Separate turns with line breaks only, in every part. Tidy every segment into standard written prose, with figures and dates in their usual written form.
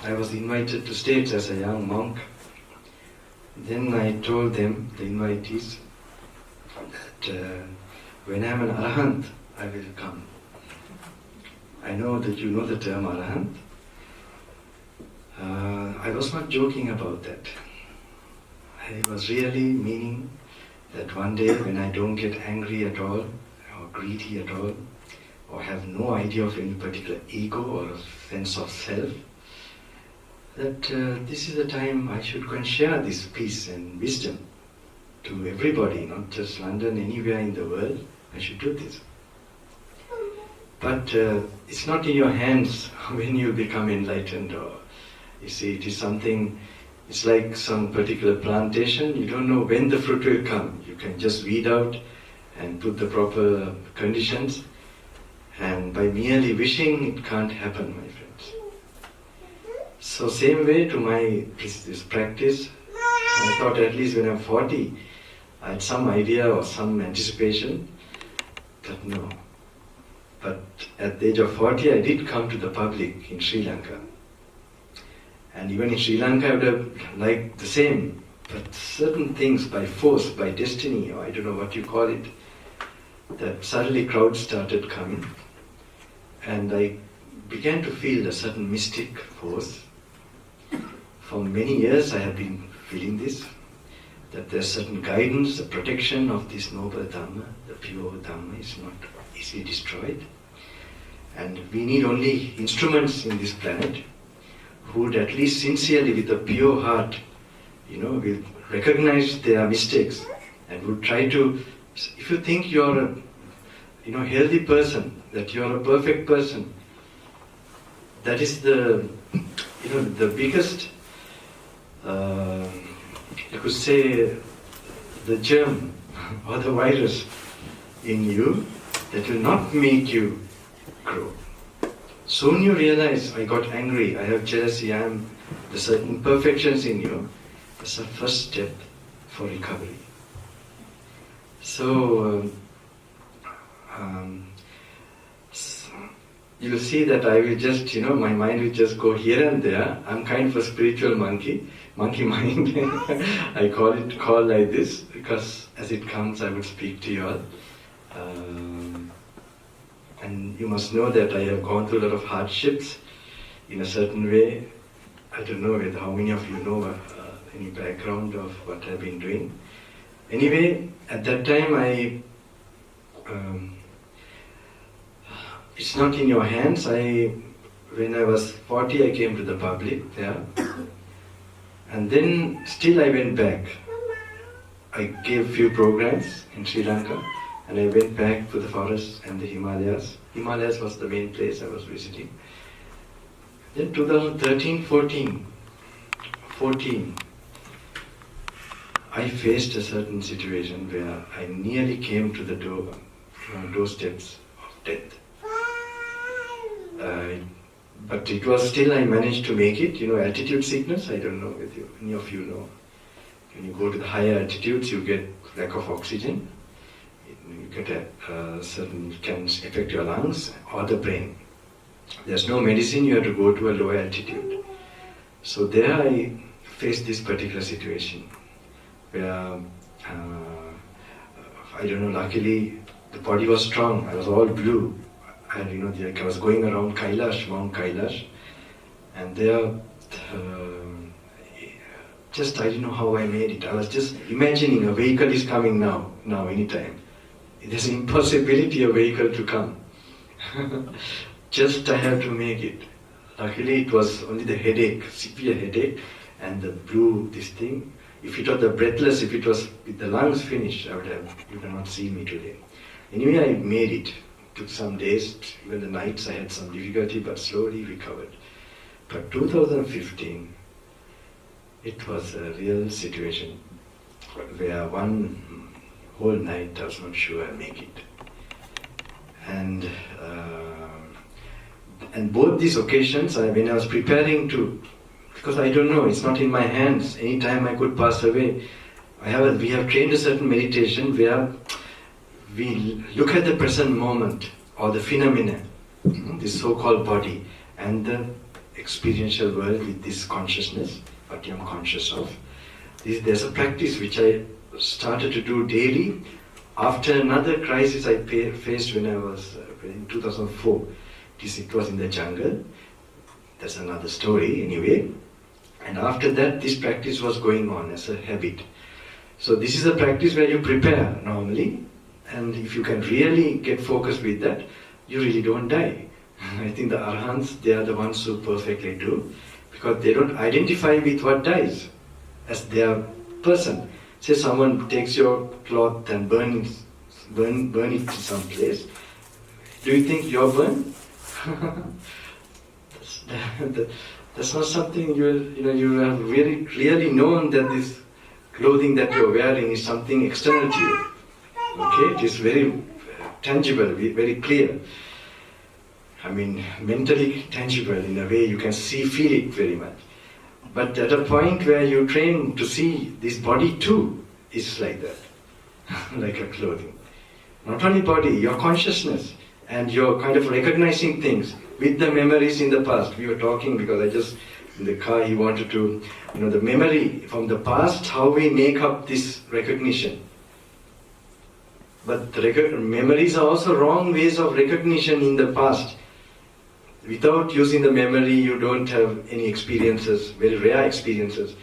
I was invited to States as a young monk. Then I told them, the invitees, that when I am an Arahant, I will come. I know that you know the term Arahant. I was not joking about that. I was really meaning that one day when I don't get angry at all, or greedy at all, or have no idea of any particular ego or a sense of self, that this is the time I should go and share this peace and wisdom to everybody, not just London, anywhere in the world. I should do this. But it's not in your hands when you become enlightened, or you see, it is something, it's like some particular plantation, you don't know when the fruit will come. You can just weed out and put the proper conditions, and by merely wishing, it can't happen, my friends. So same way to my this practice, I thought at least when I'm 40, I had some idea or some anticipation, but no. But at the age of 40, I did come to the public in Sri Lanka. And even in Sri Lanka, I would have liked the same. But certain things by force, by destiny, or I don't know what you call it, that suddenly crowds started coming. And I began to feel a certain mystic force. For many years I have been feeling this, that there's certain guidance, the protection of this noble Dhamma, the pure Dhamma is not easily destroyed. And we need only instruments in this planet who would at least sincerely, with a pure heart, will recognize their mistakes and would try to, if you think you're a healthy person, that you're a perfect person, that is the biggest, you could say, the germ or the virus in you that will not make you grow. Soon you realize, I got angry, I have jealousy, there's certain imperfections in you. That's the first step for recovery. So, you will see that I will just, my mind will just go here and there. I'm kind of a spiritual monkey mind. I call like this, because as it comes I would speak to you all. And you must know that I have gone through a lot of hardships in a certain way. I don't know how many of you know any background of what I've been doing. Anyway, at that time it's not in your hands. When I was 40, I came to the public there. And then still I went back. I gave few programs in Sri Lanka, and I went back to the forest and the Himalayas. Himalayas was the main place I was visiting. Then 2013-14, I faced a certain situation where I nearly came to the doorsteps of death. But it was still, I managed to make it. Altitude sickness, I don't know if any of you know. When you go to the higher altitudes, you get lack of oxygen. You get it can affect your lungs or the brain. There's no medicine, you have to go to a lower altitude. So there I faced this particular situation where, I don't know, luckily the body was strong, I was all blue. And I was going around Mount Kailash, and there, just I didn't know how I made it. I was just imagining a vehicle is coming now, anytime. There's an impossibility a vehicle to come. Just I have to make it. Luckily it was only the headache, severe headache, and the blue, this thing. If it was the breathless, if it was with the lungs finished, you would have not seen me today. Anyway, I made it. Took some days, even the nights I had some difficulty, but slowly recovered. But 2015, it was a real situation where one whole night I was not sure I'll make it. And both these occasions, when I was preparing to, because I don't know, it's not in my hands, any time I could pass away. We have trained a certain meditation where we look at the present moment or the phenomena, this so-called body, and the experiential world with this consciousness, what I'm conscious of. There's a practice which I started to do daily after another crisis I faced when I was in 2004. It was in the jungle. That's another story anyway. And after that, this practice was going on as a habit. So this is a practice where you prepare normally, and if you can really get focused with that, you really don't die. I think the Arhants, they are the ones who perfectly do, because they don't identify with what dies as their person. Say someone takes your cloth and burn it to some place. Do you think you're burned? That's not something you have really clearly known that this clothing that you're wearing is something external to you. Okay, it is very tangible, very clear. I mean, mentally tangible in a way you can feel it very much. But at a point where you train to see this body too is like that, like a clothing. Not only body, your consciousness, and you're kind of recognizing things with the memories in the past. We were talking because in the car, he wanted to, the memory from the past, how we make up this recognition. But the memories are also wrong ways of recognition in the past. Without using the memory, you don't have any experiences, very rare experiences,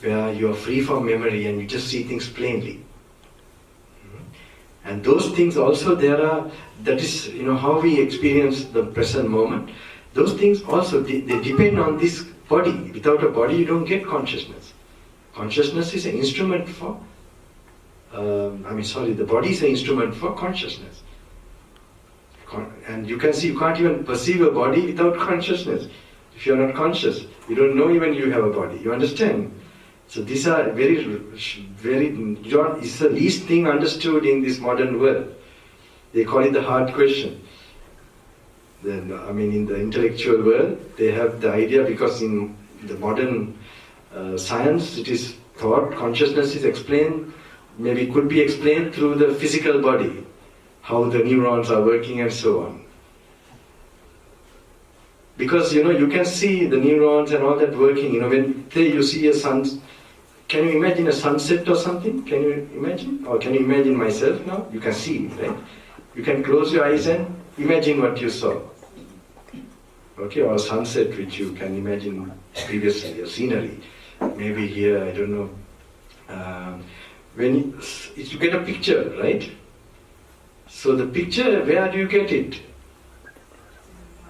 where you are free from memory and you just see things plainly. And those things also that is how we experience the present moment. Those things also, they depend on this body. Without a body, you don't get consciousness. Consciousness is an instrument for, the body is an instrument for consciousness. And you can see, you can't even perceive a body without consciousness. If you're not conscious, you don't know even you have a body. You understand? So these are it's the least thing understood in this modern world. They call it the hard question. In the intellectual world, they have the idea, because in the modern science, it is thought, consciousness is explained, maybe could be explained through the physical body, how the neurons are working and so on. Because, you can see the neurons and all that working. When you see a sun, can you imagine a sunset or something? Can you imagine? Or can you imagine myself now? You can see it, right? You can close your eyes and imagine what you saw. Okay, or a sunset which you can imagine previously, a scenery. Maybe here, I don't know. When you get a picture, right? So the picture, where do you get it?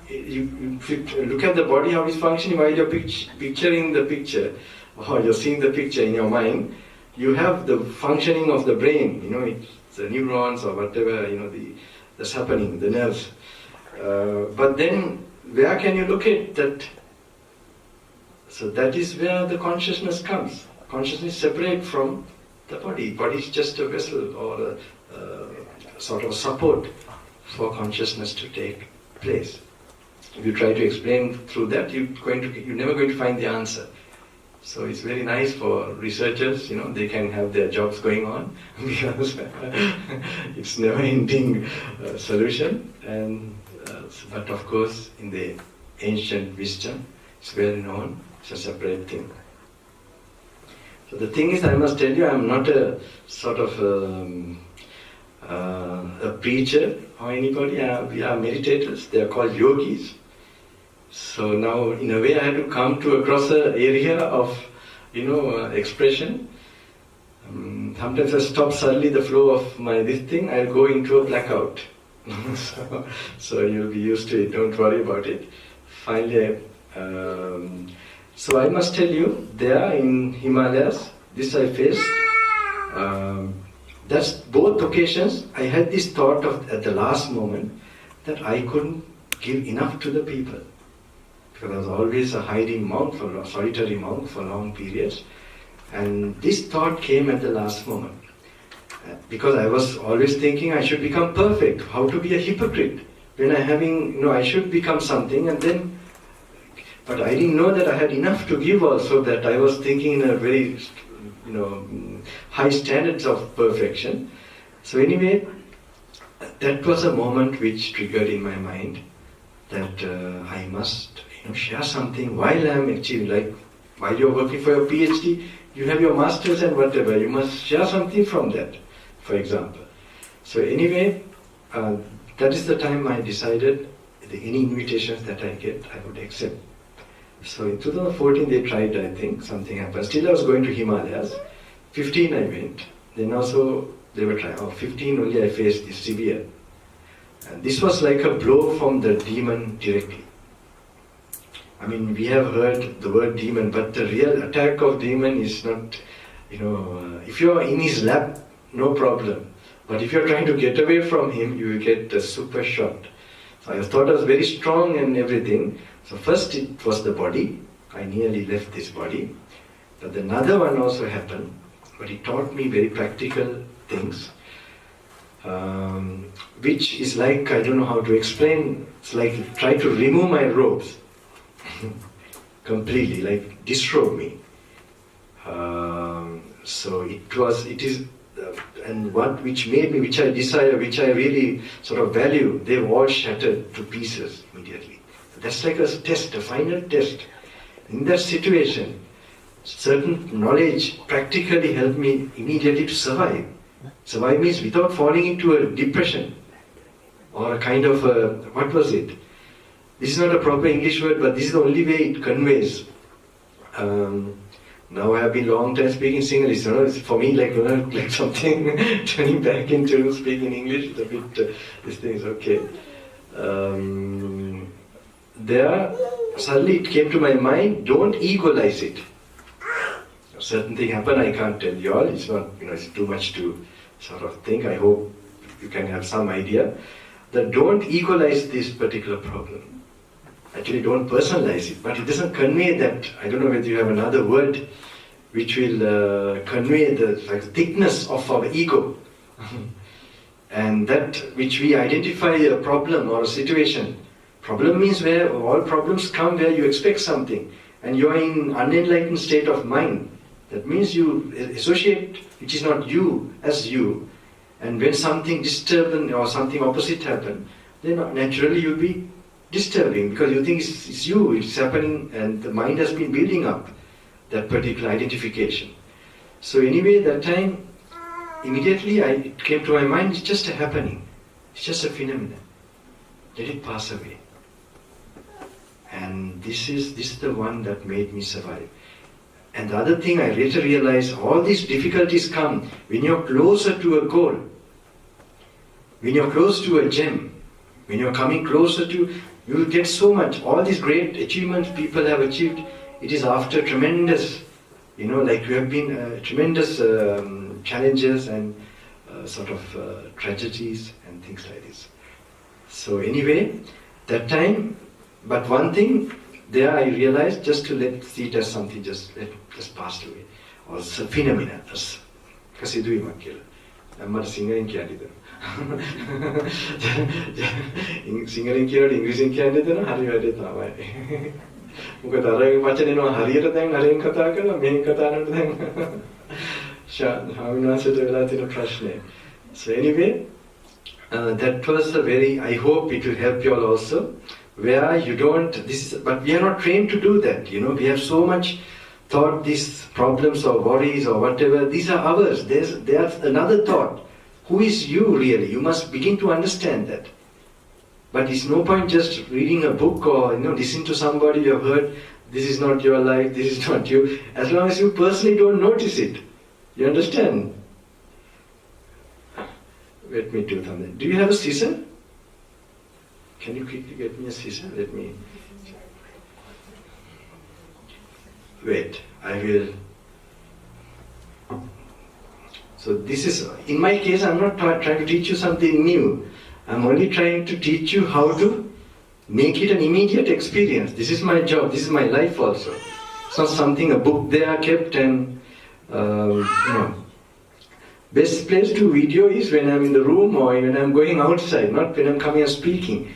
You look at the body, how it's functioning, while you're picturing the picture, or you're seeing the picture in your mind, you have the functioning of the brain, it's the neurons or whatever, that's happening, the nerves. But then, where can you locate that? So that is where the consciousness comes. Consciousness is separate from the body. Body is just a vessel or a sort of support for consciousness to take place. If you try to explain through that, you're never going to find the answer. So it's very nice for researchers, they can have their jobs going on because it's never-ending solution. But of course, in the ancient wisdom, it's well known, it's a separate thing. So the thing is, I must tell you, I'm not a sort of a preacher or anybody. We are meditators. They are called yogis. So now, in a way, I had to come across an area of, expression. Sometimes I stop suddenly the flow of this thing. I'll go into a blackout. So you'll be used to it. Don't worry about it. Finally, so I must tell you, there in Himalayas, this I faced. That's both occasions. I had this thought at the last moment that I couldn't give enough to the people. Because I was always a hiding monk, a solitary monk for long periods. And this thought came at the last moment. Because I was always thinking I should become perfect. How to be a hypocrite? When I should become something and then... But I didn't know that I had enough to give also, that I was thinking in a very, high standards of perfection. So anyway, that was a moment which triggered in my mind that I must, share something while I am achieving. Like while you are working for your PhD, you have your masters and whatever. You must share something from that, for example. So anyway, that is the time I decided that any invitations that I get, I would accept. So in 2014 they tried, I think, something happened. Still I was going to Himalayas. 15 I went. Then also they were trying. 15 only I faced this severe. And this was like a blow from the demon directly. I mean, we have heard the word demon, but the real attack of demon is not, if you are in his lap, no problem. But if you are trying to get away from him, you will get a super shot. So I thought I was very strong and everything. So first it was the body. I nearly left this body. But another one also happened. But it taught me very practical things. Which is like, I don't know how to explain. It's like try to remove my robes. Completely, like disrobe me. So it is, and which I desire, which I really sort of value, they've all shattered to pieces immediately. That's like a test, a final test. In that situation, certain knowledge practically helped me immediately to survive. Survive means without falling into a depression or a kind of what was it? This is not a proper English word, but this is the only way it conveys. Now I have been long time speaking Sinhalese. It's for me like something turning back into speaking English. It's a bit, this thing is okay. There, suddenly it came to my mind, don't egolize it. A certain thing happened, I can't tell you all. It's not, it's too much to sort of think. I hope you can have some idea. That don't egolize this particular problem. Actually, don't personalize it, but it doesn't convey that. I don't know whether you have another word which will convey the thickness of our ego. And that which we identify a problem or a situation. Problem means where all problems come where you expect something and you are in unenlightened state of mind. That means you associate which is not you as you. And when something disturbing or something opposite happens, then naturally you'll be disturbing because you think it's you, it's happening, and the mind has been building up that particular identification. So anyway, that time, immediately it came to my mind, it's just a happening. It's just a phenomenon. Let it pass away. And this is the one that made me survive. And the other thing I later realized, all these difficulties come when you're closer to a goal. When you're close to a gem. When you're coming closer to, you will get so much. All these great achievements people have achieved, it is after tremendous, like you have been tremendous challenges and sort of tragedies and things like this. So anyway, that time, but one thing, there I realized just to see it as something just passed away. Or it's a phenomenon. Kasi dui makila. Amma singing kiyadida. Singing kiyad English kiyadida hari wade tamai. මොකද අර වචන එනවා හරියට දැන් හරියෙන් කතා කරලා මෙහෙන් කතා කරනකොට දැන් ස්වාමීන් වෙලා තියෙන ප්‍රශ්නේ. So anyway, that was a very, I hope it will help you all also, where you don't, but we are not trained to do that, we have so much thought, these problems or worries or whatever, these are ours, there's another thought. Who is you really? You must begin to understand that. But it's no point just reading a book or listen to somebody you have heard, this is not your life, this is not you, as long as you personally don't notice it. You understand? Let me do something. Do you have a scissor? Can you quickly get me a scissor? Let me... Wait, I will... So this is, in my case, I'm not trying to teach you something new. I'm only trying to teach you how to make it an immediate experience. This is my job, this is my life also. It's not something, a book they are kept and, Best place to video is when I'm in the room or when I'm going outside, not when I'm coming and speaking.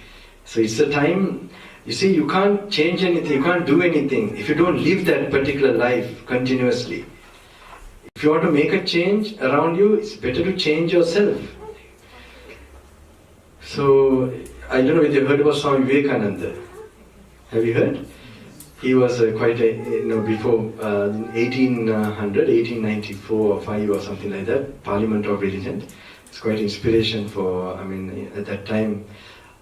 So it's a time, you see, you can't change anything, you can't do anything if you don't live that particular life continuously. If you want to make a change around you, it's better to change yourself. So, I don't know if you heard about Swami Vivekananda. Have you heard? He was quite a, before 1894 or 5 or something like that, Parliament of Religion. It's quite inspiration for, at that time,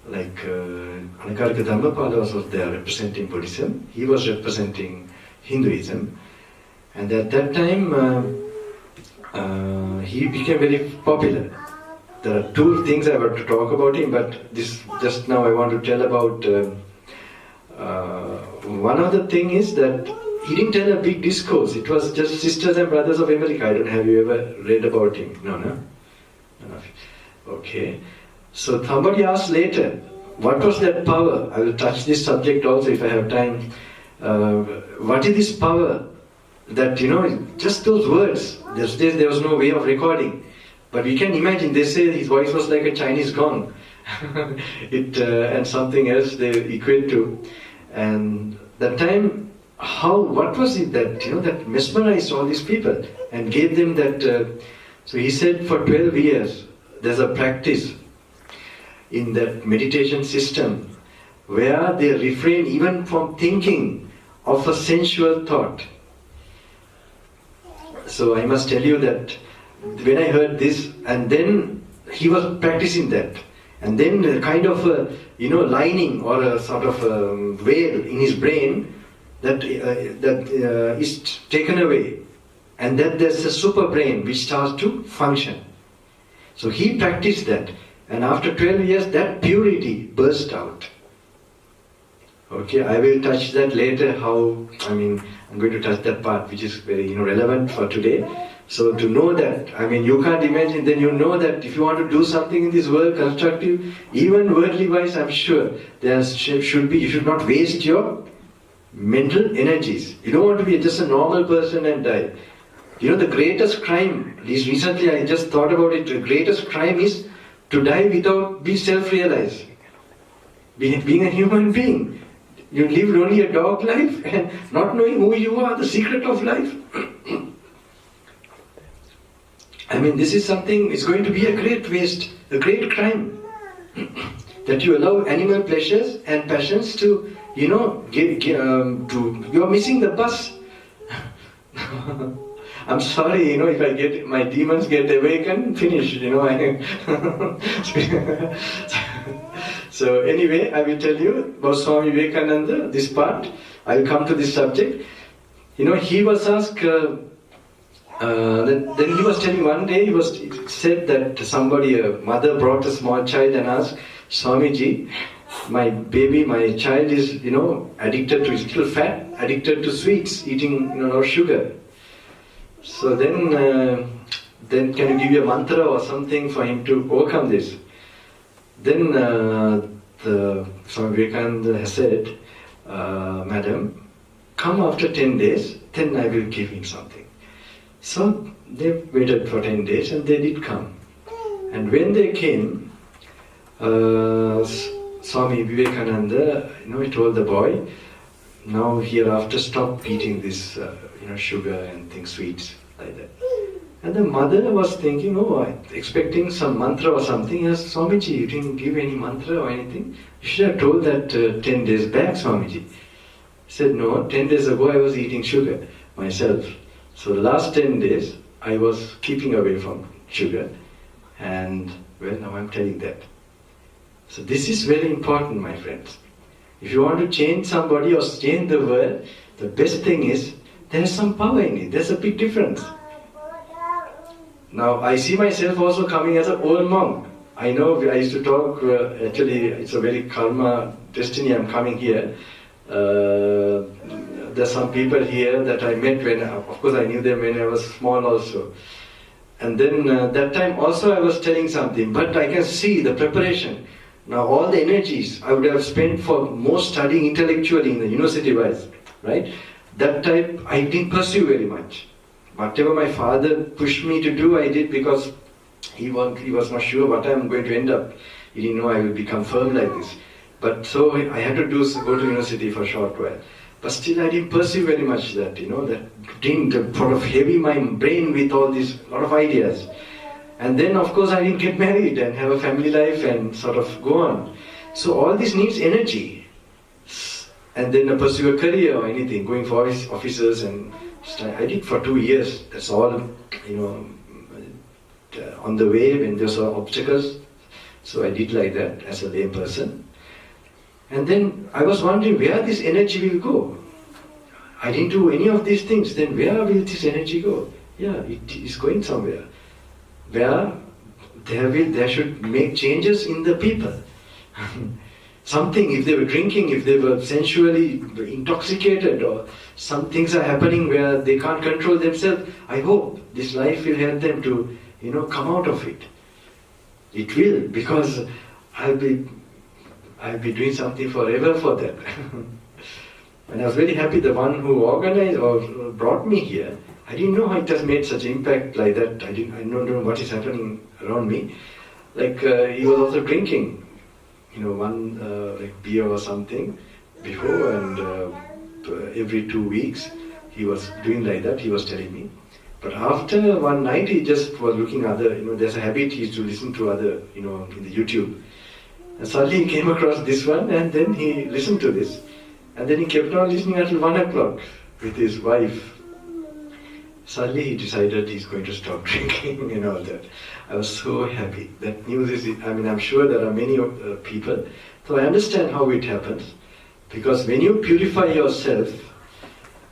like Anakarika Dhamma was there representing Buddhism. He was representing Hinduism. And at that time, he became very popular. There are two things I want to talk about him, but this just now I want to tell about. One of the thing is that he didn't tell a big discourse. It was just Sisters and Brothers of America. I don't have you ever read about him? No. Okay. So somebody asked later, what was that power? I will touch this subject also if I have time. What is this power that, just those words, there was no way of recording. But we can imagine, they say his voice was like a Chinese gong. And something else they equate to. And that time, what was it that, that mesmerized all these people and gave them that, so he said for 12 years, there's a practice in that meditation system where they refrain even from thinking of a sensual thought. So I must tell you that when I heard this, and then he was practicing that, and then a kind of a, lining or a sort of a veil in his brain that is taken away, and then there's a super brain which starts to function. So he practiced that, and after 12 years that purity burst out. Okay, I will touch that later, I'm going to touch that part which is very relevant for today. So to know that, you can't imagine, then you know that if you want to do something in this world, constructive, even worldly wise, I'm sure, you should not waste your mental energies. You don't want to be just a normal person and die. The greatest crime, at least recently I just thought about it, the greatest crime is to die without being self-realized. Being a human being. You lived only a dog life and not knowing who you are, the secret of life. This is something, it's going to be a great waste, a great crime. That you allow animal pleasures and passions to, you're missing the bus. I'm sorry, if my demons get awakened, finish, So anyway, I will tell you about Swami Vivekananda, this part. I will come to this subject. He was asked, then he was telling one day, he said that a mother brought a small child and asked, Swamiji, my child is, addicted to, he's little fat, addicted to sweets, eating, a lot of sugar. So then can you give you a mantra or something for him to overcome this? Then the Swami Vivekananda has said, Madam, come after 10 days, then I will give him something. So they waited for 10 days and they did come. And when they came, Swami Vivekananda, he told the boy, now hereafter stop eating this, sugar and things, sweets, like that. And the mother was thinking, expecting some mantra or something. Yes, Swamiji, you didn't give any mantra or anything. You should have told that 10 days back, Swamiji. He said, no, 10 days ago I was eating sugar myself. So the last 10 days I was keeping away from sugar. And, now I'm telling that. So this is very important, my friends. If you want to change somebody or change the world, the best thing is, there's some power in it. There's a big difference. Now, I see myself also coming as an old monk. I know I used to talk, actually it's a very karma, destiny, I'm coming here. There's some people here that I met of course I knew them when I was small also. And then that time also I was telling something, but I can see the preparation. Now all the energies I would have spent for more studying intellectually in the university wise, right? That type I didn't pursue very much. Whatever my father pushed me to do, I did because he was not sure what I'm going to end up. He didn't know I will become firm like this. But so I had to go to university for a short while. But still I didn't pursue very much that, that didn't sort of heavy my brain with all these lot of ideas. And then of course I didn't get married and have a family life and sort of go on. So all this needs energy. and then pursue a career or anything, going for officers and I did for 2 years. That's all, on the way when there were obstacles. So I did like that as a lay person. And then I was wondering where this energy will go. I didn't do any of these things, then where will this energy go? Yeah, it is going somewhere. Where there should make changes in the people. Something, if they were drinking, if they were sensually intoxicated, or some things are happening where they can't control themselves, I hope this life will help them to, come out of it. It will, because I'll be doing something forever for them. And I was very happy the one who organized or brought me here, I didn't know how it has made such impact like that. I don't know what is happening around me. Like he was also drinking, one like beer or something before, and every 2 weeks he was doing like that, he was telling me. But after one night he just was looking other, there's a habit he used to listen to other, in the YouTube. And suddenly he came across this one, and then he listened to this. And then he kept on listening until 1 o'clock with his wife. Suddenly he decided he's going to stop drinking and all that. I was so happy. That news is, I'm sure there are many people. So I understand how it happens. Because when you purify yourself,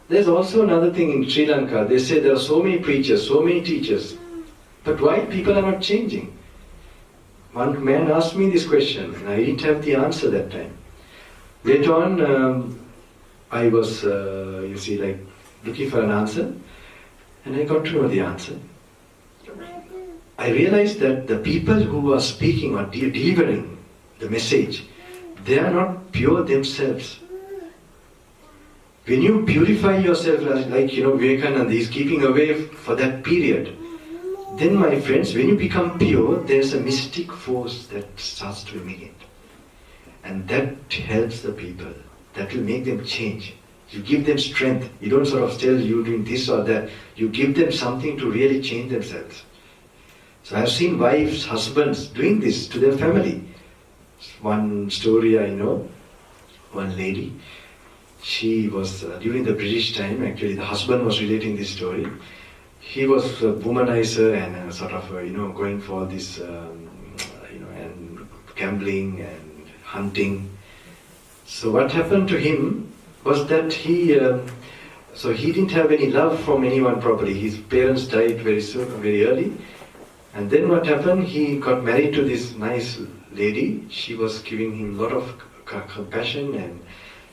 there's also another thing in Sri Lanka. They say there are so many preachers, so many teachers. But why people are not changing? One man asked me this question, and I didn't have the answer that time. Later on, I was, looking for an answer, and I got to know the answer. I realized that the people who are speaking or delivering the message, they are not pure themselves. When you purify yourself, like Vivekananda is keeping away for that period, then my friends, when you become pure, there's a mystic force that starts to emanate. And that helps the people. That will make them change. You give them strength. You don't sort of tell you doing this or that. You give them something to really change themselves. So I've seen wives, husbands doing this to their family. One story I know, one lady, she was, during the British time, actually the husband was relating this story. He was a womanizer and going for this, and gambling and hunting. So what happened to him was that he didn't have any love from anyone properly. His parents died very early. And then what happened, he got married to this nice lady. She was giving him a lot of compassion, and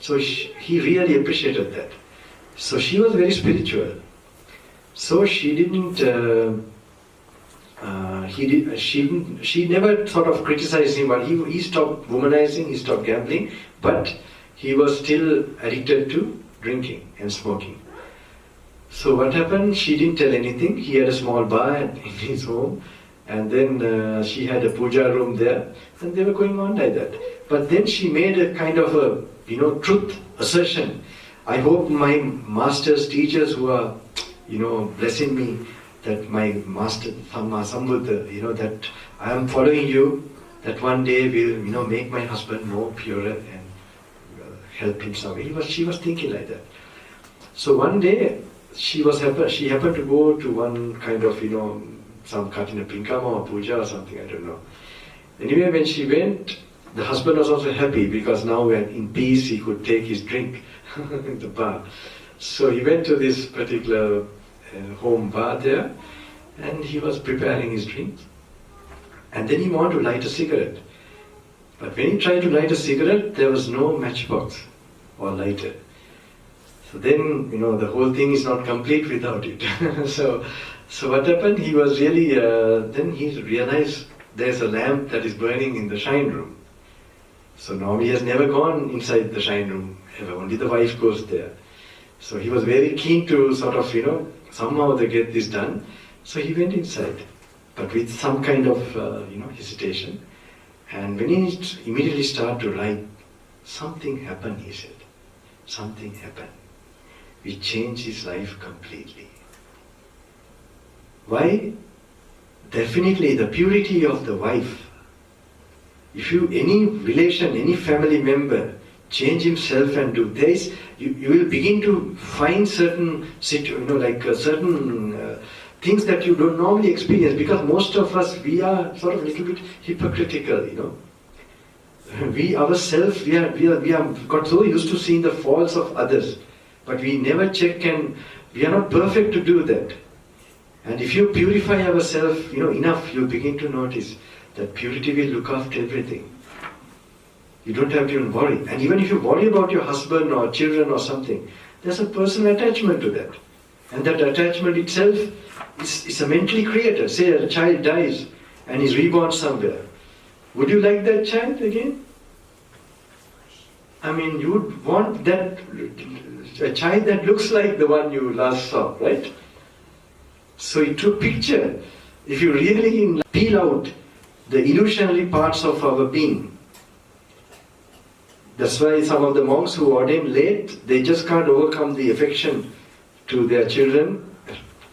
so he really appreciated that. So she was very spiritual. So she didn't, she never sort of criticized him, but he stopped womanizing, he stopped gambling, but he was still addicted to drinking and smoking. So what happened, she didn't tell anything. He had a small bar in his home, and then she had a puja room there, and they were going on like that. But then she made a kind of a, truth assertion. I hope my masters, teachers who are, blessing me, that my master, Dhamma, Sambuddha, that I am following you, that one day will, make my husband more purer and help him somewhere. She was thinking like that. So one day, she happened to go to one kind of, some Katina Pinkama or puja or something, I don't know. Anyway, when she went, the husband was also happy because now in peace he could take his drink in the bar. So he went to this particular home bar there, and he was preparing his drink. And then he wanted to light a cigarette. But when he tried to light a cigarette, there was no matchbox or lighter. So then, the whole thing is not complete without it. So what happened? He was really, then he realized there's a lamp that is burning in the shrine room. So now he has never gone inside the shrine room ever, only the wife goes there. So he was very keen to sort of, somehow to get this done. So he went inside, but with some kind of, hesitation. And when he immediately started to write, something happened, he said. Something happened. We changed his life completely. Why? Definitely the purity of the wife. If any relation, any family member change himself and do. You will begin to find certain certain things that you don't normally experience, because most of us, we are sort of a little bit hypocritical, We ourselves, we have got so used to seeing the faults of others, but we never check, and we are not perfect to do that. And if you purify ourselves, enough, you begin to notice that purity will look after everything. You don't have to even worry. And even if you worry about your husband or children or something, there's a personal attachment to that. And that attachment itself is a mentally created. Say a child dies and is reborn somewhere. Would you like that child again? I mean, you would want a child that looks like the one you last saw, right? So to picture, if you really peel out the illusionary parts of our being. That's why some of the monks who ordain late, they just can't overcome the affection to their children.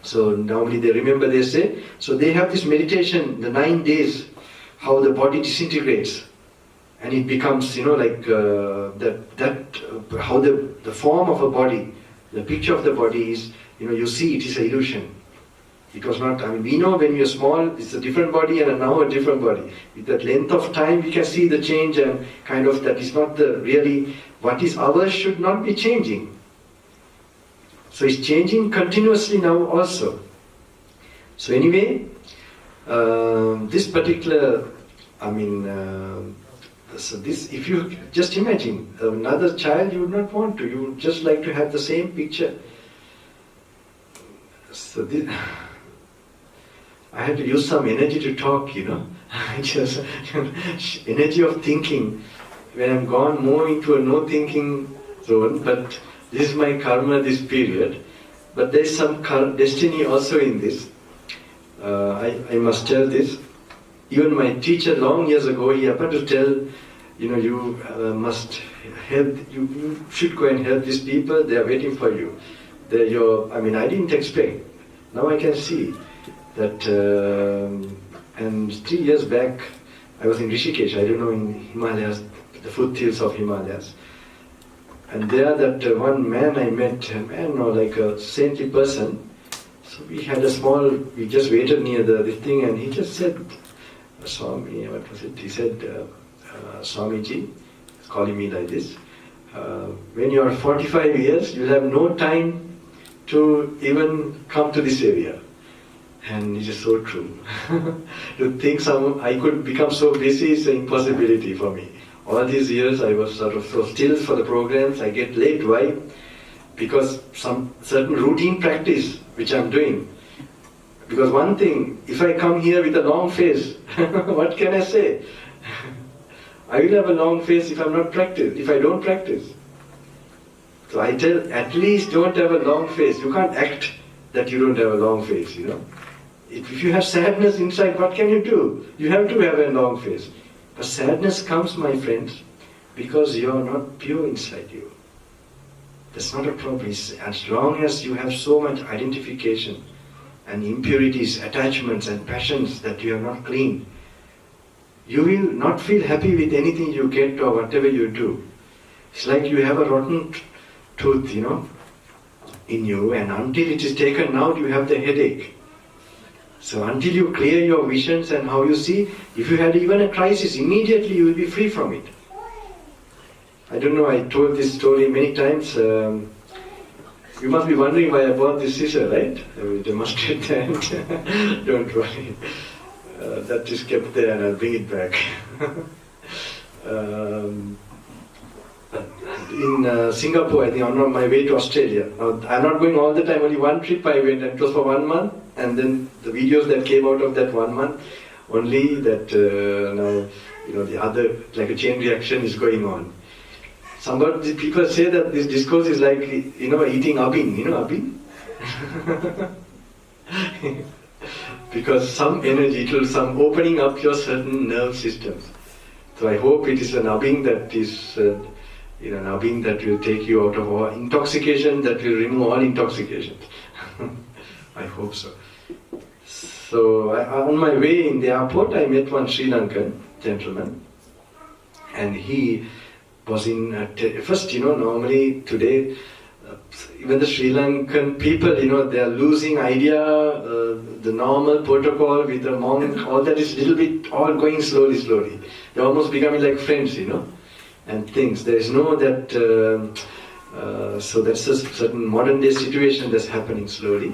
So normally they remember, they say, so they have this meditation, the 9 days, how the body disintegrates. And it becomes, how the form of a body, the picture of the body is, you see it is an illusion. It was not, we know when we are small, it's a different body, and now a different body. With that length of time, we can see the change, and that is not what is ours should not be changing. So it's changing continuously now also. So anyway, this particular, if you just imagine another child, you would not want to. You would just like to have the same picture. So this, I had to use some energy to talk, just energy of thinking. When I'm gone more into a no thinking zone, but this is my karma, this period. But there's some destiny also in this. I must tell this. Even my teacher long years ago, he happened to tell, you must help, you should go and help these people, they are waiting for you. I didn't expect. Now I can see that, and 3 years back, I was in Rishikesh, in Himalayas, the foothills of Himalayas. And there that one man I met, a saintly person. So we had we just waited near this thing, and he just said, Swami, what was it? He said, Swamiji, he's calling me like this, when you are 45 years, you'll have no time to even come to this area. And it is so true. To think I could become so busy is an impossibility for me. All these years I was sort of so still for the programs, I get late. Why? Because some certain routine practice which I'm doing. Because one thing, if I come here with a long face, what can I say? I will have a long face if I don't practice. So I tell, at least don't have a long face. You can't act that you don't have a long face, If you have sadness inside, what can you do? You have to have a long face. But sadness comes, my friends, because you are not pure inside you. That's not a problem. As long as you have so much identification and impurities, attachments and passions that you have not cleaned, you will not feel happy with anything you get or whatever you do. It's like you have a rotten tooth, in you, and until it is taken out, you have the headache. So until you clear your visions and how you see, if you had even a crisis, immediately you will be free from it. I don't know, I told this story many times. You must be wondering why I bought this scissor, right? I will demonstrate that. Don't worry. That is kept there and I'll bring it back. In Singapore, I think, on my way to Australia. Now, I'm not going all the time, only one trip I went, and it was for 1 month. And then the videos that came out of that 1 month, only that now, the other, like a chain reaction is going on. Somebody, people say that this discourse is like, eating abin. Abin? Because some energy, some opening up your certain nerve systems. So I hope it is an abin that is, an abin that will take you out of all intoxication, that will remove all intoxication. I hope so. So on my way in the airport, I met one Sri Lankan gentleman, and he was in first, normally today, even the Sri Lankan people, they are losing idea, the normal protocol with the monk, all that is little bit, all going slowly. They're almost becoming like friends, and things. There is no that, so that's a certain modern day situation that's happening slowly.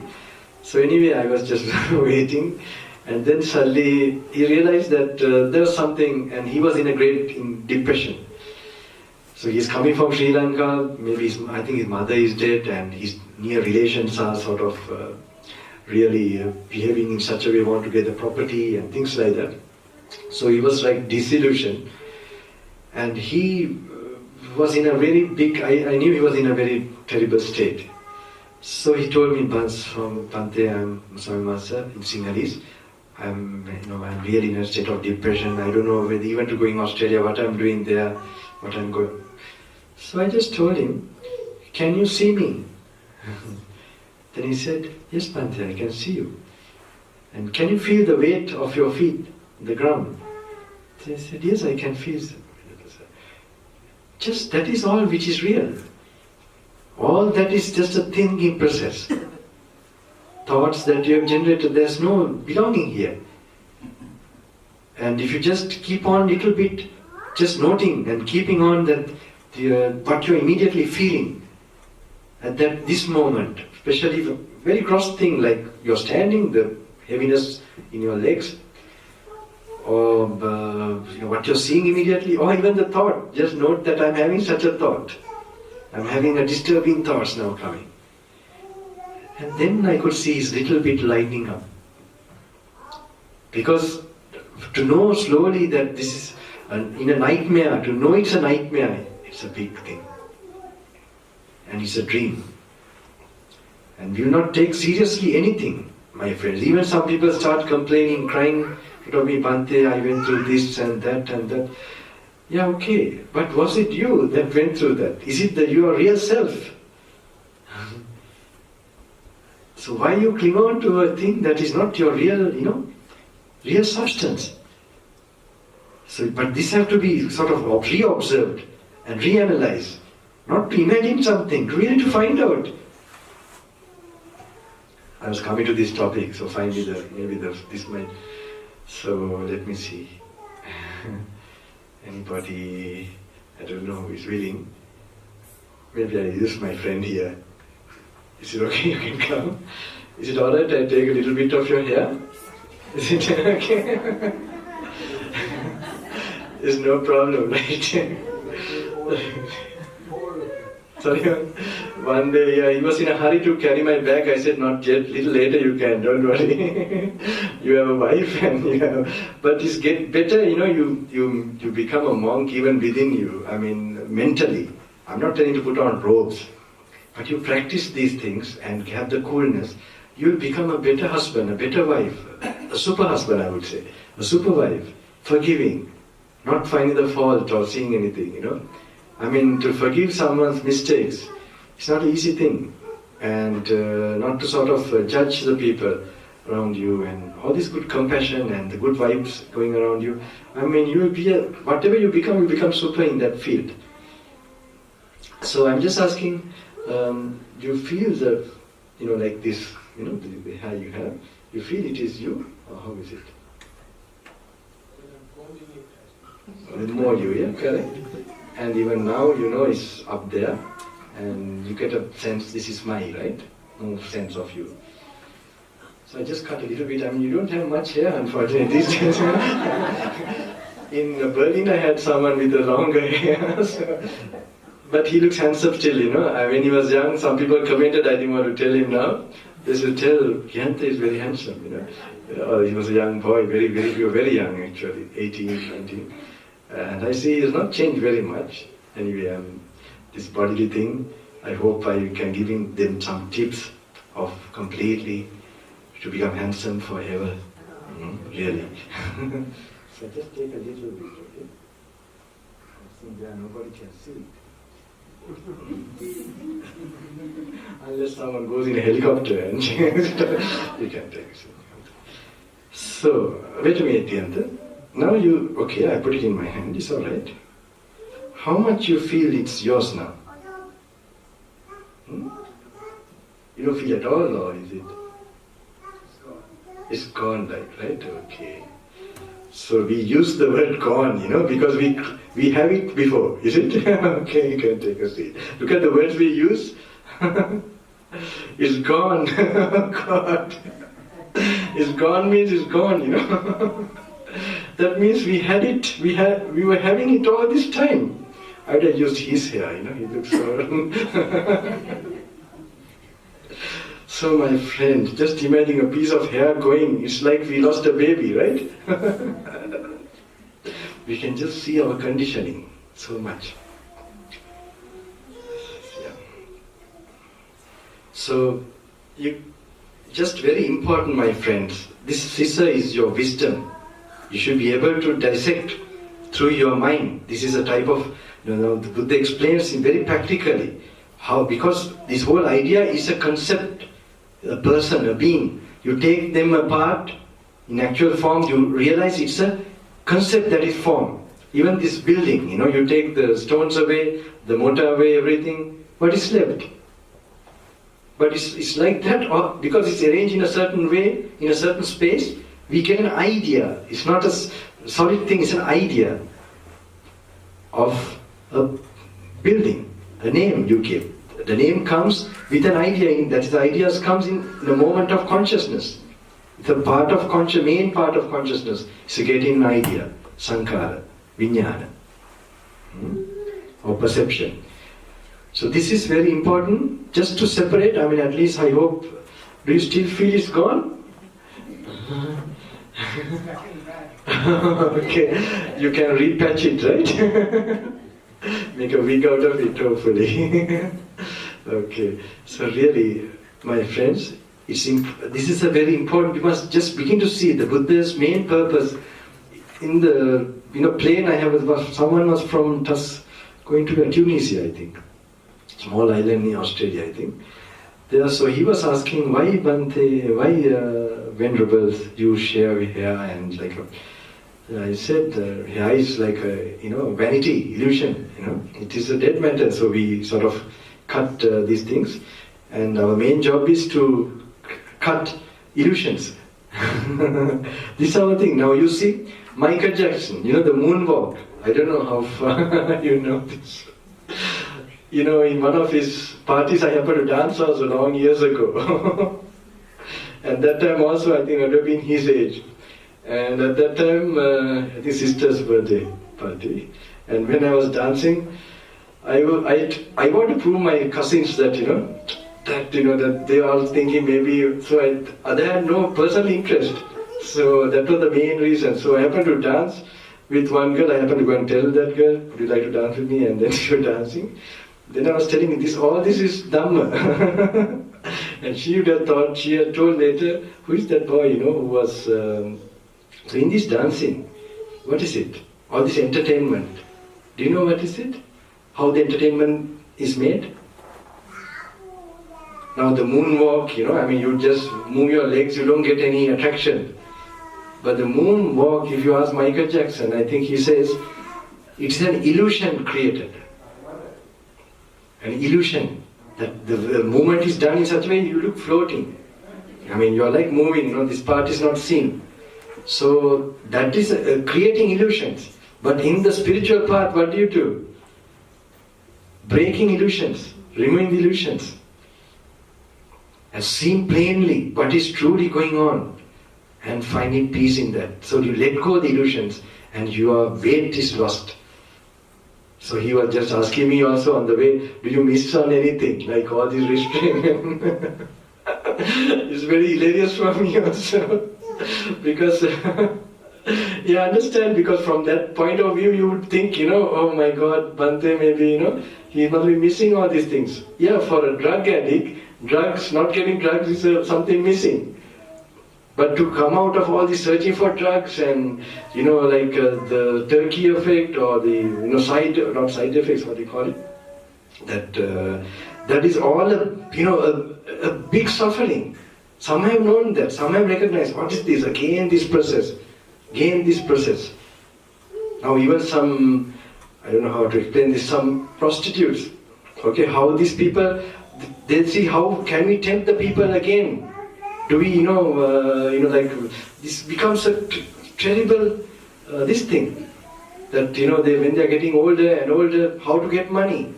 So anyway, I was just waiting, and then suddenly he realized that there was something, and he was in a great depression. So he's coming from Sri Lanka, maybe I think his mother is dead, and his near relations are sort of really behaving in such a way, want to get the property and things like that. So he was like disillusioned, and he was in a very big, I knew he was in a very terrible state. So he told me, Bhante, I'm Swami Master, in Sinhalese, I'm really in a state of depression. I don't know whether even to going Australia, what I'm doing there, what I'm going. So I just told him, can you see me? Then he said, yes, Bhante, I can see you. And can you feel the weight of your feet, the ground? So I said, yes, I can feel. Just that is all which is real. All that is just a thinking process. Thoughts that you have generated, there's no belonging here. And if you just keep on little bit, just noting and keeping on that what you're immediately feeling at this moment, especially a very gross thing like you're standing, the heaviness in your legs, or what you're seeing immediately, or even the thought, just note that I'm having such a thought. I'm having a disturbing thoughts now coming. And then I could see his little bit lightening up. Because to know slowly that this is in a nightmare, to know it's a nightmare, it's a big thing. And it's a dream. And we will not take seriously anything, my friends. Even some people start complaining, crying, Tomi Bhante, I went through this and that and that. Yeah, okay, but was it you that went through that? Is it your real self? So why you cling on to a thing that is not your real, real substance? So, but this has to be sort of re-observed and reanalyzed. Not to imagine something, really to find out. I was coming to this topic, so finally this might... So let me see. Anybody, I don't know, who is willing? Maybe I use my friend here. Is it okay? You can come. Is it alright? I take a little bit of your hair? Is it okay? There's no problem, right? Sorry, one day he was in a hurry to carry my bag. I said, not yet, little later you can, don't worry. You have a wife and but it's get better, you become a monk even within you, mentally. I'm not telling you to put on robes, but you practice these things and have the coolness. You'll become a better husband, a better wife, a super husband I would say, a super wife, forgiving, not finding the fault or seeing anything, to forgive someone's mistakes, it's not an easy thing. And not to sort of judge the people around you and all this good compassion and the good vibes going around you. You will be, whatever you become super in that field. So I'm just asking, do you feel the, like this, the hair you have, you feel it is you, or how is it? With more you, yeah, correct. And even now, it's up there, and you get a sense, this is my, right? No sense of you. So I just cut a little bit. You don't have much hair, unfortunately, these days. In Berlin, I had someone with a longer hair, but he looks handsome still, When he was young, some people commented, I didn't want to tell him now. They should tell, Gyante is very handsome, He was a young boy, very young actually, 18, 19. And I see he has not changed very much. Anyway, this bodily thing, I hope I can give them some tips of completely to become handsome forever. Really. So just take a little bit, okay? I think there nobody can see it. Unless someone goes in a helicopter and you can take it. So, wait a minute, Gyante. Now okay, I put it in my hand, it's alright. how much you feel it's yours now? You don't feel at all, or is it? It's gone, right? Okay. So we use the word gone, because we have it before, is it? Okay, you can take a seat. Look at the words we use. It's gone. God. It's gone means it's gone, That means we had it, we were having it all this time. I'd have used his hair, he looks so... So my friend, just imagine a piece of hair going, it's like we lost a baby, right? We can just see our conditioning so much. Yeah. So, just very important, my friends, this sissa is your wisdom. You should be able to dissect through your mind. This is a type of, the Buddha explains very practically how, because this whole idea is a concept, a person, a being. You take them apart in actual form, you realize it's a concept that is formed. Even this building, you take the stones away, the mortar away, everything, what is left? But it's like that, or because it's arranged in a certain way, in a certain space, we get an idea. It's not a solid thing, it's an idea of a building, a name you give. The name comes with an idea, that is, the ideas comes in the moment of consciousness. It's a part of main part of consciousness. It's getting an idea, sankhara, vijnana, or perception. So this is very important, just to separate, at least I hope, do you still feel it's gone? Okay, you can repatch it, right? Make a wig out of it, hopefully. Okay, so really, my friends, this is a very important, we must just begin to see the Buddha's main purpose. In the plane someone was from going to Tunisia, I think. Small island in Australia, I think. So he was asking, why Bhante, why Venerables, you share hair and I said, hair is like a, vanity, illusion, It is a dead matter, so we sort of cut these things. And our main job is to cut illusions. This is our thing. Now you see, Michael Jackson, the moonwalk. I don't know how far you know this. In one of his parties I happened to dance also long years ago. At that time also I think I would have been his age. And at that time, I think sister's birthday party. And when I was dancing, I want to prove my cousins that, that they are all thinking maybe, so they had no personal interest. So that was the main reason. So I happened to dance with one girl. I happened to go and tell that girl, would you like to dance with me? And then she was dancing. Then I was telling her, all this is Dhamma. And she would have thought, she had told later, who is that boy, who was... So in this dancing, what is it? All this entertainment. Do you know what is it? How the entertainment is made? Now the moonwalk, you just move your legs, you don't get any attraction. But the moonwalk, if you ask Michael Jackson, I think he says, it's an illusion created. An illusion. That the movement is done in such a way you look floating. You're like moving, this part is not seen. So that is creating illusions. But in the spiritual path, what do? Breaking illusions, removing the illusions. And seeing plainly what is truly going on and finding peace in that. So you let go of the illusions and your weight is lost. So he was just asking me also on the way, do you miss on anything? Like all these restraints. It's very hilarious for me also. Because, you understand, because from that point of view you would think, oh my God, Bhante maybe, he must be missing all these things. Yeah, for a drug addict, not getting drugs is something missing. But to come out of all this searching for drugs and, the turkey effect or the, not side effects, what do you call it? That is all a big suffering. Some have known that, some have recognized, what is this? Again this process. Now even some I don't know how to explain this, some prostitutes. Okay, how these people, they see how can we tempt the people again? Do we, like this becomes a terrible this thing that when they are getting older and older, how to get money?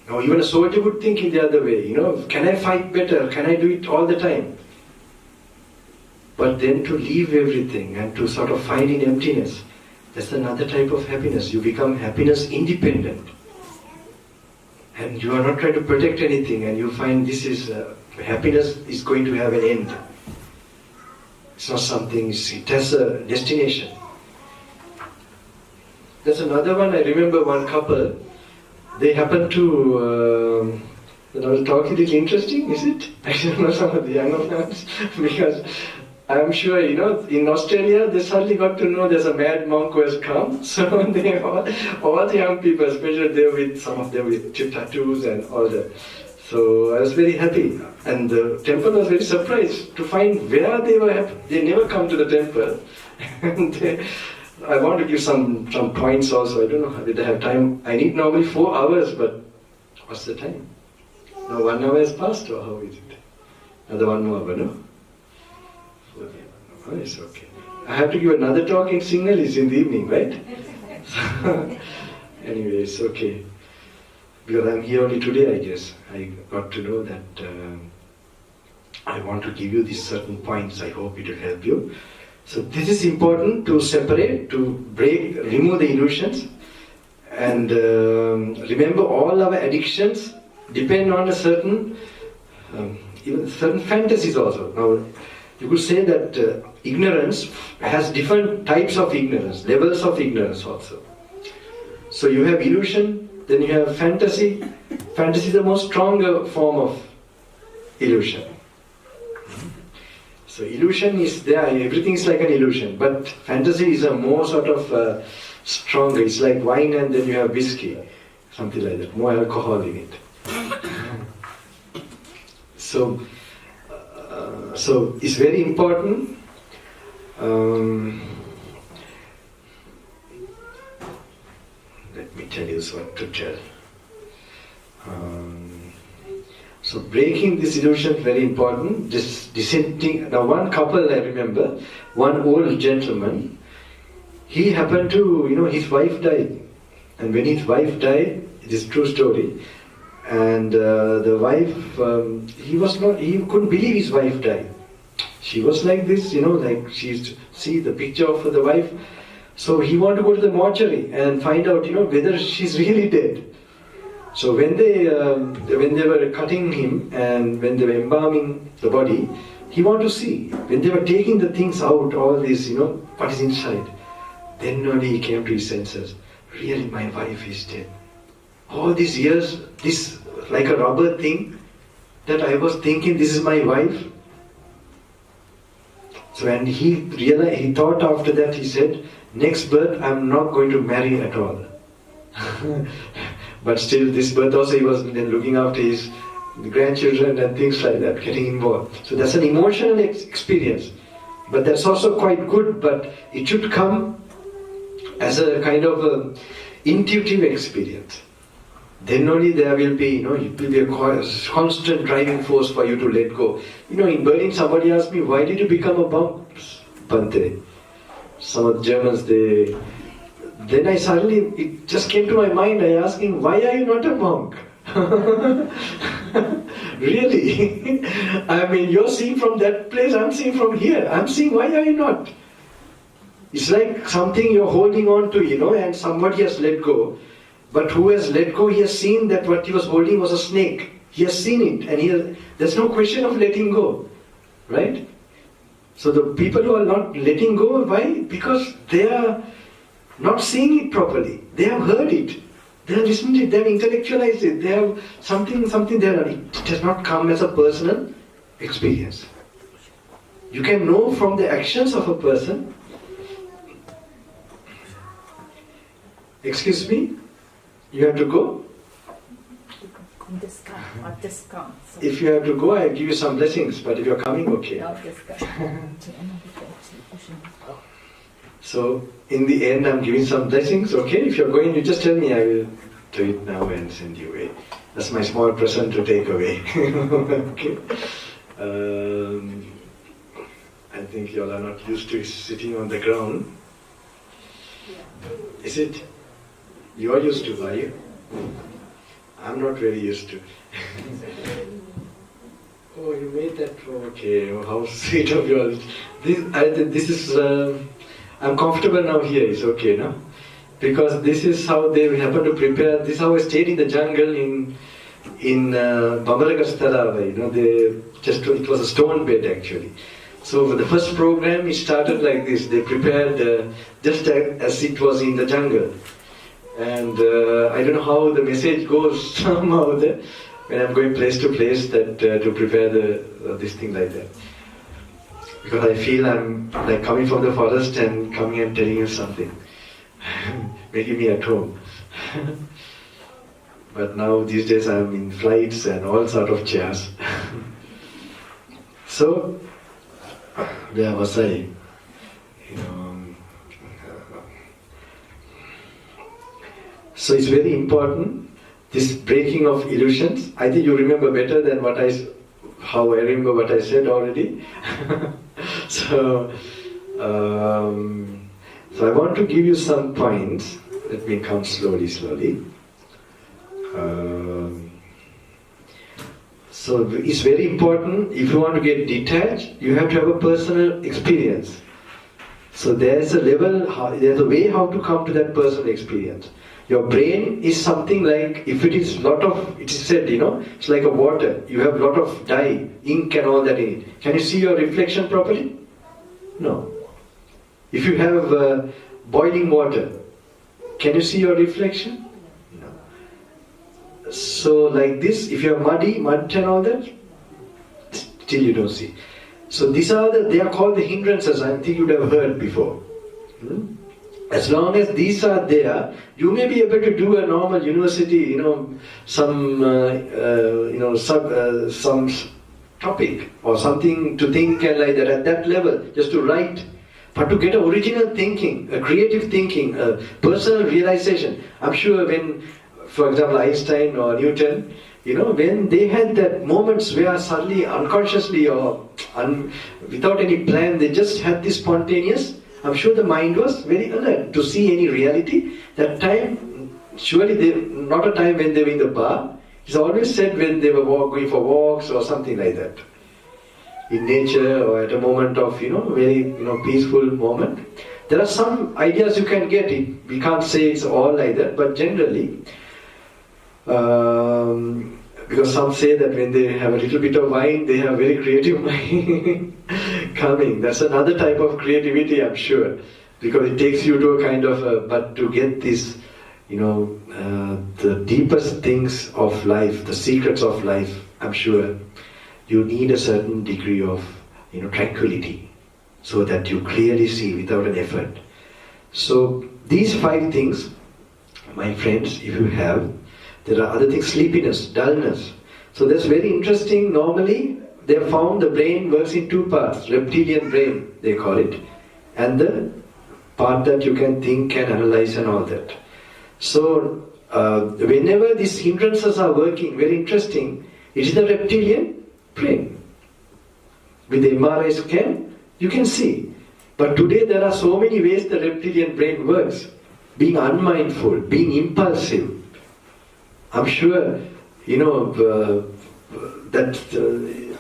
Now even a soldier would think in the other way. Can I fight better? Can I do it all the time? But then to leave everything and to sort of find in emptiness, that's another type of happiness. You become happiness independent. And you are not trying to protect anything, and you find this is, happiness is going to have an end. It's not something, it has a destination. There's another one, I remember one couple, they happened to, talk a little interesting, is it? I don't know some of the younger ones, because I'm sure, in Australia, they suddenly got to know there's a mad monk who has come. So they all the young people, especially some of them with tattoos and all that. So I was very happy. And the temple was very surprised to find where they were happy. They never come to the temple. And I want to give some points also. I don't know whether I have time. I need normally 4 hours, but what's the time? Now 1 hour has passed, or how is it? Another 1 more hour, no? Oh, it's okay. I have to give another talk in Sinhalese in the evening, right? Anyway, it's okay. Because I'm here only today, I guess. I got to know that I want to give you these certain points. I hope it will help you. So this is important to separate, to remove the illusions. And remember, all our addictions depend on a certain, even certain fantasies also. Now, you could say that ignorance has different types of ignorance, levels of ignorance also. So you have illusion, then you have fantasy. Fantasy is the most stronger form of illusion. So illusion is there, everything is like an illusion, but fantasy is a more sort of stronger. It's like wine and then you have whiskey, something like that, more alcohol in it. So it's very important. Let me tell you what to tell. So breaking this illusion is very important. Dissenting. Now one couple I remember, one old gentleman, he happened to, his wife died. And when his wife died, it is a true story, and the wife, he couldn't believe his wife died. She was like this, like she used to see the picture of the wife. So he wanted to go to the mortuary and find out, whether she's really dead. So when they were cutting him and when they were embalming the body, he wanted to see. When they were taking the things out, all this, what is inside, then only he came to his senses. Really, my wife is dead. All these years, this like a rubber thing that I was thinking, this is my wife. So and he realized, he thought after that, he said, next birth I'm not going to marry at all. But still this birth also he was then looking after his grandchildren and things like that, getting involved. So that's an emotional experience. But that's also quite good, but it should come as a kind of intuitive experience. Then only there will be, it will be a constant driving force for you to let go. In Berlin, somebody asked me, why did you become a monk, Bante? Some of the Germans, then I suddenly, it just came to my mind, I asked him, why are you not a monk? Really? I mean, you're seeing from that place, I'm seeing from here. I'm seeing, why are you not? It's like something you're holding on to, and somebody has let go. But who has let go, he has seen that what he was holding was a snake. He has seen it, and there's no question of letting go. Right? So the people who are not letting go, why? Because they are not seeing it properly. They have heard it. They have listened to it. They have intellectualized it. They have something there. It has not come as a personal experience. You can know from the actions of a person. Excuse me? You have to go?
Discount.
If you have to go, I'll give you some blessings. But if you're coming, okay. So in the end I'm giving some blessings. Okay, if you're going, you just tell me, I will do it now and send you away. That's my small present to take away. Okay. I think you all are not used to sitting on the ground. Is it? You are used to, are you? I'm not very used to. Oh, you made that. Okay. Oh, how sweet of you all. This is. I'm comfortable now here. It's okay, no? Because this is how they happen to prepare. This is how I stayed in the jungle in Bambalapitiye Gnanaloka. It was a stone bed actually. So for the first program, it started like this. They prepared just as it was in the jungle. And I don't know how the message goes somehow there, when I'm going place to place that to prepare this thing like that. Because I feel I'm like coming from the forest and coming and telling you something, making me at home. But now these days I'm in flights and all sort of chairs. So, where was I? So it's very important, this breaking of illusions. I think you remember better than how I remember what I said already. So I want to give you some points. Let me come slowly. So it's very important, if you want to get detached, you have to have a personal experience. So there's a way how to come to that personal experience. Your brain is something like, if it is it is said, it's like a water. You have a lot of dye, ink and all that in it. Can you see your reflection properly? No. If you have boiling water, can you see your reflection? No. So like this, if you have mud and all that, still you don't see. So they are called the hindrances. I think you would have heard before. As long as these are there, you may be able to do a normal university, some topic or something to think and like that at that level, just to write. But to get original thinking, a creative thinking, a personal realization. I'm sure when, for example, Einstein or Newton, when they had that moments where suddenly, unconsciously or without any plan, they just had this spontaneous. I'm sure the mind was very alert to see any reality. That time, surely not a time when they were in the bar. It's always said when they were going for walks or something like that. In nature or at a moment of, very, peaceful moment. There are some ideas you can get it. We can't say it's all like that, but generally, because some say that when they have a little bit of wine, they have very creative mind coming. That's another type of creativity, I'm sure, because it takes you to a kind of but to get this, the deepest things of life, the secrets of life, I'm sure you need a certain degree of, tranquility, so that you clearly see without an effort. So these 5 things, my friends, if you have, there are other things, sleepiness, dullness. So that's very interesting. Normally, they have found the brain works in 2 parts. Reptilian brain, they call it. And the part that you can think and analyze and all that. So, whenever these hindrances are working, very interesting, it is the reptilian brain. With the MRI scan, you can see. But today there are so many ways the reptilian brain works. Being unmindful, being impulsive. I'm sure, that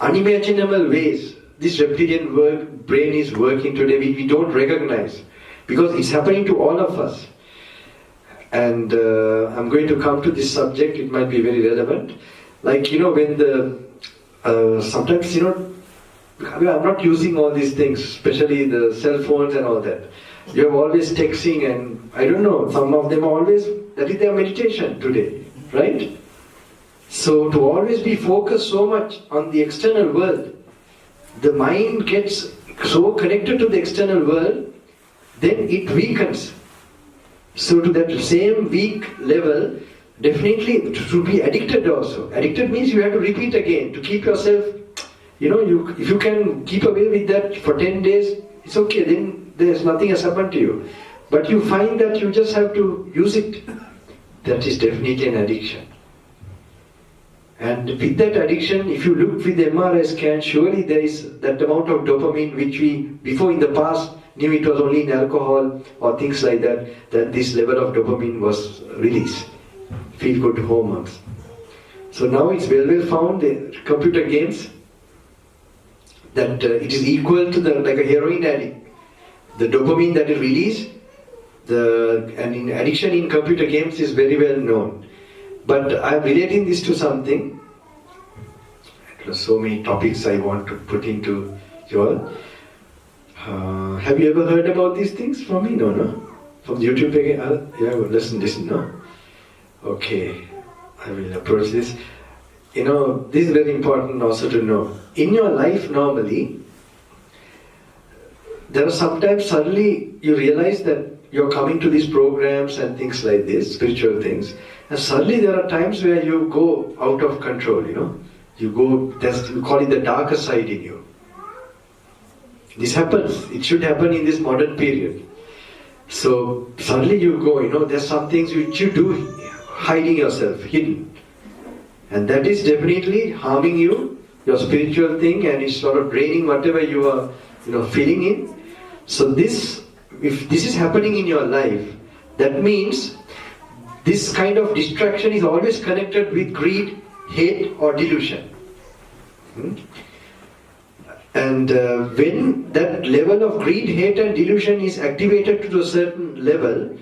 unimaginable ways this reptilian brain is working today, we don't recognize. Because it's happening to all of us. And I'm going to come to this subject, it might be very relevant. Like, when sometimes, I'm not using all these things, especially the cell phones and all that. You're always texting and, I don't know, some of them are always, that is their meditation today. Right? So to always be focused so much on the external world, the mind gets so connected to the external world, then it weakens. So to that same weak level, definitely to be addicted also. Addicted means you have to repeat again, to keep yourself, if you can keep away with that for 10 days, it's okay, then there's nothing has happened to you. But you find that you just have to use it, that is definitely an addiction. And with that addiction, if you look with the MRI scan, surely there is that amount of dopamine which we, before in the past, knew it was only in alcohol or things like that, that this level of dopamine was released. Feel good hormones. So now it's well found in computer games that it is equal to like a heroin addict. The dopamine that is released, and in addiction in computer games is very well known. But I'm relating this to something. There are so many topics I want to put into you all. Have you ever heard about these things from me? No? From YouTube again? Yeah, listen, no? Okay, I will approach this. This is very important also to know. In your life normally, there are sometimes suddenly you realize that you're coming to these programs and things like this, spiritual things, and suddenly there are times where you go out of control, You call it the darker side in you. This happens. It should happen in this modern period. So suddenly you go, there's some things which you do hiding yourself, hidden. And that is definitely harming you, your spiritual thing, and it's sort of draining whatever you are, filling in. So if this is happening in your life, that means this kind of distraction is always connected with greed, hate or delusion. And when that level of greed, hate and delusion is activated to a certain level,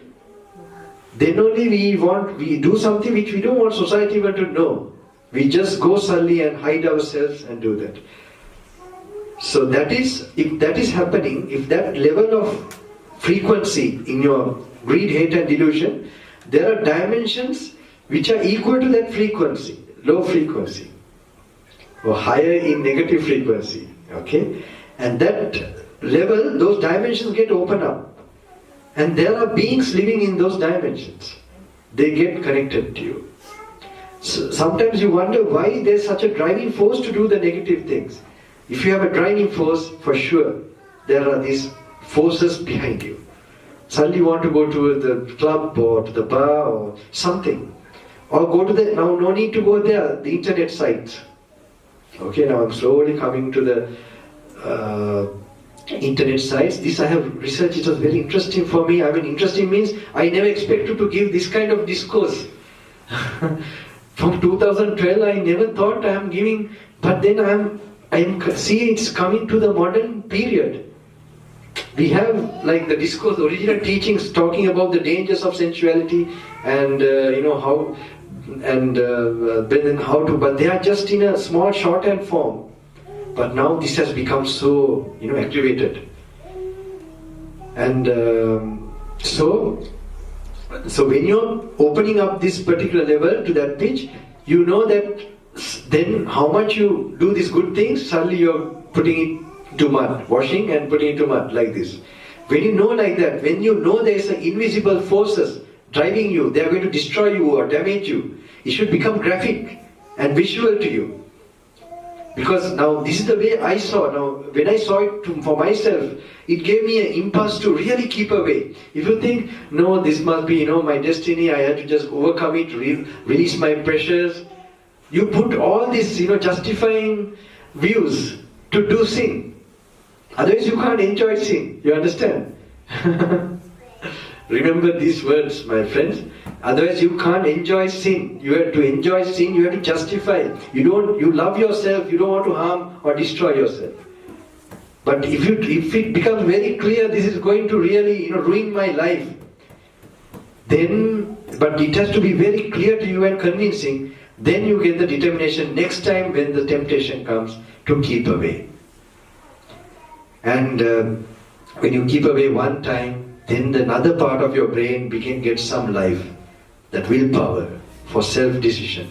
then only we do something which we don't want society even to know. We just go suddenly and hide ourselves and do that. So if that is happening, if that level of frequency in your greed, hate and delusion, there are dimensions which are equal to that frequency, low frequency, or higher in negative frequency, okay? And that level, those dimensions get opened up. And there are beings living in those dimensions. They get connected to you. So sometimes you wonder why there's such a driving force to do the negative things. If you have a driving force, for sure, there are these forces behind you. Suddenly you want to go to the club or to the bar or something. Or go to now no need to go there, the internet sites. Okay, now I'm slowly coming to the internet sites. This I have researched, it was very interesting for me. Interesting means I never expected to give this kind of discourse. From 2012 I never thought I am giving, but then I am seeing it's coming to the modern period. We have like the discourse, original teachings talking about the dangers of sensuality and how and then how to, but they are just in a small shorthand form. But now this has become so activated, and so when you're opening up this particular level to that pitch, you know that then how much you do these good things, suddenly you're putting it to mud, washing and putting it to mud like this. When you know like that, when you know there's invisible forces driving you, they are going to destroy you or damage you, it should become graphic and visual to you. Because now this is the way I saw. Now when I saw it for myself, it gave me an impulse to really keep away. If you think, no, this must be my destiny, I had to just overcome it, release my pressures. You put all these justifying views to do sin. Otherwise you can't enjoy sin. You understand? Remember these words, my friends. Otherwise you can't enjoy sin. You have to enjoy sin, you have to justify. You love yourself, you don't want to harm or destroy yourself. But if it becomes very clear this is going to really ruin my life, then, but it has to be very clear to you and convincing, then you get the determination next time when the temptation comes to keep away. And when you keep away one time, then another part of your brain gets some life, that willpower for self-decision.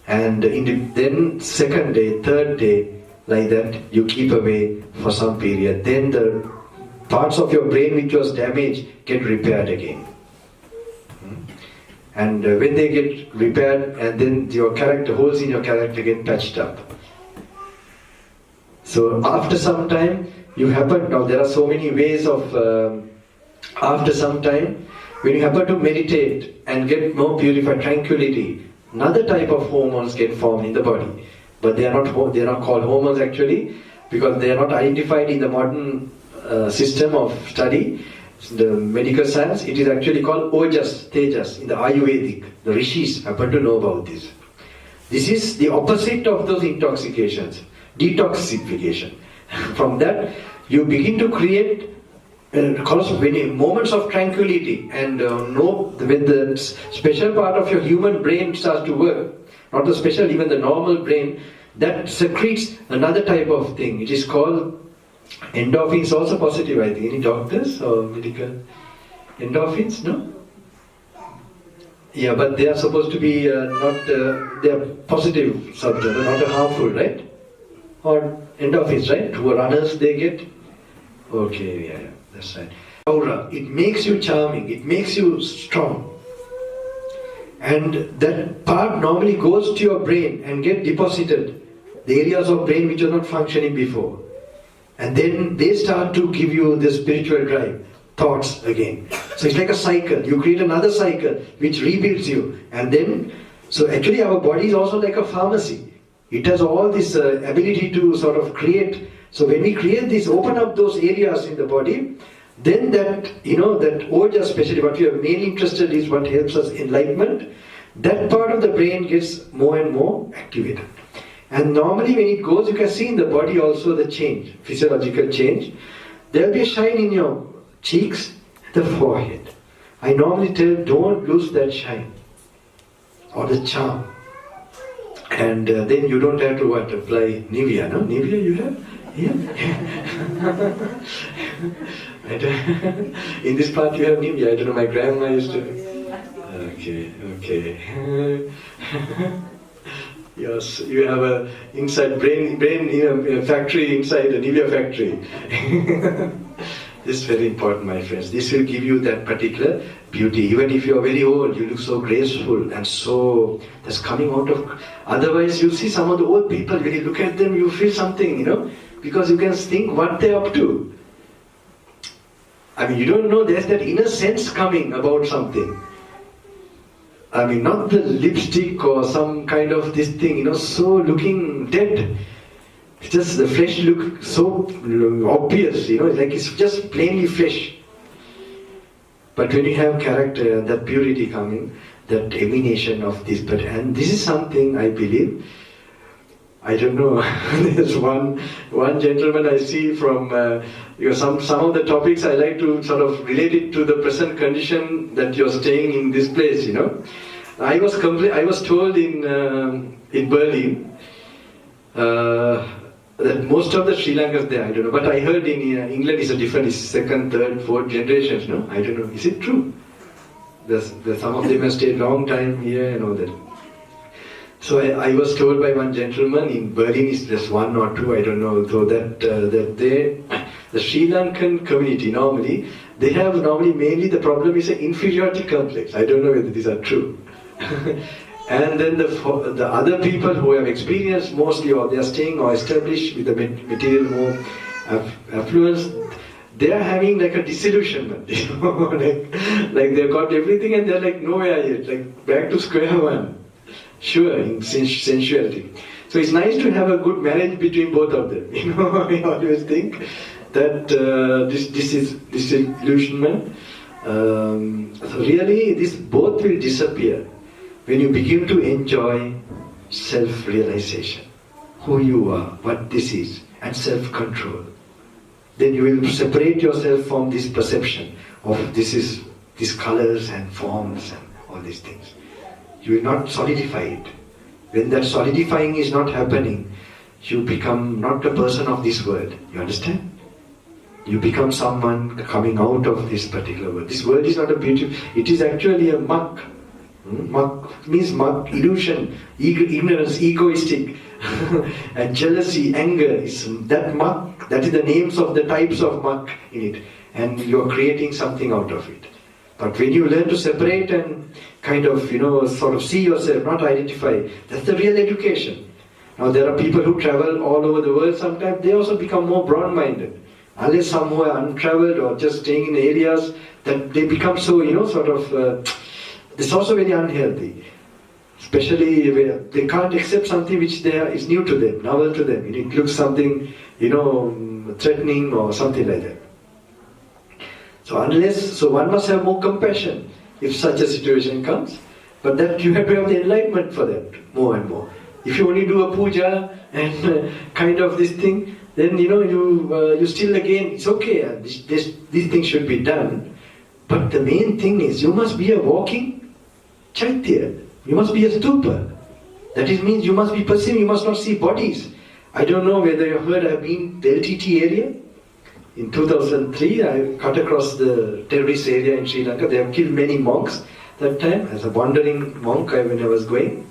And then second day, third day, like that, you keep away for some period. Then the parts of your brain which was damaged get repaired again. And when they get repaired, and then your character, holes in your character get patched up. So after some time, now there are so many ways of, after some time, when you happen to meditate and get more purified, tranquility, another type of hormones get formed in the body. But they are not called hormones actually, because they are not identified in the modern system of study, the medical science. It is actually called ojas, tejas in the Ayurvedic. The rishis happen to know about this. This is the opposite of those intoxications, detoxification. From that, you begin to create moments of tranquility, and when the special part of your human brain starts to work, not the special, even the normal brain, that secretes another type of thing. It is called endorphins, also positive, I think. Any doctors or medical? Endorphins, no? Yeah, but they are supposed to be they are positive substance, not harmful, right? Or endorphins, right? Who are runners, they get? Okay, yeah, that's right. Aura, it makes you charming, it makes you strong. And that part normally goes to your brain and get deposited, the areas of brain which are not functioning before. And then they start to give you the spiritual drive, thoughts again. So it's like a cycle. You create another cycle which rebuilds you. And then, so actually our body is also like a pharmacy. It has all this ability to sort of create. So when we create this, open up those areas in the body, then that, that oja, especially what we are mainly interested in is what helps us enlightenment, that part of the brain gets more and more activated. And normally when it goes, you can see in the body also the change, physiological change. There will be a shine in your cheeks, the forehead. I normally tell, don't lose that shine or the charm. And then you don't have to apply Nivea, no? Nivea you have? Yeah. In this part you have Nivea. I don't know, my grandma used to. Okay. Yes, you have a inside brain factory inside a Nivea factory. This is very important, my friends. This will give you that particular beauty. Even if you are very old, you look so graceful and so that's coming out of. Otherwise, you see some of the old people. When you look at them, you feel something, because you can think what they're up to. I mean, you don't know. There's that inner sense coming about something. I mean, not the lipstick or some kind of this thing, so looking dead. It's just the flesh look so obvious, it's like it's just plainly flesh. But when you have character, that purity coming, that emanation of this, and this is something I believe, I don't know, there's one gentleman I see from, some of the topics I like to sort of relate it to the present condition that you're staying in this place, I was told in Berlin, that most of the Sri Lankans there, I don't know, but I heard in England it's a different, it's second, third, fourth generations, no? I don't know, is it true? There's some of them have stayed long time here and all that. So I was told by one gentleman in Berlin, is just one or two, I don't know, so that the Sri Lankan community normally, they have mainly the problem is an inferiority complex. I don't know whether these are true. And then the other people who have experienced mostly, or they are staying or established with the material more affluence, they are having like a disillusionment, like they've got everything and they're like nowhere yet, like back to square one. Sure, in sensuality. So it's nice to have a good marriage between both of them. I always think that this is disillusionment. So really, this both will disappear when you begin to enjoy self-realization, who you are, what this is, and self-control. Then you will separate yourself from this perception of these colors and forms and all these things. You will not solidify it. When that solidifying is not happening, you become not a person of this world. You understand? You become someone coming out of this particular world. This world is not a beautiful, it is actually a muck. Muck means muck, illusion, ignorance, egoistic, and jealousy, anger. Is that muck, that is the names of the types of muck in it. And you're creating something out of it. But when you learn to separate and kind of, sort of see yourself, not identify, that's the real education. Now there are people who travel all over the world sometimes, they also become more broad-minded. Unless some who are untraveled or just staying in areas that they become so, it's also very unhealthy. Especially where they can't accept something which is new to them, novel to them. It looks something, threatening or something like that. So one must have more compassion if such a situation comes. But that you have to have the enlightenment for that, more and more. If you only do a puja and kind of this thing, then you still again, it's okay, these things should be done. But the main thing is, you must be a walking chaitya. You must be a stupa. That means you must be perceiving, you must not see bodies. I don't know whether you heard, I've been the LTT area. In 2003, I cut across the terrorist area in Sri Lanka. They have killed many monks that time, as a wandering monk when I was going.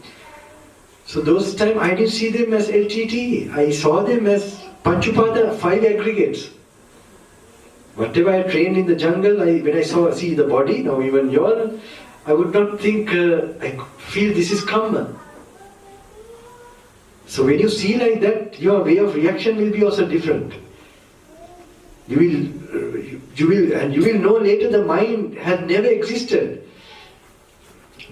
So those time I didn't see them as LTT. I saw them as Panchupada, 5 aggregates. Whatever I trained in the jungle, when I see the body, now even your, I would not think, I feel this is karma. So when you see like that, your way of reaction will be also different. You will know later the mind had never existed.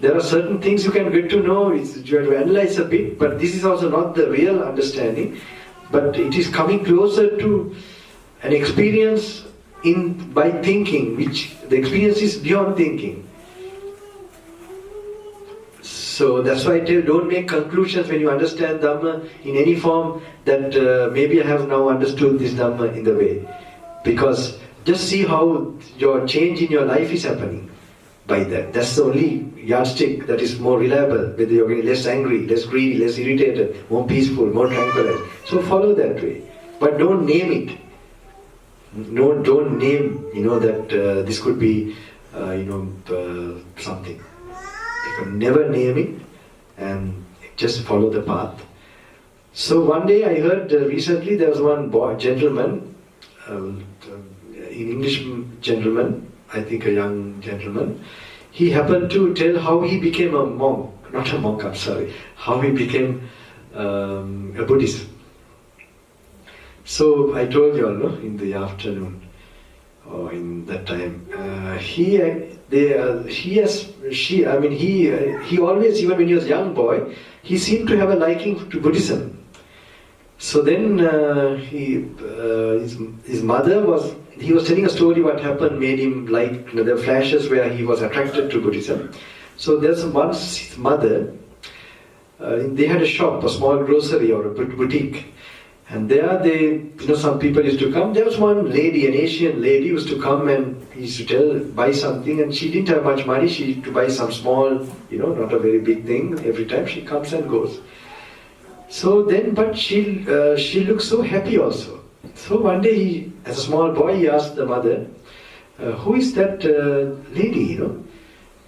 There are certain things you can get to know, you have to analyze a bit, but this is also not the real understanding. But it is coming closer to an experience by thinking, which the experience is beyond thinking. So that's why I tell, don't make conclusions when you understand Dhamma in any form that maybe I have now understood this Dhamma in the way. Because just see how your change in your life is happening by that. That's the only yardstick that is more reliable, whether you're getting less angry, less greedy, less irritated, more peaceful, more tranquilized. So follow that way. But don't name it. No, don't name, that this could be, something. You can never name it and just follow the path. So one day I heard recently there was one gentleman, an English gentleman, I think a young gentleman, he happened to tell how he became a monk, not a monk, I'm sorry, how he became a Buddhist. So I told you all, no, in the afternoon, or in that time, he always, even when he was a young boy, he seemed to have a liking to Buddhism. So then his mother he was telling a story what happened, made him like, there were flashes where he was attracted to Buddhism. So there's once his mother, they had a shop, a small grocery or a boutique. And there some people used to come. There was one lady, an Asian lady, used to come and he used to buy something, and she didn't have much money. She used to buy some small, not a very big thing. Every time she comes and goes. So then, but she looked so happy also. So one day, as a small boy, he asked the mother, who is that lady,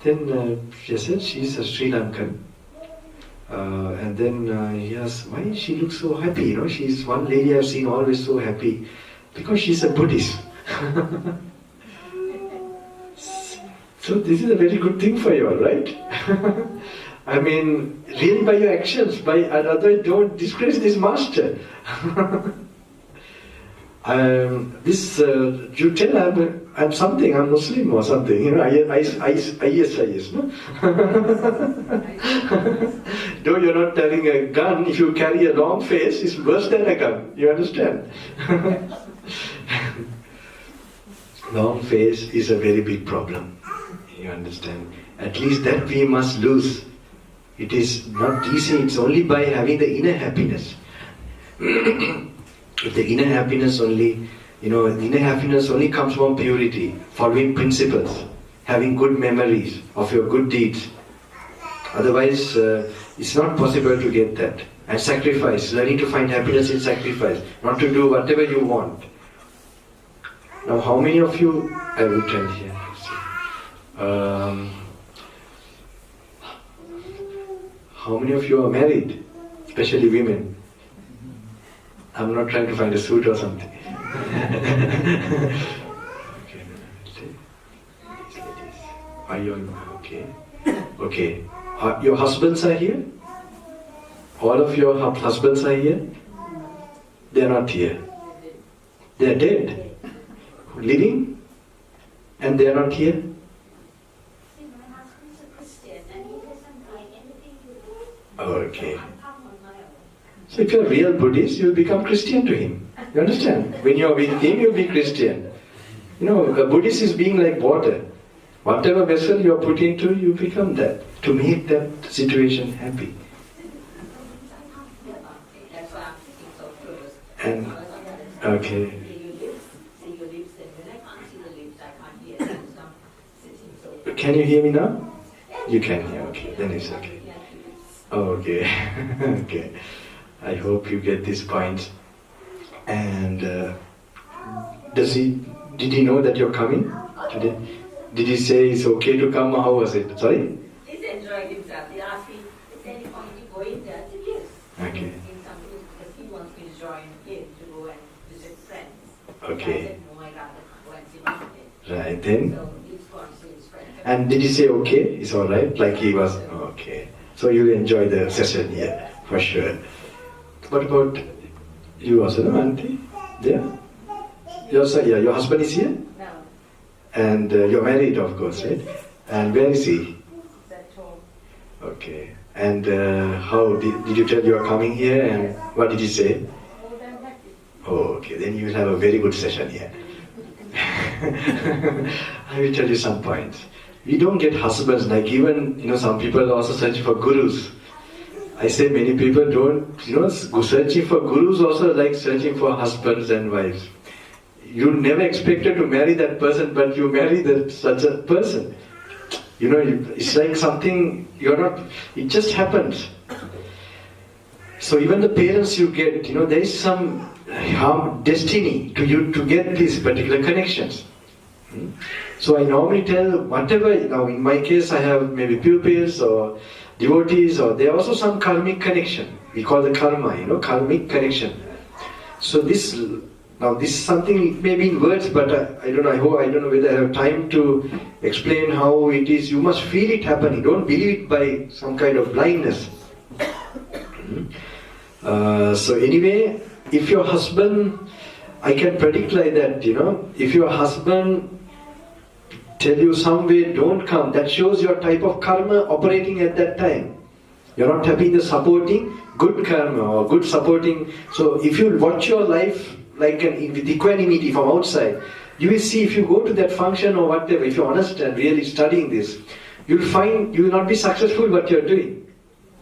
Then she said, she's a Sri Lankan. And then he asked, why she looks so happy, She's one lady I've seen always so happy. Because she's a Buddhist. So this is a very good thing for you all, right? I mean, really by your actions, otherwise don't disgrace this master. You tell I'm something, I'm Muslim or something, IS, no? Though you're not carrying a gun, if you carry a long face, it's worse than a gun, you understand? Long face is a very big problem, you understand? At least that we must lose. It is not easy, it's only by having the inner happiness. If the inner happiness only, the inner happiness only comes from purity, following principles, having good memories of your good deeds. Otherwise, it's not possible to get that. And sacrifice, learning to find happiness in sacrifice, not to do whatever you want. Now, how many of you, I will tell here. How many of you are married, especially women? I'm not trying to find a suit or something. Okay. Are you okay? Okay. Your husbands are here? All of your husbands are here? They are not here. They are dead. Living? And they are not here?
See, my husband's a Christian and he doesn't like anything you do.
Okay.
I come on my own.
So if you're a real Buddhist, you'll become Christian to him. You understand? When you're with him, you'll be Christian. You know, a Buddhist is being like water. Whatever vessel you're put into, you become that. To make that situation happy.
That's why I'm thinking so close.
And, okay.
See your lips, and when I can't see the lips, I can't hear them. So I'm sitting so.
Can you hear me now? You can hear, okay. Then it's okay. Okay. Okay. I hope you get this point. And did he know that you're coming today? Did he say it's okay to come? How was it? Sorry?
He's enjoying himself. He asked me, is there any point in going there? I said, yes.
Okay.
Because he wants me to join him to go and visit friends.
Okay.
I said, no, I'd rather go and see my friends.
Right, then?
So he's going to see his friends.
And did he say okay? It's alright? Like he was? Okay. So you'll enjoy the session here, for sure. What about you also, no, Auntie? Yeah? Your husband is here?
No.
And you're married, of course, right? And where is he?
At home.
Okay. And how did you tell you are coming here, and what did he say?
Oh, I'm happy.
Oh, okay. Then you will have a very good session here. I will tell you some points. We don't get husbands, like even, some people also search for gurus. I say many people don't, searching for gurus also like searching for husbands and wives. You never expected to marry that person, but you marry such a person. It's like something, it just happens. So even the parents you get, there is some destiny to you to get these particular connections. So I normally tell whatever, now in my case I have maybe pupils or devotees, or there are also some karmic connection. We call the karma, karmic connection. So this is something, it may be in words, but I don't know whether I have time to explain how it is. You must feel it happening. Don't believe it by some kind of blindness. So anyway, if your husband, I can predict like that, if your husband tell you some way, don't come, that shows your type of karma operating at that time. You're not having the supporting good karma or good supporting. So if you watch your life like with equanimity from outside, you will see if you go to that function or whatever, if you understand really studying this, you'll find you will not be successful what you're doing.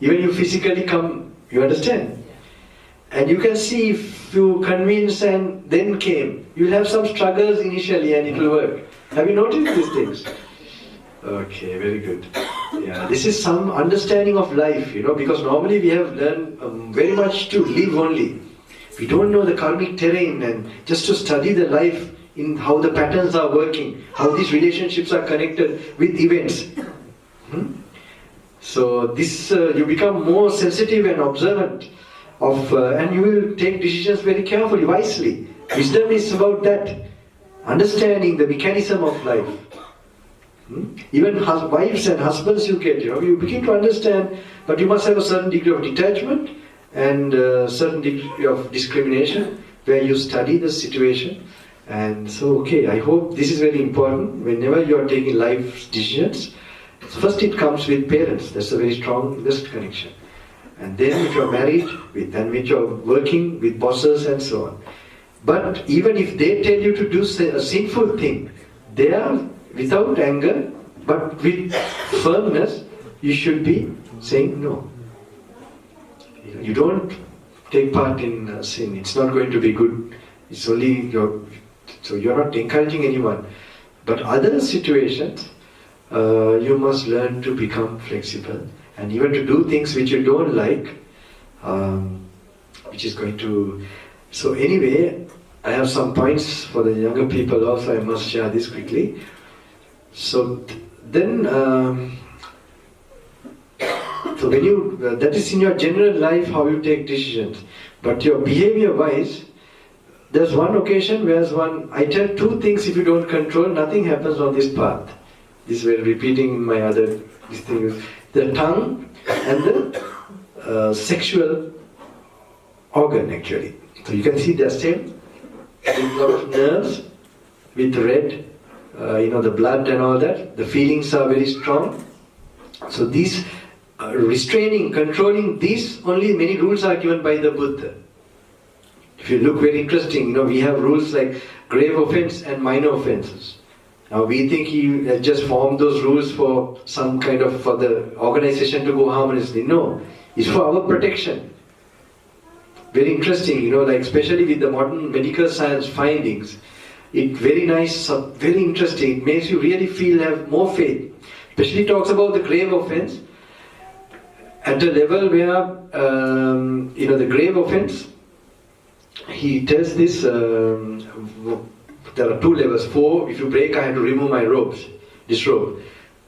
Even you physically come, you understand? And you can see if you convince and then came, you'll have some struggles initially and it will work. Have you noticed these things? Okay, very good. Yeah, this is some understanding of life, because normally we have learned very much to live only. We don't know the karmic terrain, and just to study the life in how the patterns are working, how these relationships are connected with events. So this, you become more sensitive and observant of, and you will take decisions very carefully, wisely. Wisdom is about that. Understanding the mechanism of life. Even wives and husbands you get, you begin to understand, but you must have a certain degree of detachment and a certain degree of discrimination where you study the situation. And so, I hope this is very important. Whenever you are taking life decisions, first it comes with parents. That's a very strong connection. And then if you are married, then when you are working with bosses and so on. But even if they tell you to do a sinful thing, they are without anger, but with firmness, you should be saying no. You don't take part in sin. It's not going to be good. It's only so you're not encouraging anyone. But other situations, you must learn to become flexible and even to do things which you don't like, which is going to. So anyway, I have some points for the younger people also. I must share this quickly. So then, so when you, that is in your general life how you take decisions. But your behavior-wise, there's one occasion where I tell two things if you don't control, nothing happens on this path. This is repeating my other thing. The tongue and sexual organ actually. So you can see the stem with a lot of nerves, with red, the blood and all that. The feelings are very strong. So these restraining, controlling these, only many rules are given by the Buddha. If you look very interesting, we have rules like grave offense and minor offenses. Now we think he has just formed those rules for some kind of, for the organization to go harmoniously. No, it's for our protection. Very interesting, like especially with the modern medical science findings. It's very nice, very interesting. It makes you really have more faith. Especially talks about the grave offense at a level where, the grave offense, he tells this, there are 2 levels. 4, if you break, I have to remove my robes, this robe.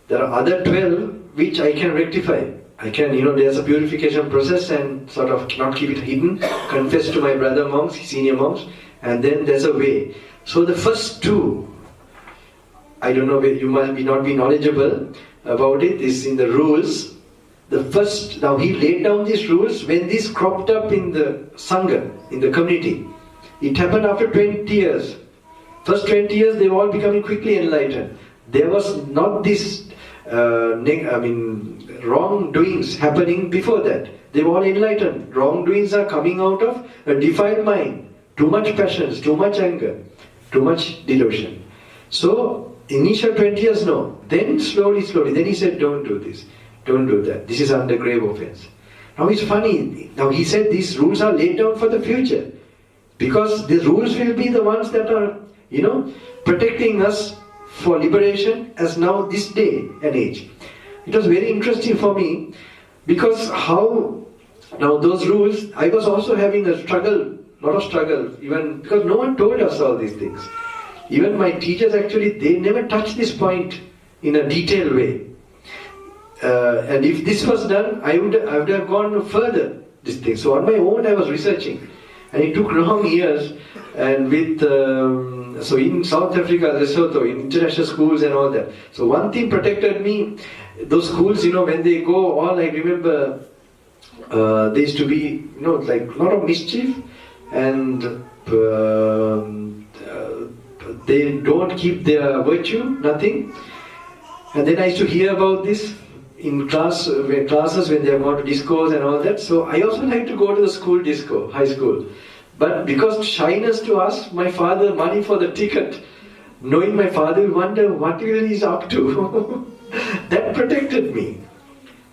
There are other 12 which I can rectify. I can, there's a purification process and sort of not keep it hidden, confess to my brother monks, senior monks, and then there's a way. So the first 2, I don't know, you might not be knowledgeable about it, is in the rules. The first, now he laid down these rules when this cropped up in the Sangha, in the community. It happened after 20 years. First 20 years they were all becoming quickly enlightened. There was not this wrongdoings happening before that. They were all enlightened. Wrongdoings are coming out of a defiled mind. Too much passions, too much anger, too much delusion. So, initial 20 years, no. Then slowly, then he said, don't do this, don't do that. This is under grave offense. Now it's funny. Now he said these rules are laid down for the future. Because the rules will be the ones that are, protecting us for liberation as now this day and age. It was very interesting for me because how, now those rules, I was also having a lot of struggle, even because no one told us all these things. Even my teachers actually, they never touched this point in a detailed way. And if this was done, I would have gone further, this thing. So on my own I was researching. And it took long years, and with, so in South Africa, Lesotho, in international schools and all that. So one thing protected me, those schools, when they go, all I remember, there used to be, like a lot of mischief, and they don't keep their virtue, nothing. And then I used to hear about this in classes when they are going to discos and all that. So I also like to go to the school disco, high school. But because shyness to ask my father money for the ticket, knowing my father will wonder what he's up to. That protected me.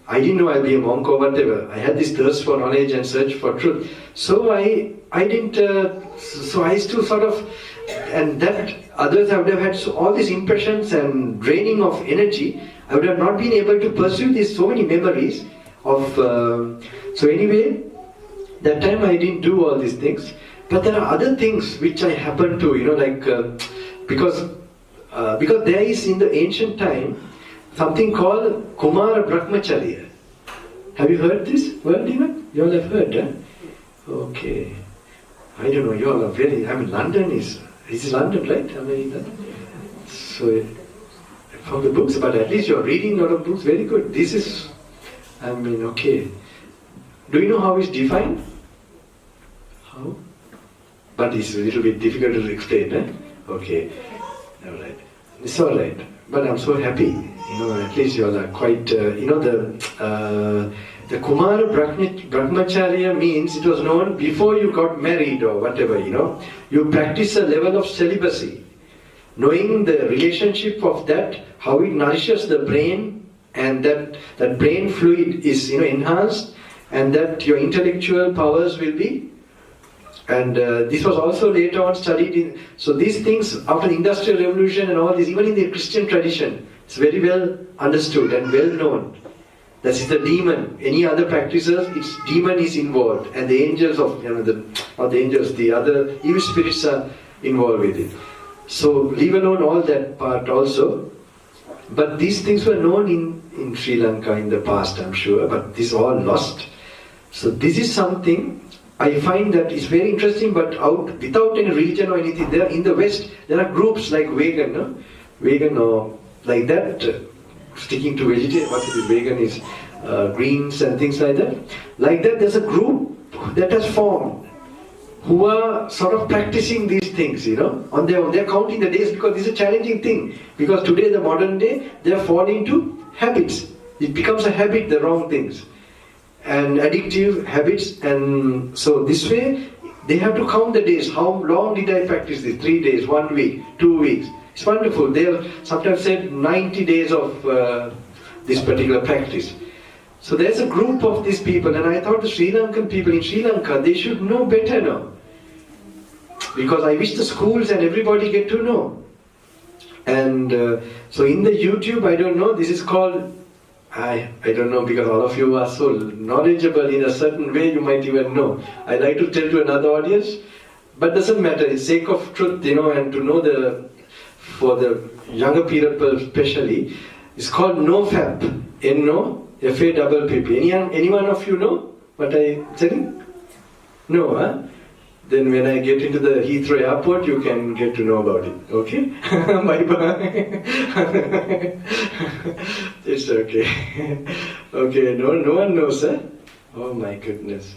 I didn't know I'll be a monk or whatever. I had this thirst for knowledge and search for truth. So I didn't, so I used to sort of, and that others would have had all these impressions and draining of energy. I would have not been able to pursue these so many memories of, so anyway, that time I didn't do all these things. But there are other things which I happen to, because there is in the ancient time something called Kumara Brahmacharya. Have you heard this word even? You all have heard, huh? Okay. I don't know, you all are very, London is London, right? So, from the books, but at least you're reading a lot of books, very good. This is, okay. Do you know how it's defined? How? But it's a little bit difficult to explain, eh? Okay. Alright. It's alright. But I'm so happy. At least you all are quite, the Kumara Brahmacharya means it was known before you got married or whatever, you practice a level of celibacy. Knowing the relationship of that, how it nourishes the brain, and that brain fluid is enhanced, and that your intellectual powers will be. And this was also later on studied in, so these things after the Industrial Revolution and all this, even in the Christian tradition, it's very well understood and well known. That is the demon. Any other practices, its demon is involved, and the angels of, the other evil spirits are involved with it. So leave alone all that part also. But these things were known in Sri Lanka in the past, I'm sure, but this all lost. So this is something I find that is very interesting, but without any religion or anything. There in the West, there are groups like vegan, no? Vegan or like that, sticking to vegetarian. What is it? Vegan is
greens and things like that. Like that, there's a group that has formed who are sort of practicing these things, on their own. They're counting the days because this is a challenging thing. Because today, the modern day, they are falling into habits. It becomes a habit, the wrong things. And addictive habits. And so this way, they have to count the days. How long did I practice this? 3 days, 1 week, 2 weeks. It's wonderful. They have sometimes said 90 days of this particular practice. So there's a group of these people, and I thought the Sri Lankan people in Sri Lanka, they should know better now. Because I wish the schools and everybody get to know. And so in the YouTube, I don't know, this is called, I don't know, because all of you are so knowledgeable in a certain way, you might even know. I like to tell to another audience, but doesn't matter, it's sake of truth, and to know for the younger people especially, it's called NoFap, N-O-F-A-P-P. Anyone of you know what I'm saying? No, huh? Then when I get into the Heathrow airport, you can get to know about it. Okay? Bye-bye. It's okay. Okay, no one knows, huh? Oh my goodness.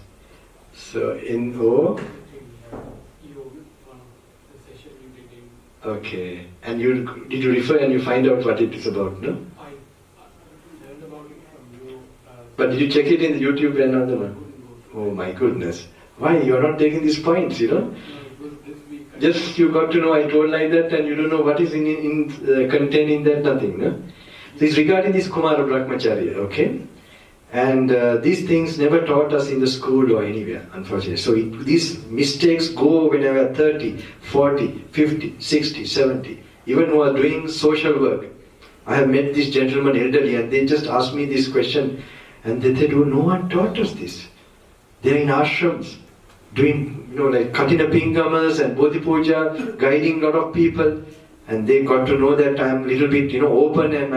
So, N-O... Okay. And did you refer and you find out what it is about, no?
I learned about it from you.
But did you check it in the YouTube and other one? Oh my goodness. Why? You are not taking these points,
No, it was this week.
Just you got to know I told like that and you don't know what is contained in that, nothing, no? So it's regarding this Kumara Brahmacharya, okay? And these things never taught us in the school or anywhere, unfortunately. So these mistakes go when I was 30, 40, 50, 60, 70. Even who are doing social work. I have met this gentleman elderly and they just asked me this question and they said, oh, no one taught us this. They are in ashrams, doing, like Katina Pingamas and Bodhi Puja, guiding a lot of people. And they got to know that I'm a little bit, open and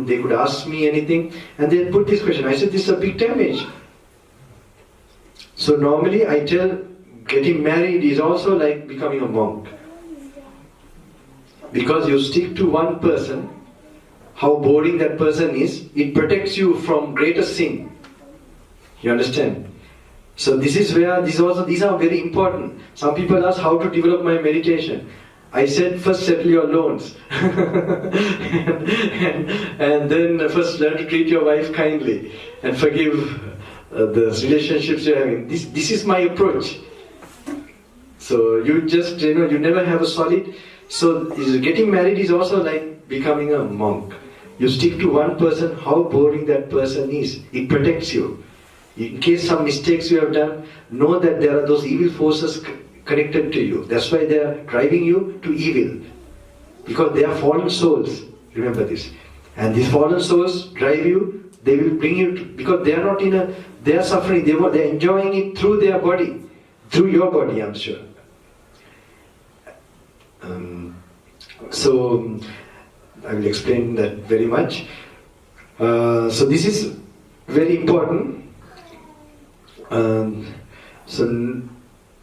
they could ask me anything. And they put this question. I said, this is a big damage. So normally I tell, getting married is also like becoming a monk. Because you stick to one person, how boring that person is, it protects you from greater sin. You understand? So this is where, these are very important. Some people ask how to develop my meditation. I said, first settle your loans. and then first learn to treat your wife kindly and forgive the relationships you're having. This is my approach. So you just, you never have a solid. So getting married is also like becoming a monk. You stick to one person, how boring that person is. It protects you. In case some mistakes you have done, know that there are those evil forces connected to you. That's why they are driving you to evil. Because they are fallen souls. Remember this. And these fallen souls drive you, they will bring you to, because they are not they are suffering, they are enjoying it through their body. Through your body, I'm sure. So, I will explain that very much. So this is very important.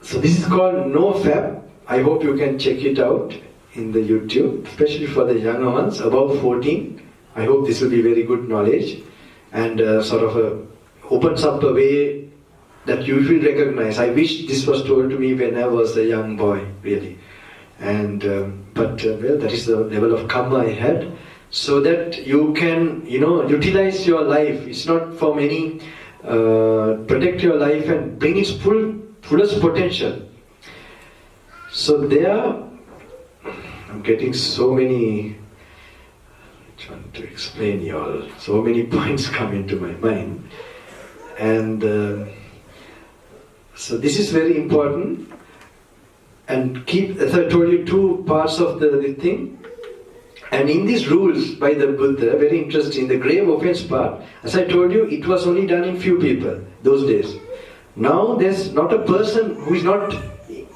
So this is called NoFap. I hope you can check it out in the YouTube, especially for the younger ones, above 14. I hope this will be very good knowledge and sort of opens up a way that you will recognize. I wish this was told to me when I was a young boy, really. And well, that is the level of karma I had, so that you can, utilize your life. It's not for many. Protect your life and bring its fullest potential. So there, I'm getting so many, trying to explain you all, so many points come into my mind. And so this is very important. And as I told you, 2 parts of the thing. And in these rules by the Buddha, very interesting, the grave offense part, as I told you, it was only done in few people those days. Now there's not a person who is not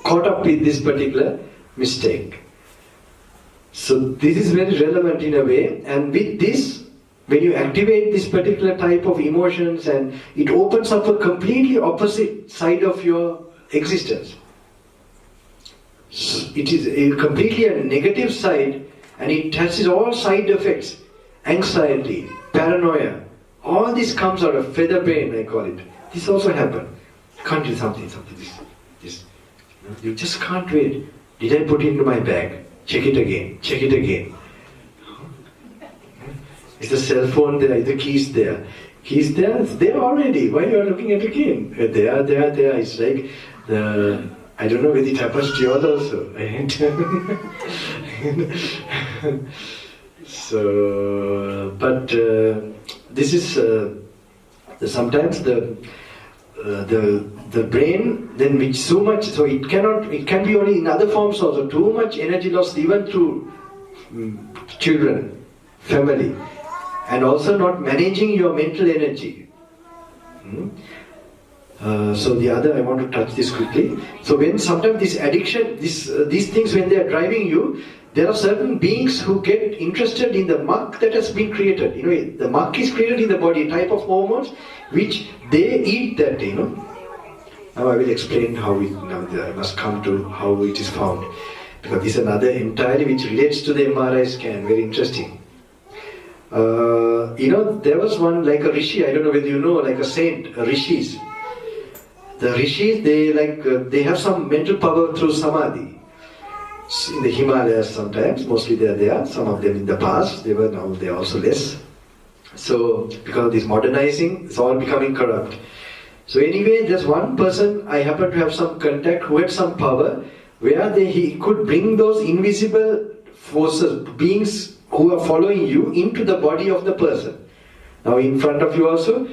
caught up with this particular mistake. So this is very relevant in a way, and with this, when you activate this particular type of emotions, and it opens up a completely opposite side of your existence. It is completely a negative side, and it has all side effects: anxiety, paranoia, All this comes out of feather brain, I call it. This also happened. Can't do something, this. You just can't wait. Did I put it into my bag? Check it again. Is the cell phone there? Is the keys there? Keys there? It's there already. Why you are looking at it again? There. It's like I don't know whether it happens to yours also. So, but this is sometimes the brain then which so much, so it can be only in other forms also, too much energy loss even through children, family, and also not managing your mental energy. So the other, I want to touch this quickly. So when sometimes this addiction, these things, when they are driving you, there are certain beings who get interested in the muck that has been created. The muck is created in the body, type of hormones, which they eat that, Now I will explain how I must come to how it is found. Because this is another entirely which relates to the MRI scan, very interesting. There was one like a rishi, I don't know whether you know, like a saint, rishis. The rishis, they have some mental power through samadhi. In the Himalayas sometimes, mostly they are there, some of them in the past, now they are also less. So, because of this modernizing, it's all becoming corrupt. So anyway, there's one person, I happen to have some contact, who had some power, where he could bring those invisible forces, beings who are following you, into the body of the person. Now in front of you also,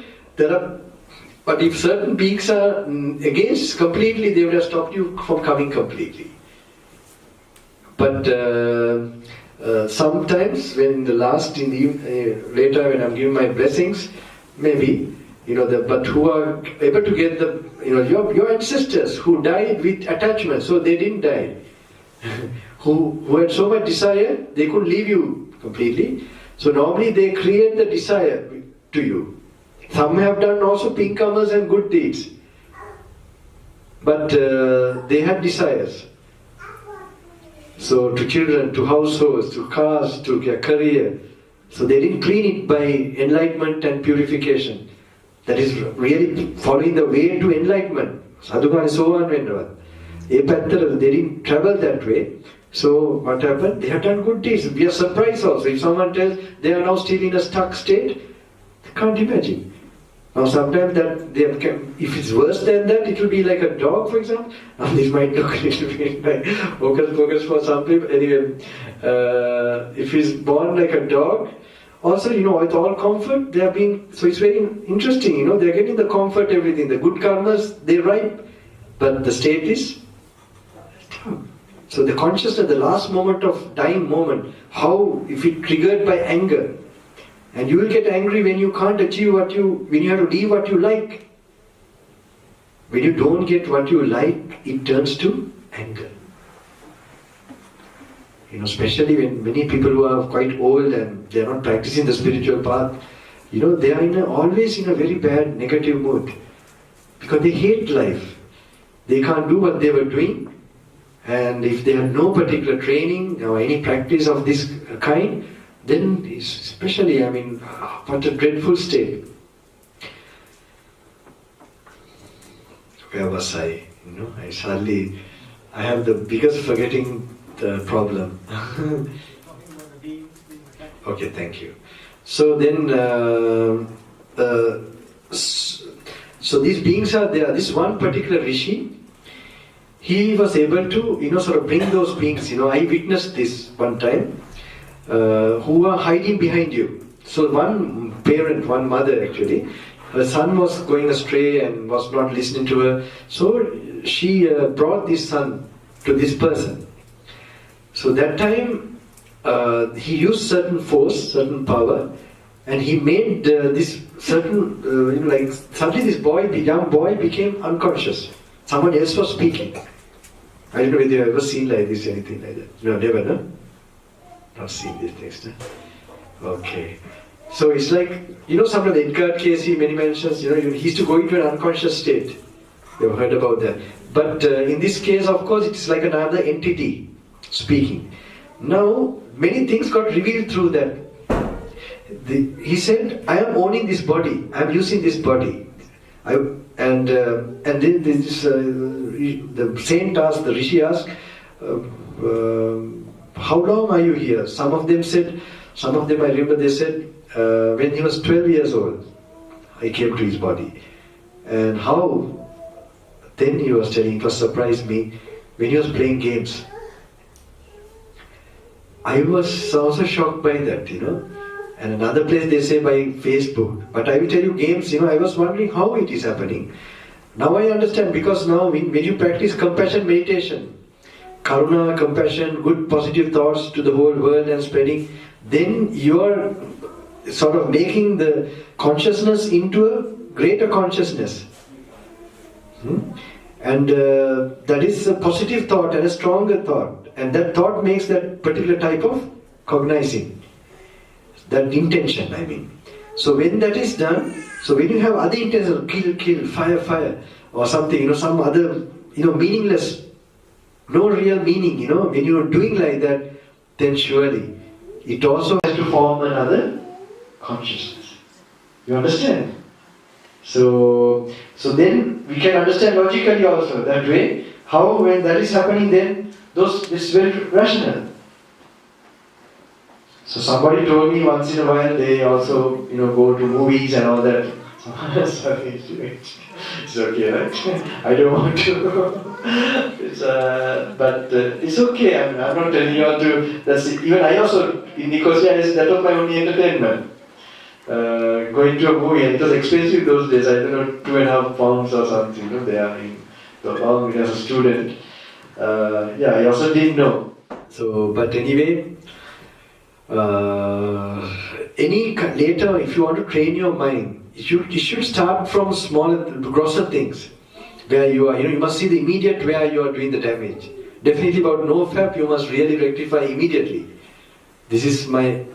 but if certain beings are against completely, they would have stopped you from coming completely. But sometimes when later when I'm giving my blessings, maybe, but who are able to get your ancestors who died with attachment, so they didn't die. who had so much desire, they couldn't leave you completely. So normally they create the desire to you. Some have done also pink karmas and good deeds. But they had desires. So to children, to households, to cars, to their career. So they didn't clean it by enlightenment and purification. That is really following the way to enlightenment. Sadhukan is so on they didn't travel that way. So what happened? They have done good deeds. We are surprised also. If someone tells they are now still in a stuck state, they can't imagine. Now sometimes if it's worse than that, it will be like a dog, for example. Now this might look a little bit like focus for some people. Anyway, if he's born like a dog, also, with all comfort, so it's very interesting, they're getting the comfort, everything. The good karmas, they ripe, but the state is dog. So the consciousness, the last moment of dying moment, how, if it triggered by anger, and you will get angry when you can't achieve when you have to leave what you like. When you don't get what you like, it turns to anger. Especially when many people who are quite old and they are not practicing the spiritual path, they are always in a very bad negative mood. Because they hate life. They can't do what they were doing. And if they have no particular training or any practice of this kind, then especially, what a dreadful state. Where was I? I have the biggest forgetting the problem. Okay, thank you. So then, so these beings are there. This one particular rishi, he was able to, sort of bring those beings. I witnessed this one time. Who are hiding behind you. So one parent, one mother actually, her son was going astray and was not listening to her. So she brought this son to this person. So that time he used certain force, certain power, and he made this certain, suddenly this young boy became unconscious. Someone else was speaking. I don't know whether you have ever seen like this, anything like that. No, never, no? Not seen these things, no? Okay. So it's like, sometimes the Edgar case he many mentions, he used to go into an unconscious state. You've heard about that. But in this case, of course, it's like another entity speaking. Now, many things got revealed through that. he said, I am owning this body, I am using this body. And then the saint asked, the rishi asked, how long are you here? Some of them I remember they said, when he was 12 years old, I came to his body. And how? Then he was telling, it was surprised me, when he was playing games. I was also shocked by that, And another place they say by Facebook. But I will tell you games, I was wondering how it is happening. Now I understand, because now when you practice compassion meditation, karuna, compassion, good positive thoughts to the whole world and spreading, then you are sort of making the consciousness into a greater consciousness. And that is a positive thought and a stronger thought. And that thought makes that particular type of cognizing. That intention, I mean. So when that is done, so when you have other intentions, kill, fire, or something, some other, meaningless, no real meaning, when you are doing like that, then surely it also has to form another consciousness. You understand? So then we can understand logically also that way, how when that is happening then, it's very rational. So somebody told me once in a while they also, go to movies and all that. Sorry, it's okay, right? I don't want to. But it's okay. I'm not telling you all to. Even I also in Nicosia, that was my only entertainment. Going to a movie, and it was expensive those days. I don't know, 2.5 pounds or something. They are in the long as a student. I also didn't know. So, but anyway. Later, if you want to train your mind, it should start from smaller, grosser things. Where you are, you must see the immediate where you are doing the damage. Definitely about no fap, you must really rectify immediately. This is my...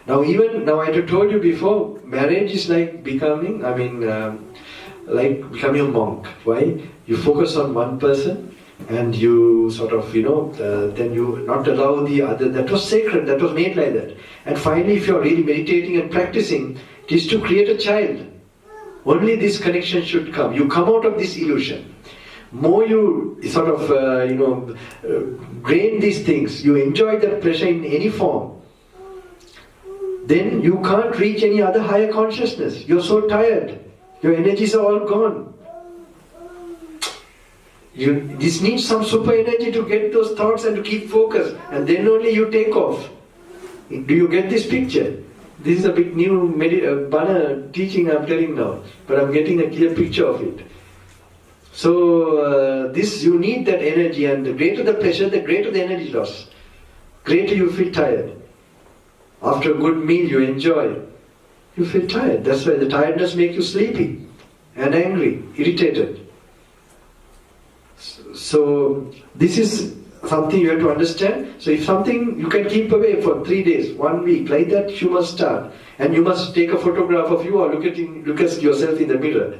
Now I told you before, marriage is like becoming, like becoming a monk. Why? You focus on one person, and you sort of, then you not allow the other. That was sacred, that was made like that. And finally, if you are really meditating and practicing, it is to create a child. Only this connection should come. You come out of this illusion. More you sort of, drain these things, you enjoy that pleasure in any form, then you can't reach any other higher consciousness. You're so tired. Your energies are all gone. This needs some super energy to get those thoughts and to keep focus, and then only you take off. Do you get this picture? This is a bit new Bana teaching I'm telling now, but I'm getting a clear picture of it. So you need that energy, and the greater the pleasure, the greater the energy loss. Greater you feel tired. After a good meal you enjoy, you feel tired. That's why the tiredness makes you sleepy and angry, irritated. So this is something you have to understand. So if something you can keep away for 3 days, 1 week, like that, you must start. And you must take a photograph of you or look at yourself in the mirror.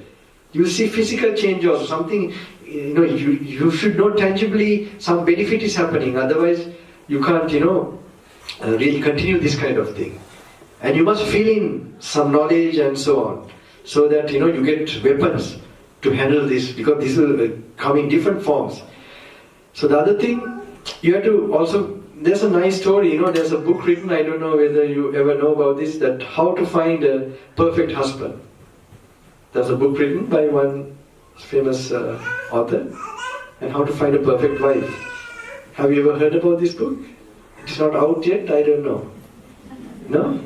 You see physical change or something, you should know tangibly some benefit is happening. Otherwise, you can't, really continue this kind of thing. And you must feel in some knowledge and so on. So that, you get weapons to handle this, because this will come in different forms. So the other thing, you have to also, there's a nice story, there's a book written, I don't know whether you ever know about this, that how to find a perfect husband. There's a book written by one famous author, and how to find a perfect wife. Have you ever heard about this book? It's not out yet, I don't know. No?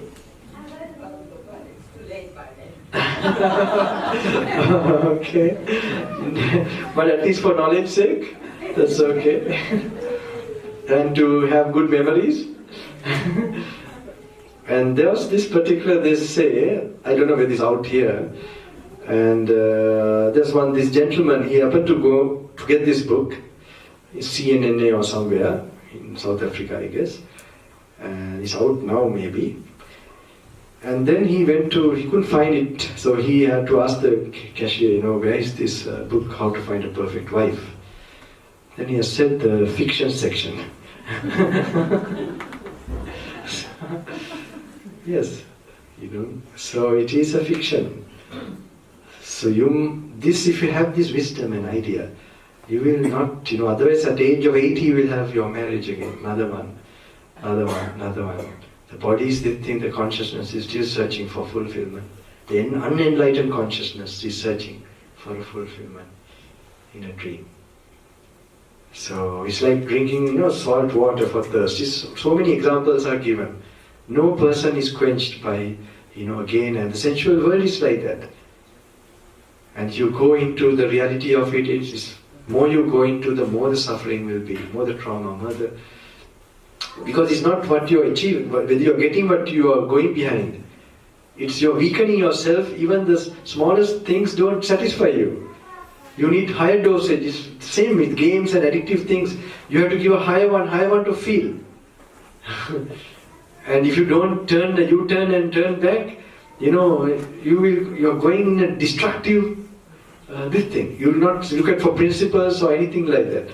Okay. But at least for knowledge's sake, that's okay. And to have good memories. And there was this particular, they say, I don't know whether it's out here, and there's this gentleman, he happened to go to get this book, CNNA or somewhere, in South Africa I guess, and it's out now maybe. And then he couldn't find it, so he had to ask the cashier, where is this book, How to Find a Perfect Wife? Then he has said the fiction section. Yes. So it is a fiction. So if you have this wisdom and idea, you will not, otherwise at the age of 80 you will have your marriage again, another one. The bodies, they think the consciousness is still searching for fulfillment. The unenlightened consciousness is searching for a fulfillment in a dream. So it's like drinking, salt water for thirst. So many examples are given. No person is quenched by, again, and the sensual world is like that. And you go into the reality of it, more you go into, the more the suffering will be, more the trauma, because it's not what you achieve, whether you're getting what you are going behind. It's you're weakening yourself, even the smallest things don't satisfy you. You need higher dosages. Same with games and addictive things. You have to give a higher one to feel. And if you don't turn the U-turn and turn back, you're going in a destructive this thing. You will not look at for principles or anything like that.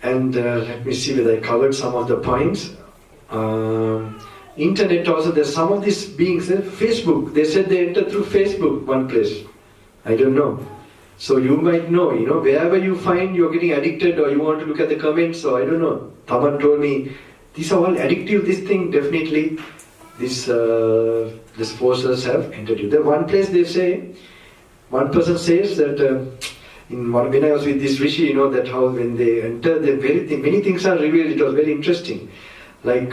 And let me see whether I covered some of the points. Internet also, there's some of these beings, Facebook, they said they entered through Facebook one place. I don't know. So you might know, wherever you find you're getting addicted or you want to look at the comments, or I don't know. Dhamma told me, these are all addictive, this thing definitely, these forces have entered you. There one place they say, one person says that, when I was with this Rishi, that how when they enter, many things are revealed. It was very interesting. Like,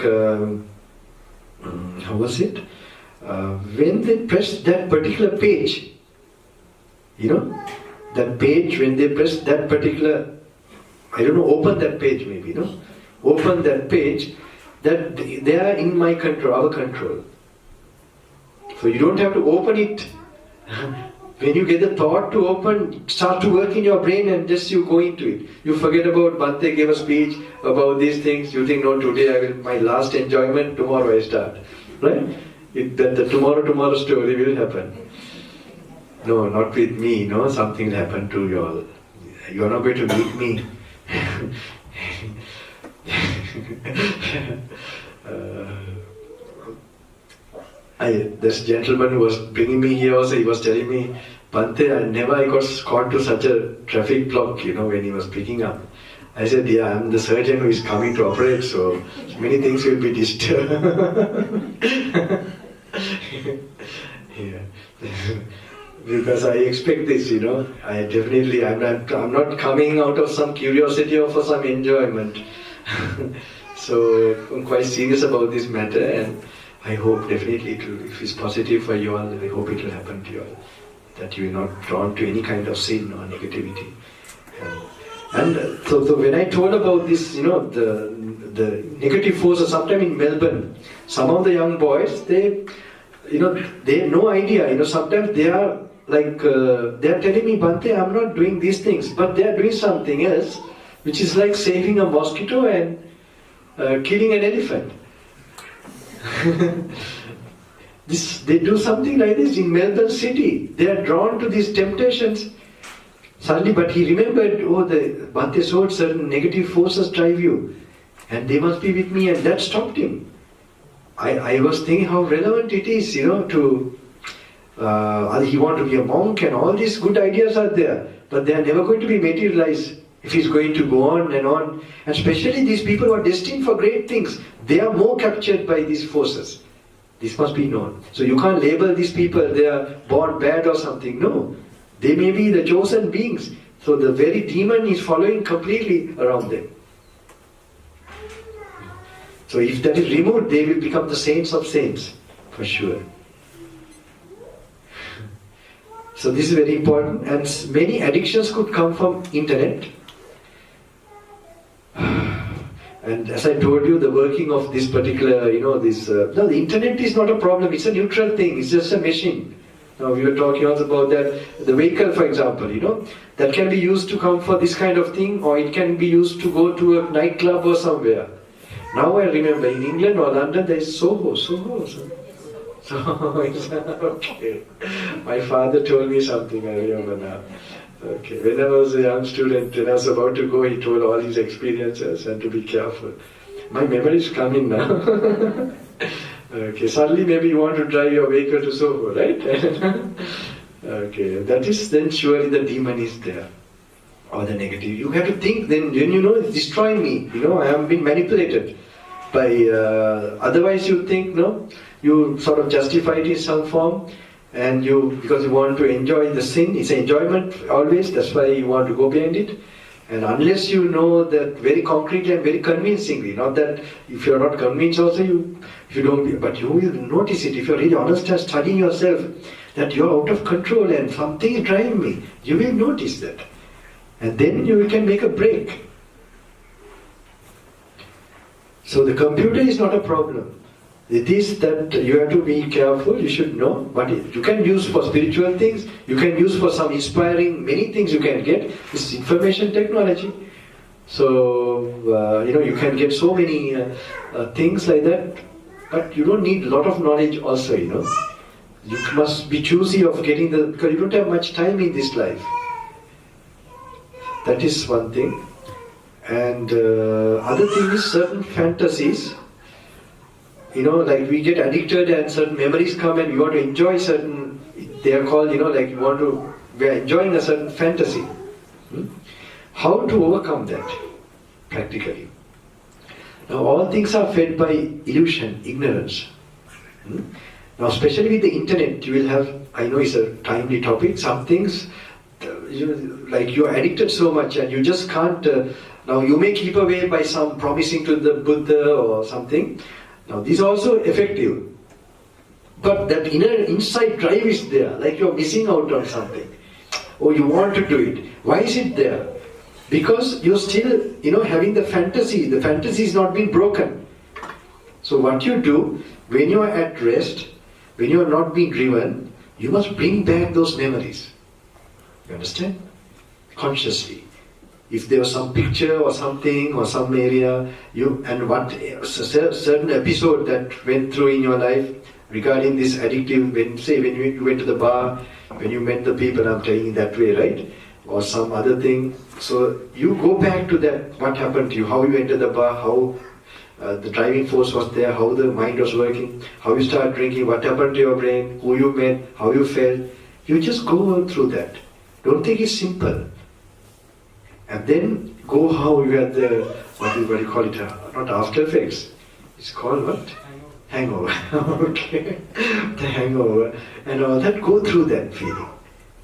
how was it? When they press that particular page, that page, when they press that particular, open that page maybe, open that page, that they are in my control, our control. So you don't have to open it. When you get the thought to open, start to work in your brain and just you go into it. You forget about Bhante gave a speech about these things. You think, no, today my last enjoyment, tomorrow I start. Right? The tomorrow story will happen. No, not with me, something will happen to you all. You are not going to meet me. This gentleman who was bringing me here also, he was telling me, Bhante, I got caught to such a traffic block, when he was picking up. I said, yeah, I'm the surgeon who is coming to operate, so many things will be disturbed. Yeah. Because I expect this, I'm not coming out of some curiosity or for some enjoyment. So I'm quite serious about this matter, and I hope definitely if it's positive for you all, I hope it will happen to you all. That you are not drawn to any kind of sin or negativity. And so when I told about this, the negative forces, sometime in Melbourne, some of the young boys, they have no idea, sometimes they are like, they are telling me, Bhante, I'm not doing these things, but they are doing something else, which is like saving a mosquito and killing an elephant. They do something like this in Melbourne city. They are drawn to these temptations. Suddenly, but he remembered, the Bhante showed certain negative forces drive you, and they must be with me, and that stopped him. I was thinking how relevant it is, he want to be a monk, and all these good ideas are there, but they are never going to be materialized if he's going to go on. And especially these people who are destined for great things, they are more captured by these forces. This must be known. So you can't label these people, they are born bad or something. No. They may be the chosen beings. So the very demon is following completely around them. So if that is removed, they will become the saints of saints, for sure. So this is very important. And many addictions could come from internet. And as I told you, the working of this particular, the internet is not a problem, it's a neutral thing, it's just a machine. Now we were talking also about that, the vehicle for example, that can be used to come for this kind of thing, or it can be used to go to a nightclub or somewhere. Now I remember in England or London there is Soho. Okay. My father told me something, I remember now. Okay. When I was a young student, when I was about to go, he told all his experiences and to be careful. My memory is coming now. Okay, suddenly maybe you want to drive your vehicle to Soho, right? Okay, that is then surely the demon is there. Or the negative. You have to think then you know it's destroying me. I am being manipulated by otherwise you think you sort of justify it in some form, and because you want to enjoy the sin, it's enjoyment always, that's why you want to go behind it. And unless you know that very concretely and very convincingly, not that if you're not convinced also you don't, but you will notice it if you're really honest and studying yourself that you're out of control and something is driving me, you will notice that. And then you can make a break. So the computer is not a problem. It is that you have to be careful, you should know what you can use for spiritual things, you can use for some inspiring, many things you can get. This is information technology. So, you can get so many things like that, but you don't need a lot of knowledge also, You must be choosy of getting because you don't have much time in this life. That is one thing. And other thing is certain fantasies. Like we get addicted and certain memories come and we want to enjoy certain, they are called, we are enjoying a certain fantasy. How to overcome that practically? Now all things are fed by illusion, ignorance. Now especially with the internet, you will have, I know it's a timely topic, some things, like you are addicted so much and you just can't, now you may keep away by some promising to the Buddha or something. Now this is also effective. But that inner inside drive is there, like you're missing out on something. Or you want to do it. Why is it there? Because you're still, having the fantasy. The fantasy is not being broken. So what you do, when you are at rest, when you are not being driven, you must bring back those memories. You understand? Consciously. If there was some picture or something or some area, certain episode that went through in your life regarding this addictive, when you went to the bar, when you met the people, I'm telling you that way, right? Or some other thing. So you go back to that, what happened to you, how you entered the bar, how the driving force was there, how the mind was working, how you started drinking, what happened to your brain, who you met, how you felt. You just go through that. Don't think it's simple. And then go how you had the, what do you call it, not after effects, it's called what? Hangover. Okay. The hangover and all that, go through that feeling.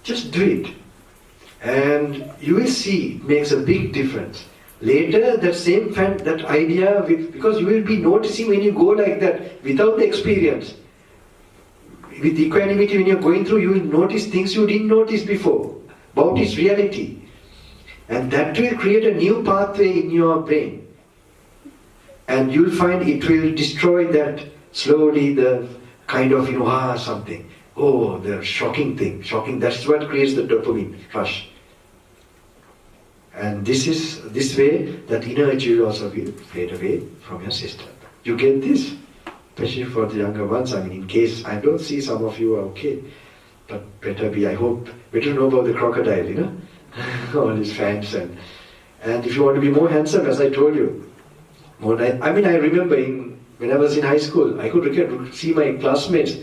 Just do it. And you will see, it makes a big difference. Later, that same that idea, because you will be noticing when you go like that, without the experience, with equanimity, when you're going through, you will notice things you didn't notice before, about its reality. And that will create a new pathway in your brain. And you'll find it will destroy that slowly, the kind of, something. Oh, the shocking thing. Shocking, that's what creates the dopamine rush. And this way, that energy will also be fade away from your system. You get this? Especially for the younger ones. In case, I don't see some of you are okay. But better know about the crocodile, all these fans and if you want to be more handsome, as I told you, I remember when I was in high school, I could see my classmates.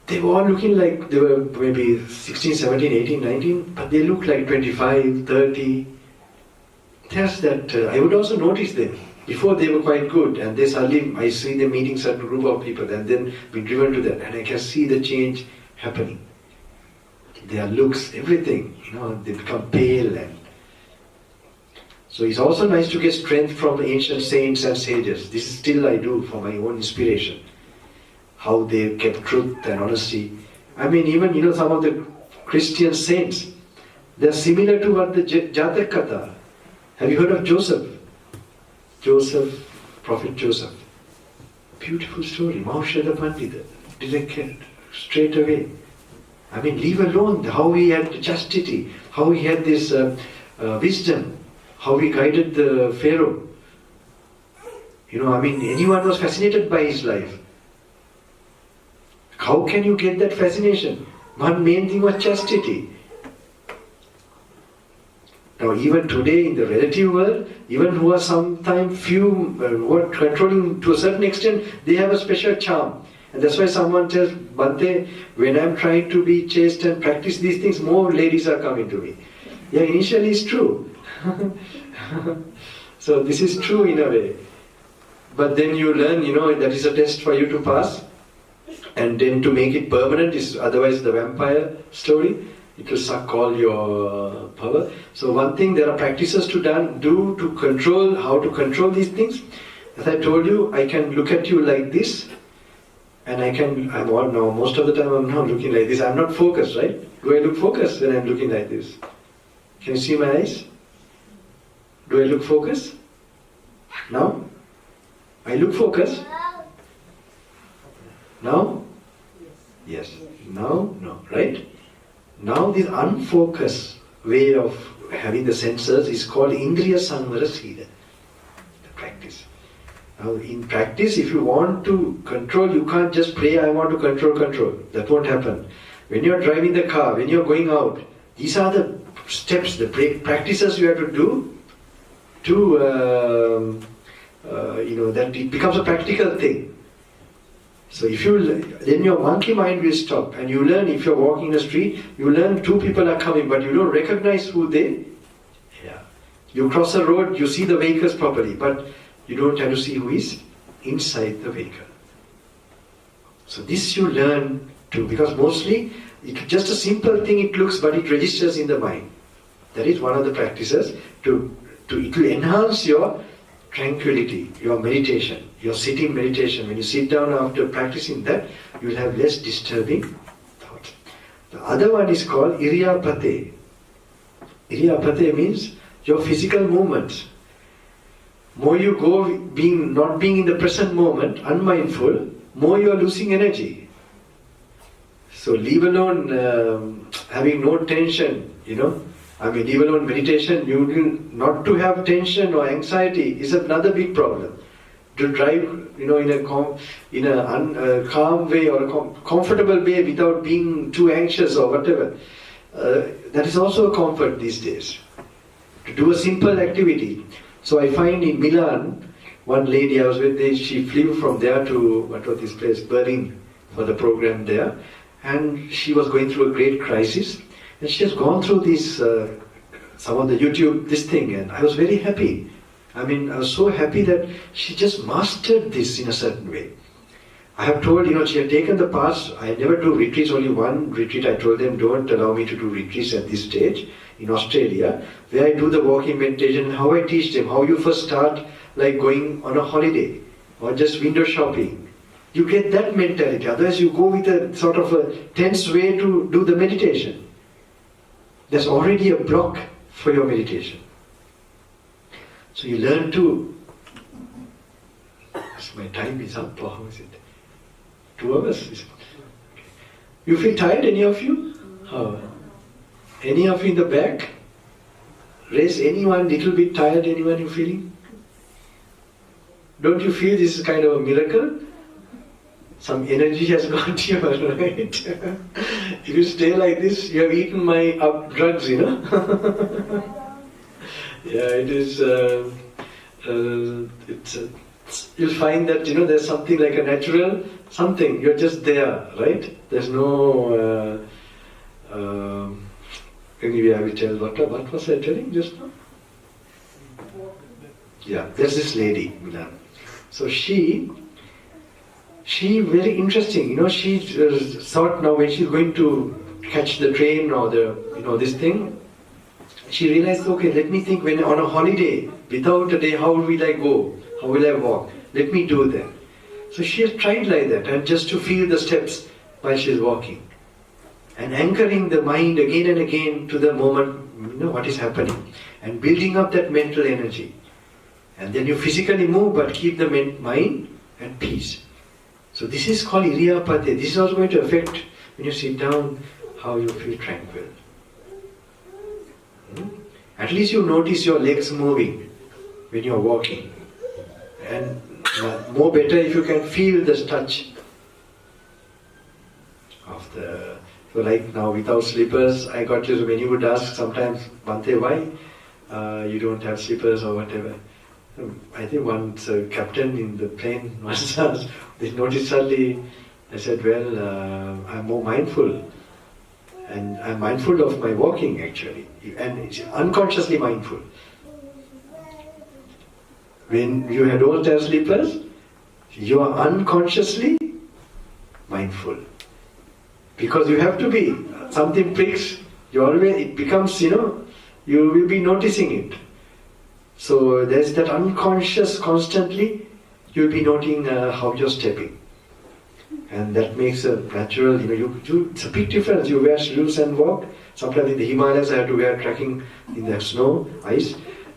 They were all looking like they were maybe 16, 17, 18, 19, but they looked like 25, 30. There's that, I would also notice them. Before they were quite good, and they suddenly, I see them meeting certain group of people and then be driven to that, and I can see the change happening. Their looks, everything, they become pale. And so it's also nice to get strength from the ancient saints and sages. This is still I do for my own inspiration. How they kept truth and honesty. Even, some of the Christian saints, they're similar to what the Jatak Katha. Have you heard of Joseph? Prophet Joseph. Beautiful story. Mahaushada Pandita directed straight away. Leave alone how he had chastity, how he had this wisdom, how he guided the Pharaoh. Anyone was fascinated by his life. How can you get that fascination? One main thing was chastity. Now even today in the relative world, even who are sometimes few, who are controlling to a certain extent, they have a special charm. And that's why someone tells, Bhante, when I'm trying to be chaste and practice these things, more ladies are coming to me. Yeah, initially it's true. So this is true in a way. But then you learn, that is a test for you to pass. And then to make it permanent is otherwise the vampire story. It will suck all your power. So one thing, there are practices to do to control, how to control these things. As I told you, I can look at you like this. And most of the time I'm not looking like this. I'm not focused, right? Do I look focused when I'm looking like this? Can you see my eyes? Do I look focused? Now? I look focused? Now? Yes. Now? No. Right? Now this unfocused way of having the senses is called Indriya Samvara Sila. The practice. Now in practice, if you want to control, you can't just pray, I want to control. That won't happen. When you're driving the car, when you're going out, these are the steps, the practices you have to do to, that it becomes a practical thing. So then your monkey mind will stop, and you learn, if you're walking in the street, you learn two people are coming, but you don't recognize who they. Yeah. You cross a road, you see the vehicles properly, but you don't have to see who is inside the vehicle. So this you learn too, because mostly it's just a simple thing it looks, but it registers in the mind. That is one of the practices it will enhance your tranquility, your meditation, your sitting meditation. When you sit down after practicing that, you will have less disturbing thoughts. The other one is called Iriyapate. Iriyapate means your physical movements. More you go not being in the present moment, unmindful, more you are losing energy. So leave alone having no tension, leave alone meditation, not to have tension or anxiety is another big problem. To drive, in a calm way or a comfortable way without being too anxious or whatever. That is also a comfort these days. To do a simple activity. So I find in Milan, one lady I was with, she flew from there to, what was this place, Berlin, for the program there. And she was going through a great crisis. And she has gone through this, some of the YouTube, this thing, and I was very happy. I was so happy that she just mastered this in a certain way. I have told, she had taken the paths. I never do retreats, only one retreat. I told them, don't allow me to do retreats at this stage in Australia, where I do the walking meditation, and how I teach them, how you first start like going on a holiday or just window shopping. You get that mentality, otherwise you go with a sort of a tense way to do the meditation. There's already a block for your meditation. So you learn to... My time is up, or how is it? 2 hours? Okay. You feel tired, any of you? How? Any of you in the back? Raise anyone little bit tired, anyone you feeling? Don't you feel this is kind of a miracle? Some energy has gone to you, right? If you stay like this, you have eaten my drugs, Yeah, it is... you'll find that, there's something like a natural something. You're just there, right? There's no... anyway, I will tell what was I telling just now? Yeah, there's this lady, Milan. So she very interesting, she thought now when she's going to catch the train or this thing, she realized, okay, let me think when on a holiday, without a day, how will I go? How will I walk? Let me do that. So she has tried like that, and just to feel the steps while she's walking. And anchoring the mind again and again to the moment, what is happening. And building up that mental energy. And then you physically move, but keep the mind at peace. So this is called Iriyapate. This is also going to affect, when you sit down, how you feel tranquil. At least you notice your legs moving when you are walking. And more better if you can feel the touch of the... So like now without slippers, I got to, when you would ask sometimes, Bhante, why? you don't have slippers or whatever. I think once a captain in the plane once asked, they noticed suddenly, I said, well, I'm more mindful. And I'm mindful of my walking actually. And it's unconsciously mindful. When you don't have slippers, you are unconsciously mindful. Because you have to be. Something pricks, it becomes, you will be noticing it. So there's that unconscious constantly, you'll be noting how you're stepping. And that makes a natural, it's a big difference. You wear shoes and walk. Sometimes in the Himalayas I have to wear trekking in the snow, ice,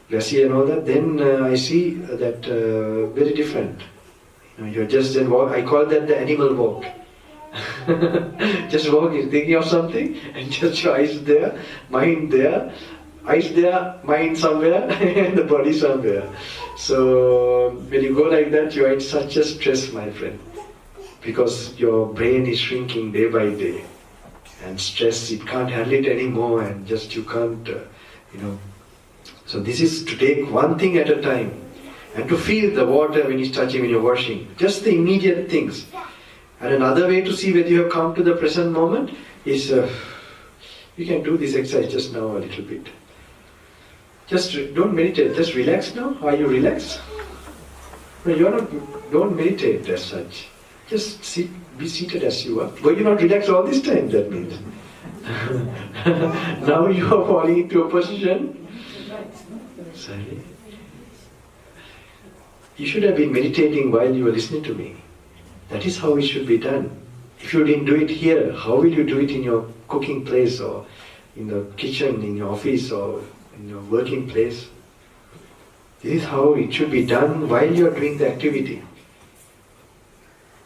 glacier and all that. Then I see that very different. You're just then walk. I call that the animal walk. Just walking, thinking of something, and just your eyes there, mind there, eyes there, mind somewhere, and the body somewhere. So when you go like that, you are in such a stress, my friend, because your brain is shrinking day by day, and stress, it can't handle it anymore, and just you can't, So this is to take one thing at a time, and to feel the water when it's touching, when you're washing, just the immediate things. And another way to see whether you have come to the present moment is, you can do this exercise just now a little bit. Just don't meditate, just relax now. Are you relaxed? No, don't meditate as such. Just be seated as you are. Were you not relaxed all this time, that means? Now you are falling into a position. Sorry. You should have been meditating while you were listening to me. That is how it should be done. If you didn't do it here, how will you do it in your cooking place or in the kitchen, in your office or in your working place? This is how it should be done while you are doing the activity.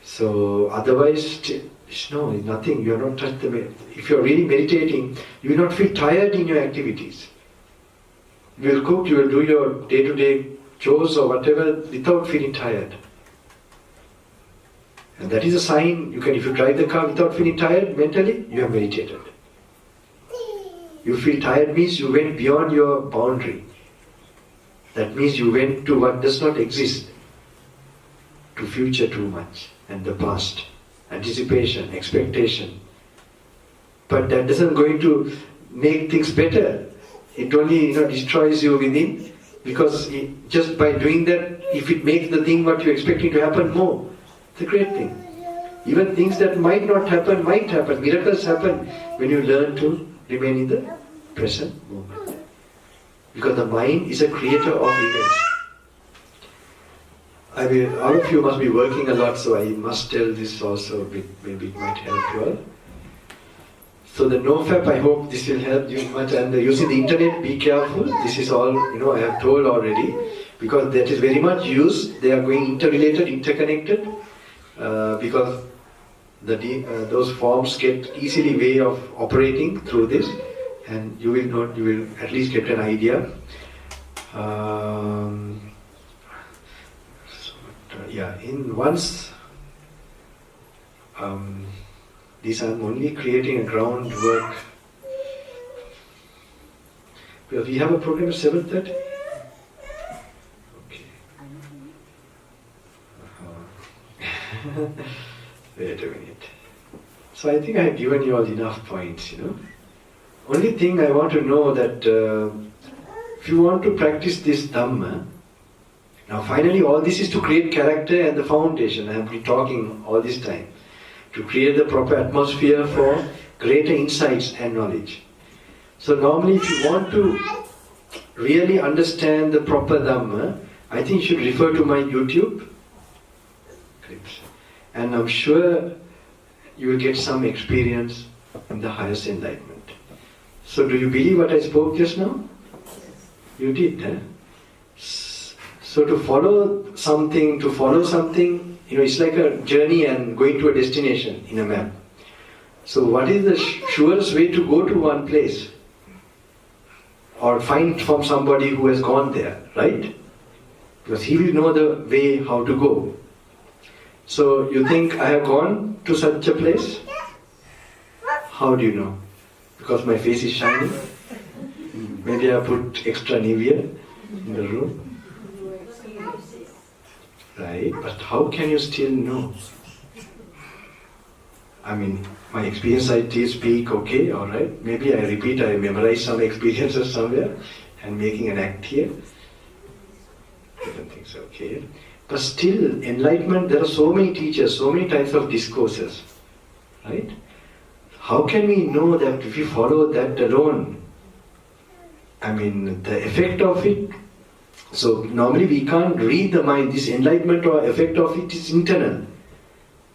So otherwise, nothing, you are not touched the. If you are really meditating, you will not feel tired in your activities. You will cook, you will do your day-to-day chores or whatever without feeling tired. And that is a sign, if you drive the car without feeling tired mentally, you have meditated. You feel tired means you went beyond your boundary. That means you went to what does not exist, to future too much, and the past, anticipation, expectation. But that doesn't going to make things better. It only destroys you within, because just by doing that, if it makes the thing what you're expecting to happen more, it's a great thing. Even things that might not happen, might happen. Miracles happen when you learn to remain in the present moment. Because the mind is a creator of events. All of you must be working a lot, so I must tell this also, maybe it might help you all. So the NoFap, I hope this will help you much. And using the internet, be careful. This is all, I have told already. Because that is very much used. They are going interrelated, interconnected. Because those forms get easily way of operating through this, and you will at least get an idea. These I'm only creating a groundwork. Because we have a program at 7:30. Wait a minute. So I think I have given you all enough points, Only thing I want to know that if you want to practice this Dhamma, now finally all this is to create character and the foundation. I have been talking all this time. To create the proper atmosphere for greater insights and knowledge. So normally if you want to really understand the proper Dhamma, I think you should refer to my YouTube clips. And I'm sure you will get some experience in the highest enlightenment. So do you believe what I spoke just now? You did, huh? So to follow something, it's like a journey and going to a destination in a map. So what is the surest way to go to one place? Or find from somebody who has gone there, right? Because he will know the way how to go. So you think I have gone to such a place? How do you know? Because my face is shining? Maybe I put extra Nivea in the room. Right? But how can you still know? I mean, my experience I speak, okay, alright. Maybe I repeat, I memorize some experiences somewhere and making an act here. I don't think so, okay. But still, enlightenment, there are so many teachers, so many types of discourses. Right? How can we know that if we follow that alone? I mean, the effect of it. So normally we can't read the mind. This enlightenment or effect of it is internal.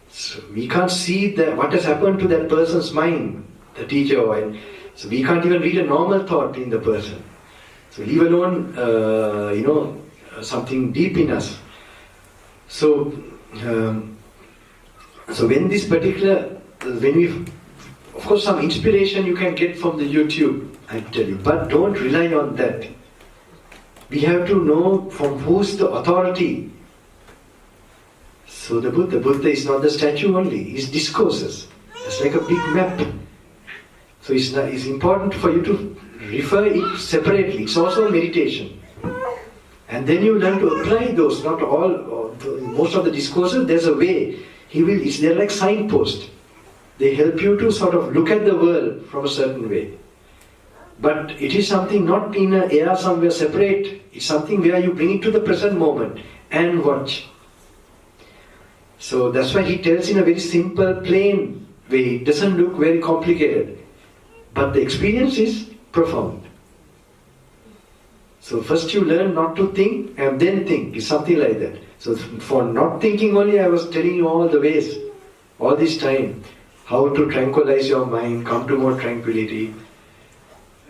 So we can't see what has happened to that person's mind, the teacher. So we can't even read a normal thought in the person. So leave alone, something deep in us. So when this particular, of course some inspiration you can get from the YouTube, I tell you, but don't rely on that. We have to know from who's the authority. So the Buddha is not the statue only, it's discourses. It's like a big map. So it's important for you to refer it separately. It's also meditation. And then you learn to apply those, not all, most of the discourses, there's a way. They're like signposts. They help you to sort of look at the world from a certain way. But it is something not in an air somewhere separate. It's something where you bring it to the present moment and watch. So that's why he tells in a very simple, plain way. It doesn't look very complicated. But the experience is profound. So first you learn not to think and then think. It's something like that. So for not thinking only, I was telling you all the ways, all this time, how to tranquilize your mind, come to more tranquility.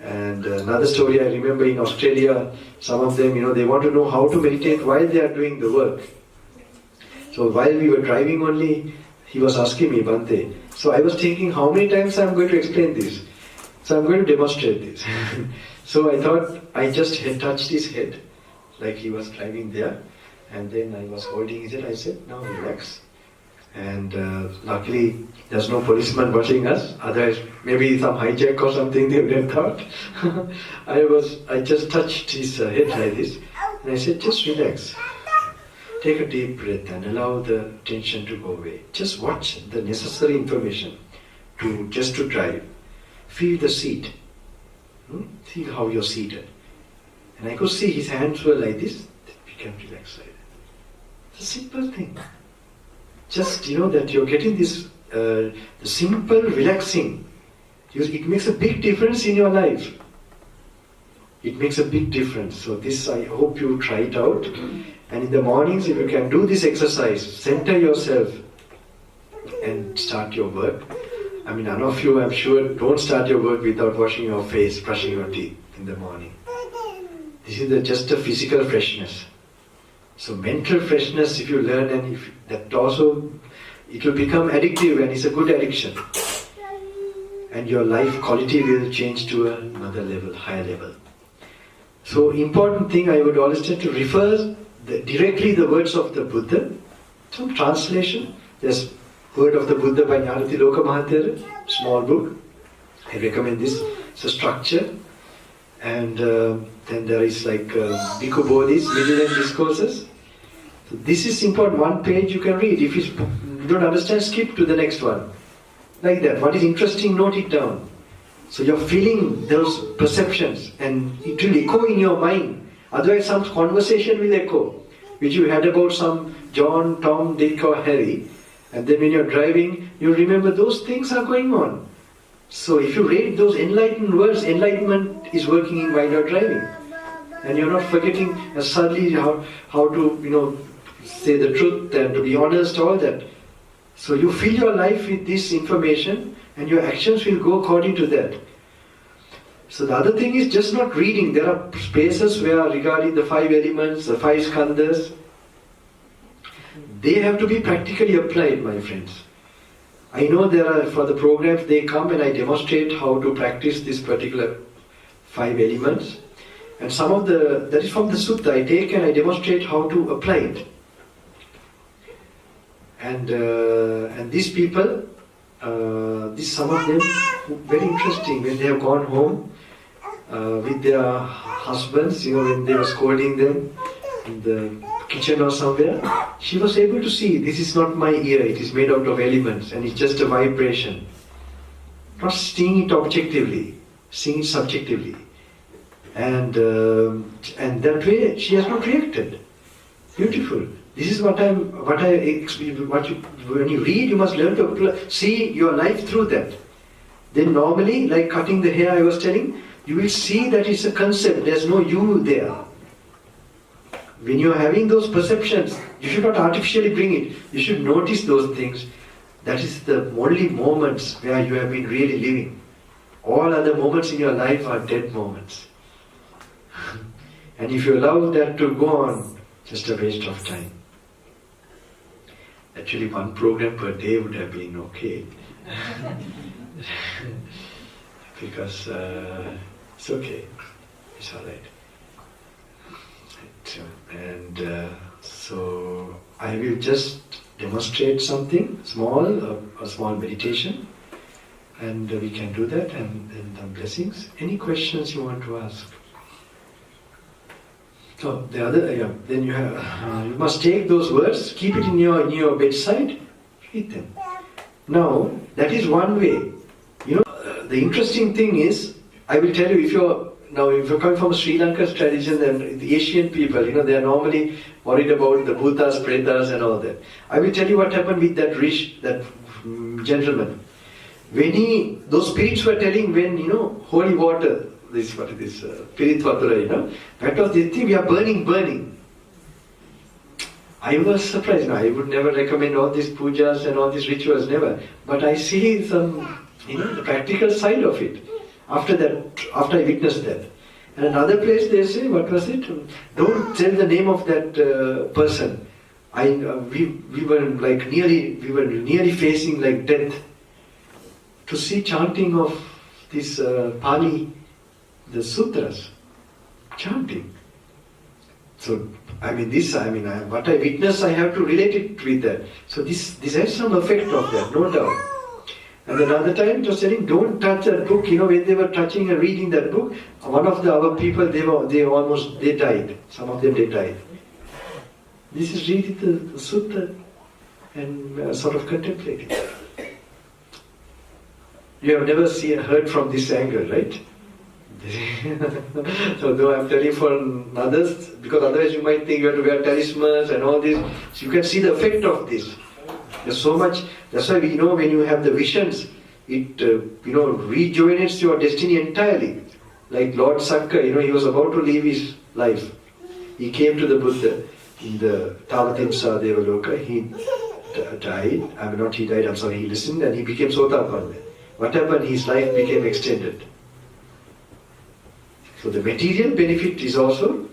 And another story I remember in Australia, some of them, they want to know how to meditate while they are doing the work. So while we were driving only, he was asking me, Bhante. So I was thinking, how many times I'm going to explain this? So I'm going to demonstrate this. So I thought, I just had touched his head, like he was driving there. And then I was holding his head. I said, now relax. And luckily, there's no policeman watching us. Otherwise, maybe some hijack or something they would have thought. I just touched his head like this. And I said, just relax. Take a deep breath and allow the tension to go away. Just watch the necessary information to drive. Feel the seat. Feel how you're seated. And I could see his hands were like this. We can relax like that. It's a simple thing. Just, that you're getting this the simple relaxing. It makes a big difference in your life. It makes a big difference. So this, I hope you try it out. And in the mornings, if you can do this exercise, center yourself and start your work. I mean, none of you, I'm sure, don't start your work without washing your face, brushing your teeth in the morning. This is just a physical freshness. So mental freshness, if you learn, and that also, it will become addictive, and it's a good addiction. And your life quality will change to another level, higher level. So important thing I would always tend to refer directly the words of the Buddha. Some translation. There's Word of the Buddha by Gnanaloka Thero, small book. I recommend this. It's a structure. And then there is like Bhikkhu Bodhi's Middle End Discourses. So this is important. One page you can read. If you don't understand, skip to the next one. Like that. What is interesting, note it down. So you're feeling those perceptions and it will echo in your mind. Otherwise some conversation will echo, which you had about some John, Tom, Dick or Harry. And then when you're driving, you remember those things are going on. So if you read those enlightened words, enlightenment is working in while you're driving. And you're not forgetting suddenly how to say the truth and to be honest, all that. So you fill your life with this information and your actions will go according to that. So the other thing is just not reading. There are spaces where regarding the 5 elements, the 5 skandhas, they have to be practically applied, my friends. I know there are, for the programs they come and I demonstrate how to practice this particular 5 elements. And some of that is from the sutta I take and I demonstrate how to apply it. And these people, some of them, very interesting, when they have gone home, with their husbands, when they were scolding them in the kitchen or somewhere, she was able to see, this is not my ear, it is made out of elements and it's just a vibration. Not seeing it objectively, seeing it subjectively. And that way she has not reacted. Beautiful. This is when you read, you must learn to see your life through that. Then normally, like cutting the hair I was telling, you will see that it's a concept, there's no you there. When you're having those perceptions, you should not artificially bring it. You should notice those things. That is the only moments where you have been really living. All other moments in your life are dead moments. And if you allow that to go on, just a waste of time. Actually, one program per day would have been okay. Because it's okay. It's alright. And so I will just demonstrate something small, a small meditation, and we can do that, and the blessings. Any questions you want to ask? So the other, then you have, you must take those words, keep it in your bedside, read them. Now that is one way. The interesting thing is, I will tell you, if you're coming from a Sri Lankan tradition, then the Asian people, they are normally worried about the Bhutas, Pretas and all that. I will tell you what happened with that gentleman. When those spirits were telling, when, holy water, Pirit Vatura, that was the thing, we are burning. I was surprised. I would never recommend all these pujas and all these rituals, never. But I see some, the practical side of it. After I witnessed that. And another place they say, what was it? Don't tell the name of that person. We were nearly facing like death. To see chanting of this Pali, the sutras, chanting. So, what I witnessed, I have to relate it with that. So this has some effect of that, no doubt. And another time it was saying, don't touch that book. When they were touching and reading that book, one of our people, they died. Some of them, they died. This is reading the sutta and sort of contemplating. You have never heard from this angle, right? So though I'm telling for others, because otherwise you might think you have to wear talismans and all this. So you can see the effect of this. There's so much. That's why we know when you have the visions, it rejuvenates your destiny entirely. Like Lord Sakka, he was about to leave his life. He came to the Buddha in the Tavatimsa Devaloka. He died. He listened and he became Sotapanna. What happened? His life became extended. So the material benefit is also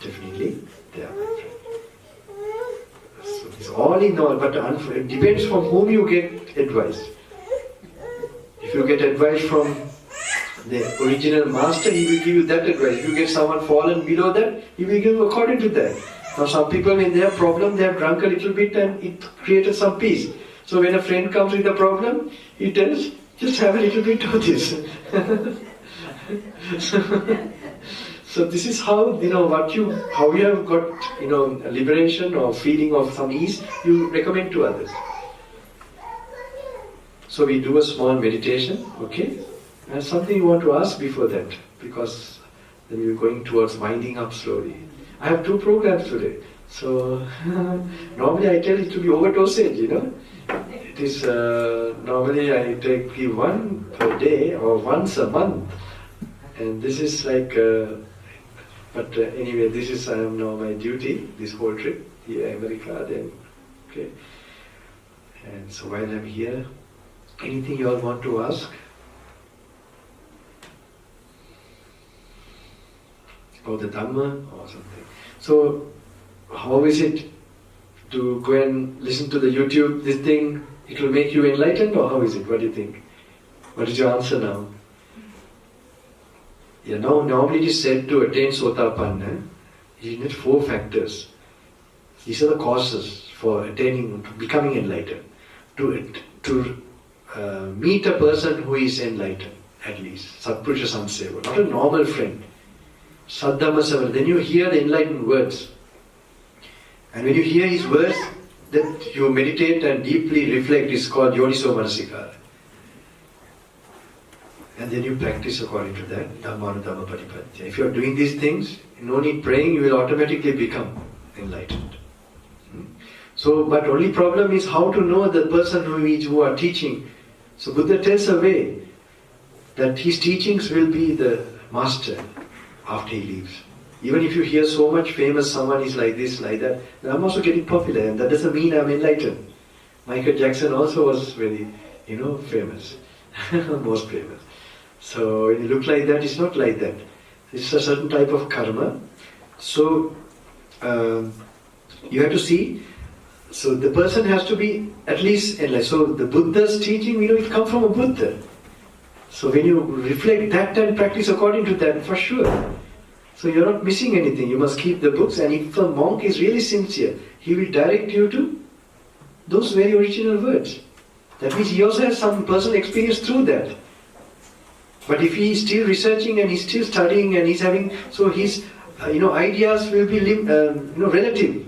definitely there. So it's all in all, but it depends from whom you get advice. If you get advice from the original master, he will give you that advice. If you get someone fallen below that, he will give you according to that. Now some people, when they have problem, they have drunk a little bit and it created some peace. So when a friend comes with a problem, he tells, just have a little bit of this. So this is how, how you have got, liberation or feeling of some ease, you recommend to others. So we do a small meditation, okay? And something you want to ask before that, because then we're going towards winding up slowly. I have 2 programs today. So normally I tell it to be overdosage, It is, normally I give 1 per day or once a month. And this is like, anyway, this is now my duty, this whole trip, here America, then, okay. And so while I'm here, anything you all want to ask? About the Dhamma or something. So, how is it to go and listen to the YouTube, this thing, it will make you enlightened, or how is it? What do you think? What is your answer now? Yeah, now normally it is said to attain Sotapanna, you need 4 factors. These are the causes for attaining, becoming enlightened. To meet a person who is enlightened. at least. Satpurusha Samseva, not a normal friend. Saddhamma Savana. Then you hear the enlightened words. And when you hear his words, that you meditate and deeply reflect is called Yoniso Manasikara. And then you practice according to that, Dhamma Bambalapitiye. If you are doing these things, no need praying, you will automatically become enlightened. So, but only problem is how to know the person who are teaching. So Buddha tells a way that his teachings will be the master after he leaves. Even if you hear so much famous, someone is like this, like that, I'm also getting popular, and that doesn't mean I'm enlightened. Michael Jackson also was very, famous, most famous. So when you look like that, it's not like that. It's a certain type of karma. So you have to see. So the person has to be at least enlightened. So the Buddha's teaching, it comes from a Buddha. So when you reflect that and practice according to that, for sure. So you're not missing anything. You must keep the books, and if the monk is really sincere, he will direct you to those very original words. That means he also has some personal experience through that. But if he is still researching and he's still studying and he's having, so his ideas will be relative.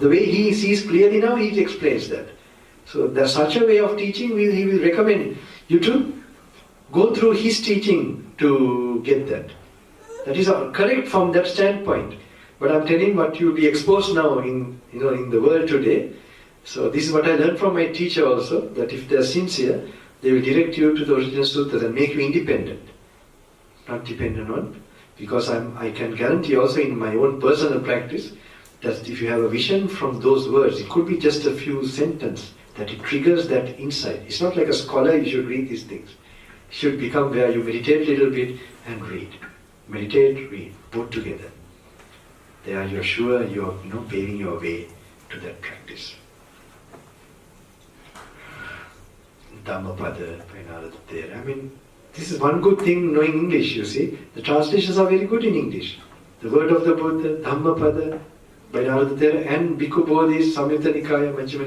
The way he sees clearly now, he explains that. So there's such a way of teaching, he will recommend you to go through his teaching to get that. That is correct from that standpoint. But I'm telling what you'll be exposed now in the world today. So this is what I learned from my teacher also, that if they're sincere, they will direct you to the original sutras and make you independent. Not dependent on, because I can guarantee also in my own personal practice, that if you have a vision from those words, it could be just a few sentences, that it triggers that insight. It's not like a scholar you should read these things. It should become where you meditate a little bit and read. Meditate, read, both together. There you're sure you're paving your way to that practice. Dhammapada, Thero. I mean, this is one good thing knowing English, you see. The translations are very good in English. The word of the Buddha, Dhammapada, Thero, and Bhikkhu Bodhis, Samyutta Nikaya, Majjhima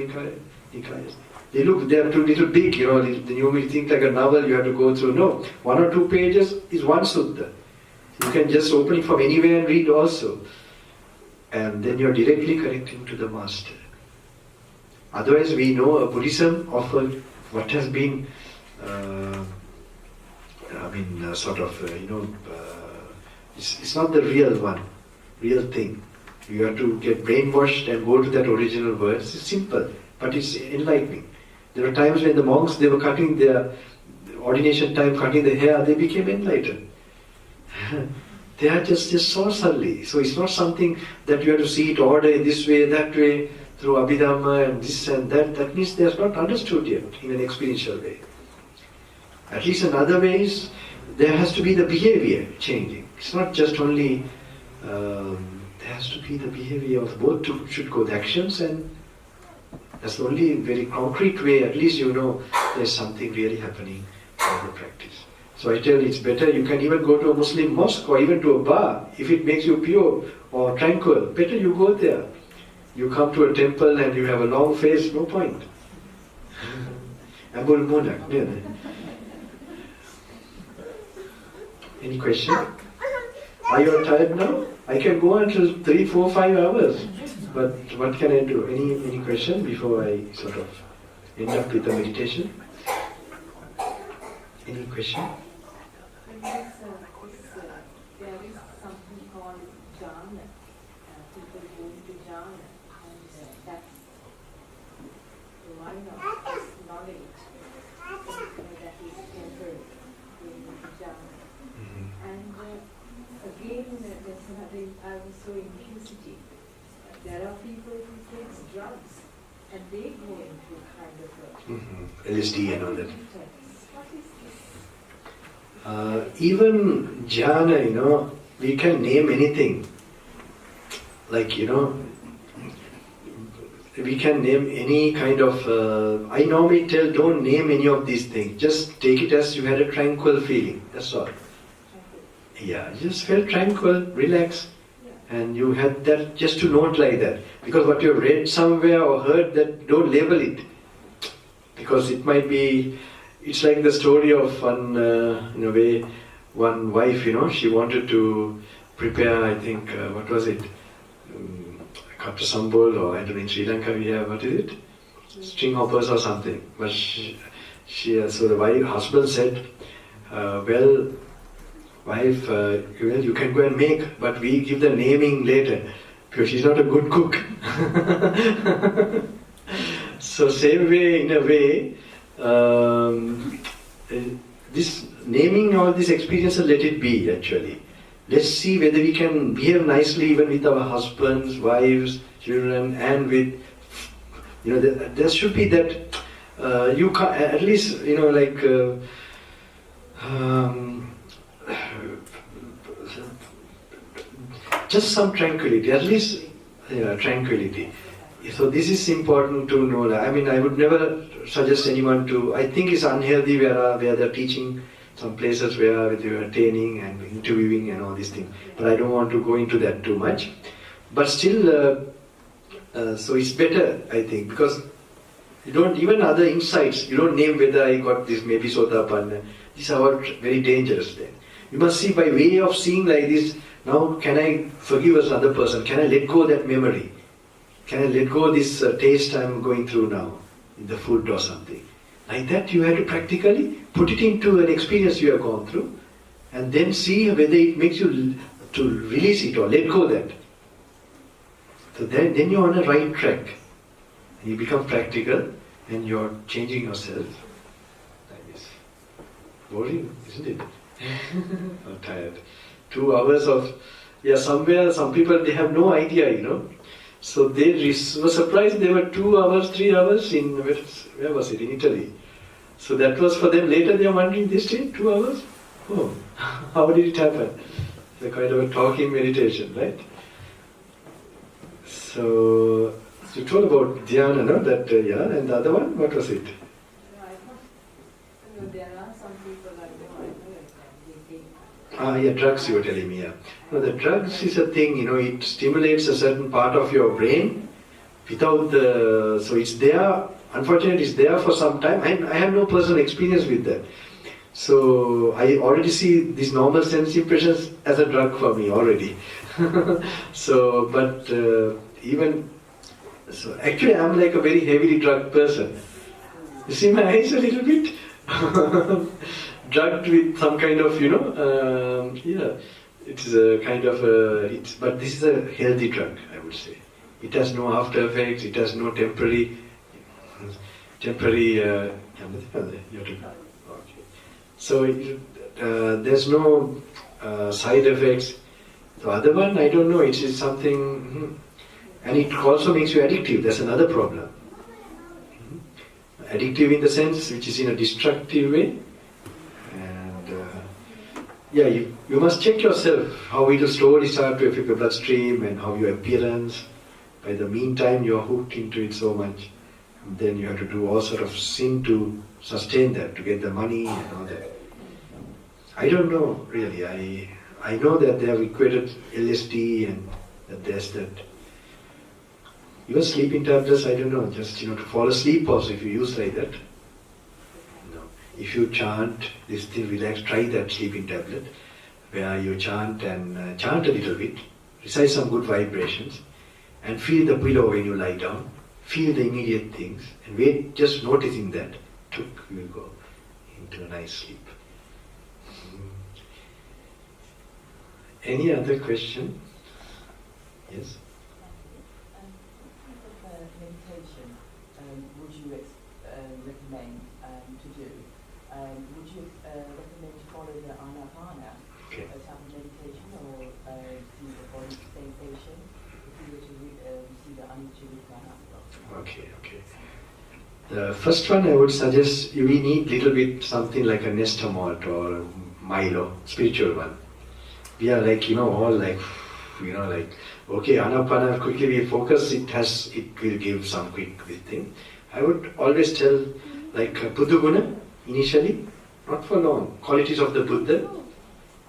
Nikayas. They are too little big, you will think like a novel you have to go through. No, 1 or 2 pages is one sutta. You can just open it from anywhere and read also. And then you are directly connecting to the Master. Otherwise, we know a Buddhism offered what has been, it's not the real one, real thing. You have to get brainwashed and go to that original words. It's simple, but it's enlightening. There are times when the monks, they were cutting their ordination time, cutting their hair, they became enlightened. They are just so subtly. So it's not something that you have to see it order in this way, that way, through Abhidhamma and this and that. That means they are not understood yet in an experiential way. At least another way is, there has to be the behavior changing. It's not just only, there has to be the behavior of both should go, the actions, and that's the only very concrete way, at least there's something really happening in the practice. So I tell you, it's better, you can even go to a Muslim mosque or even to a bar, if it makes you pure or tranquil, better you go there. You come to a temple and you have a long face, no point. Abul Munak. Any question? Are you tired now? I can go until 3, 4, 5 hours. But what can I do? Any question before I sort of end up with the meditation? Any question?
There is something called jhana. People go into jhana, and that's one of this knowledge that is entered into jhana. And again, there's another, I was so inquisitive. There are people who take drugs and they go into kind of a
LSD and all that.
What is this?
Even jhana, we can name anything. Like, we can name any kind of, I normally tell, don't name any of these things. Just take it as you had a tranquil feeling, that's all. Yeah, you just felt tranquil, relaxed. And you had that just to note like that. Because what you read somewhere or heard, that don't label it. Because it might be, it's like the story of one, in a way, one wife, she wanted to prepare, I think, what was it? Kapta Sambol, or I don't know, in Sri Lanka we have, what is it? String hoppers or something. But so the husband said, well, wife, you can go and make, but we give the naming later, because she's not a good cook. So same way, in a way, this naming all these experiences, let it be actually. Let's see whether we can behave nicely even with our husbands, wives, children, and with, there should be that, you can at least, just some tranquility, at least tranquility. So this is important to know. I mean, I would never suggest anyone to, I think it's unhealthy where they're teaching some places where they are attaining and interviewing and all these things. But I don't want to go into that too much. But still, so it's better, I think, because you don't, even other insights, you don't name whether I got this, maybe Sotapanna. These are all very dangerous then. You must see by way of seeing like this, now can I forgive another person? Can I let go that memory? Can I let go this taste I'm going through now in the food or something? Like that you have to practically put it into an experience you have gone through and then see whether it makes you to release it or let go that. So then you're on a right track. And you become practical and you're changing yourself. Like this. Boring, isn't it? I'm tired. 2 hours of, somewhere, some people, they have no idea, So they were surprised they were 2 hours, 3 hours in, where was it, in Italy. So that was for them. Later they are wondering, they stayed 2 hours? Oh, how did it happen? It's a kind of a talking meditation, right? So you told about dhyana, no? That, and the other one, what was it?
There are some people that they take.
Drugs you were telling me, No, the drugs is a thing, it stimulates a certain part of your brain without so it's there, unfortunately it's there for some time. I have no personal experience with that. So I already see these normal sense impressions as a drug for me already. So, but actually I'm like a very heavily drugged person. You see my eyes a little bit? Drugged with some kind of, it's a kind of but this is a healthy drug, I would say. It has no after effects, it has no temporary, so there's no side effects. The other one, I don't know, it is something, and it also makes you addictive, that's another problem. Addictive in the sense, which is in a destructive way. You must check yourself how it will slowly start to affect your bloodstream and how your appearance. By the meantime, you are hooked into it so much. And then you have to do all sort of sin to sustain that, to get the money and all that. I don't know, really. I know that they have equated LSD and that there's that. Even sleeping tablets, I don't know, just to fall asleep also if you use like that. No. If you chant, this thing relax, try that sleeping tablet, where you chant and chant a little bit, recite some good vibrations, and feel the pillow when you lie down, feel the immediate things, and wait, just noticing that, you will go into a nice sleep. Any other question? Yes?
Meditation, would you recommend to do? Would you recommend to follow the Anapana type of meditation, or see the body sensation if you were to see the Anicca?
Okay. The first one I would suggest, we need little bit something like a Nesta malt or Milo, spiritual one. We are like, all like, okay, Anapana, quickly we focus, it will give some quick thing. I would always tell, like Buddha Guna, initially, not for long, qualities of the Buddha,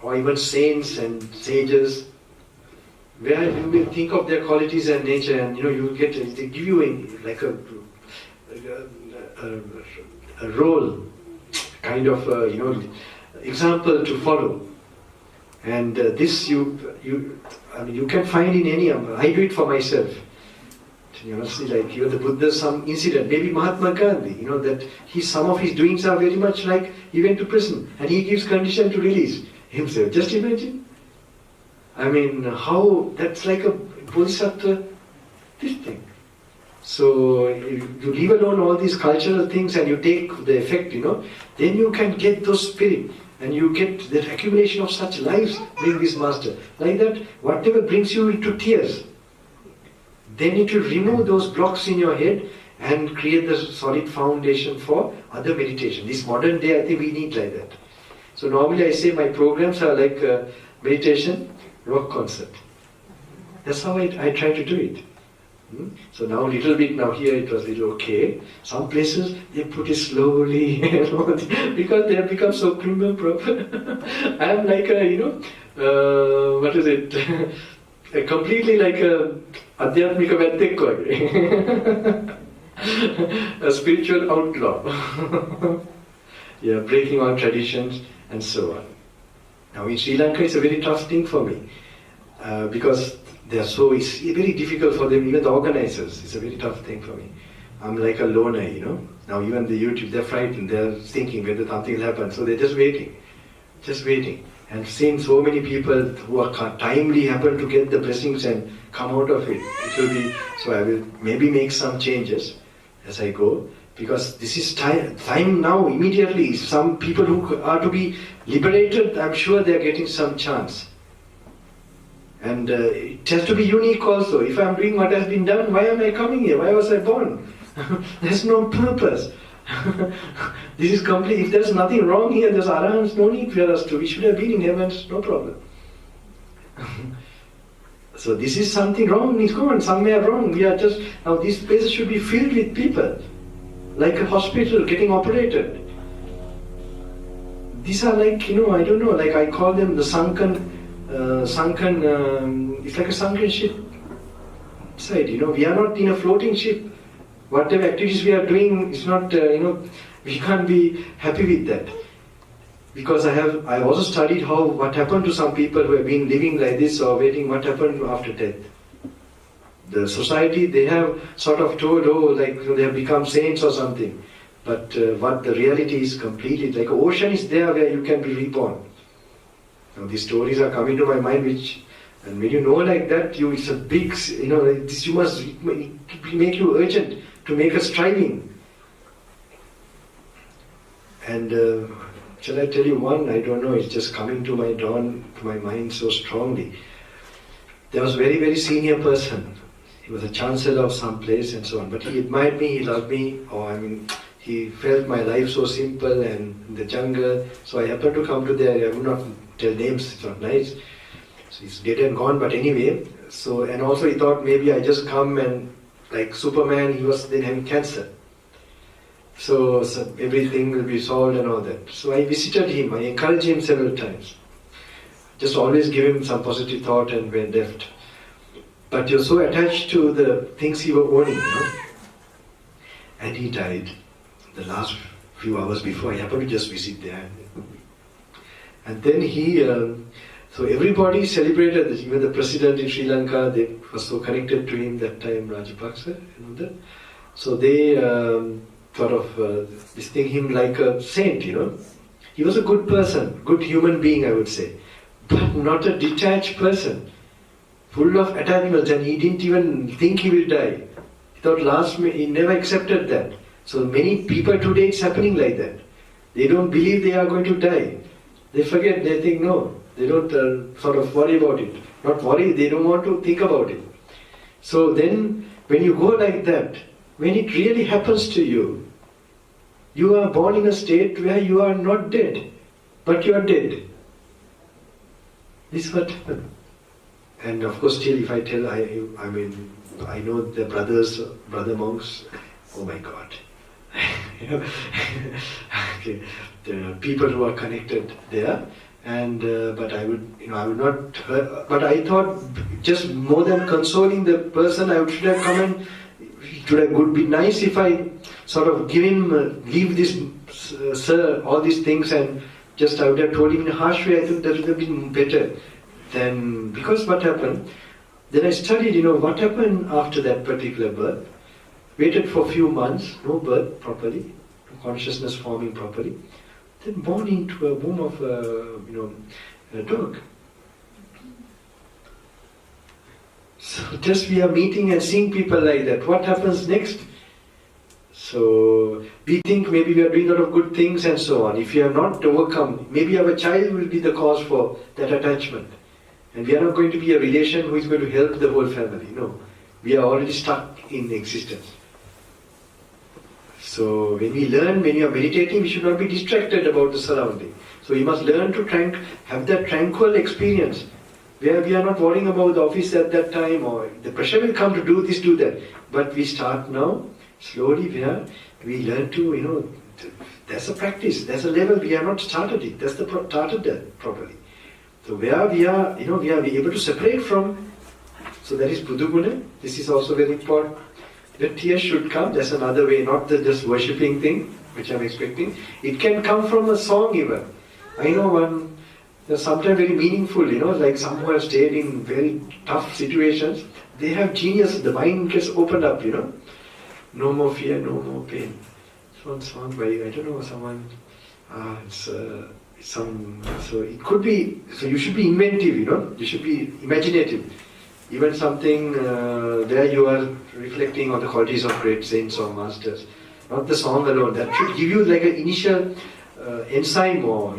or even saints and sages, where you will think of their qualities and nature, and you will get, they give you a role, kind of example to follow. And this you can find in any. I do it for myself. Honestly, like even the Buddha, some incident, maybe Mahatma Gandhi, that some of his doings are very much like he went to prison and he gives condition to release himself. Just imagine. I mean, how that's like a bodhisattva, this thing. So you leave alone all these cultural things and you take the effect, then you can get those spirit and you get that accumulation of such lives bring this master. Like that, whatever brings you into tears, then it will remove those blocks in your head and create the solid foundation for other meditation. This modern day, I think we need like that. So normally I say my programs are like meditation, rock concert. That's how I try to do it. So now little bit, now here it was a little okay. Some places they put it slowly because they have become so prim and proper. I am like what is it? Completely like a adhyatmika Vattiko, a spiritual outlaw. Yeah, breaking all traditions and so on. Now in Sri Lanka it's a very tough thing for me because it's very difficult for them, even the organizers. It's a very tough thing for me. I'm like a loner, Now even the YouTube, they're frightened. They're thinking whether something will happen. So they're just waiting. And seeing so many people who are timely happen to get the blessings and come out of it. It will be, so I will maybe make some changes as I go. Because this is time now, immediately. Some people who are to be liberated, I'm sure they're getting some chance. And it has to be unique also. If I'm doing what has been done, why am I coming here? Why was I born? There's no purpose. This is complete. If there's nothing wrong here, there's arahants, no need for us to. We should have been in heavens, no problem. So this is something wrong, it's gone, somewhere wrong. We are just, now these places should be filled with people. Like a hospital getting operated. These are like, I don't know, like I call them the sunken, it's like a sunken ship. Side, we are not in a floating ship. Whatever activities we are doing, it's not, we can't be happy with that. Because I also studied what happened to some people who have been living like this or waiting what happened after death. The society, they have sort of told, they have become saints or something. But what the reality is completely, like an ocean is there where you can be reborn. Now these stories are coming to my mind, and when you know like that, it's a big, this you must make you urgent to make a striving. And shall I tell you one? I don't know, it's just coming to my mind so strongly. There was a very, very senior person. He was a chancellor of some place and so on. But he admired me, he loved me, he felt my life so simple and in the jungle. So I happened to come to there. I would not tell names, it's not nice. So he's dead and gone, but anyway. So, and also he thought maybe I just come and like Superman, he was then having cancer. So everything will be solved and all that. So I visited him, I encouraged him several times. Just always give him some positive thought and went left. But you're so attached to the things you were owning, And he died the last few hours before. I happened to just visit there. And then so everybody celebrated this. Even the president in Sri Lanka, they were so connected to him that time, Rajapaksa, that. So they sort of esteemed him like a saint, He was a good person, good human being, I would say. But not a detached person. Full of attachments, and he didn't even think he will die. He thought he never accepted that. So many people today it's happening like that. They don't believe they are going to die. They forget, they think no. They don't sort of worry about it. Not worry, they don't want to think about it. So then, when you go like that, when it really happens to you, you are born in a state where you are not dead, but you are dead. This is what happened. And of course still if I tell, I know the brother monks, oh my God. Okay. The people who are connected there, and but I would not. But I thought just more than consoling the person, I should have come and today would be nice if I sort of leave this, sir, all these things, and just I would have told him in a harsh way. I think that would have been better than, because what happened, then I studied, what happened after that particular birth. Waited for a few months, no birth properly, no consciousness forming properly. Then born into a womb of a dog. So just we are meeting and seeing people like that. What happens next? So we think maybe we are doing a lot of good things and so on. If you have not overcome, maybe our child will be the cause for that attachment. And we are not going to be a relation who is going to help the whole family. No. We are already stuck in existence. So when we learn, when you are meditating, we should not be distracted about the surrounding. So we must learn to have that tranquil experience where we are not worrying about the office at that time, or the pressure will come to do this, do that. But we start now, slowly, where we learn to, there's a practice, there's a level, we have not started it, that's started that properly. So where we are, we are able to separate from, so that is Buddha. This is also very important. The tears should come, that's another way, not the just worshipping thing, which I'm expecting. It can come from a song even. I know one, sometimes very meaningful, like some who have stayed in very tough situations, they have genius, the mind gets opened up, No more fear, no more pain. It's one song by, I don't know, someone, so it could be, so you should be inventive, you should be imaginative. Even something where you are reflecting on the qualities of great saints or masters. Not the song alone, that should give you like an initial enzyme, or,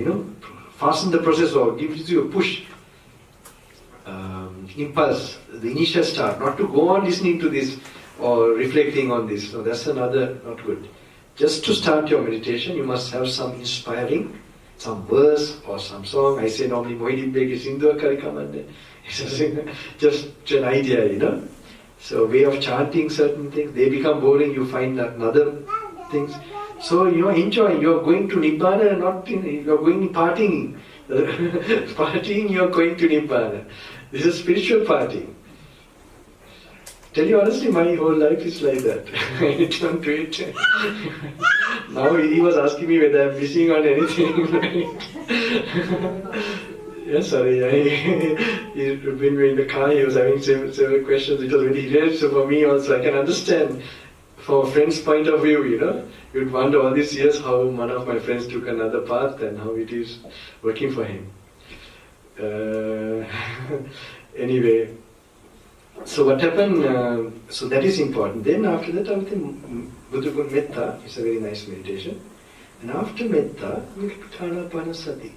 fasten the process, or gives you a push, impulse, the initial start, not to go on listening to this or reflecting on this. So that's another not good. Just to start your meditation, you must have some inspiring, some verse or some song. I say normally Mohini Begi Sindhu Karikamande. Just an idea, So way of chanting certain things, they become boring, you find another things. So, enjoy, you're going to Nibbana, you're going partying. Partying, you're going to Nibbana. This is spiritual partying. Tell you honestly, my whole life is like that. I don't do it. Now he was asking me whether I'm missing on anything. Yes, sorry. He's been in the car, he was having several questions. It was very related for me also. I can understand from a friend's point of view, You'd wonder all these years how one of my friends took another path and how it is working for him. Anyway, so what happened, so that is important. Then after that, I think Buddha Metta is a very nice meditation. And after Metta, you get to Anapanasati.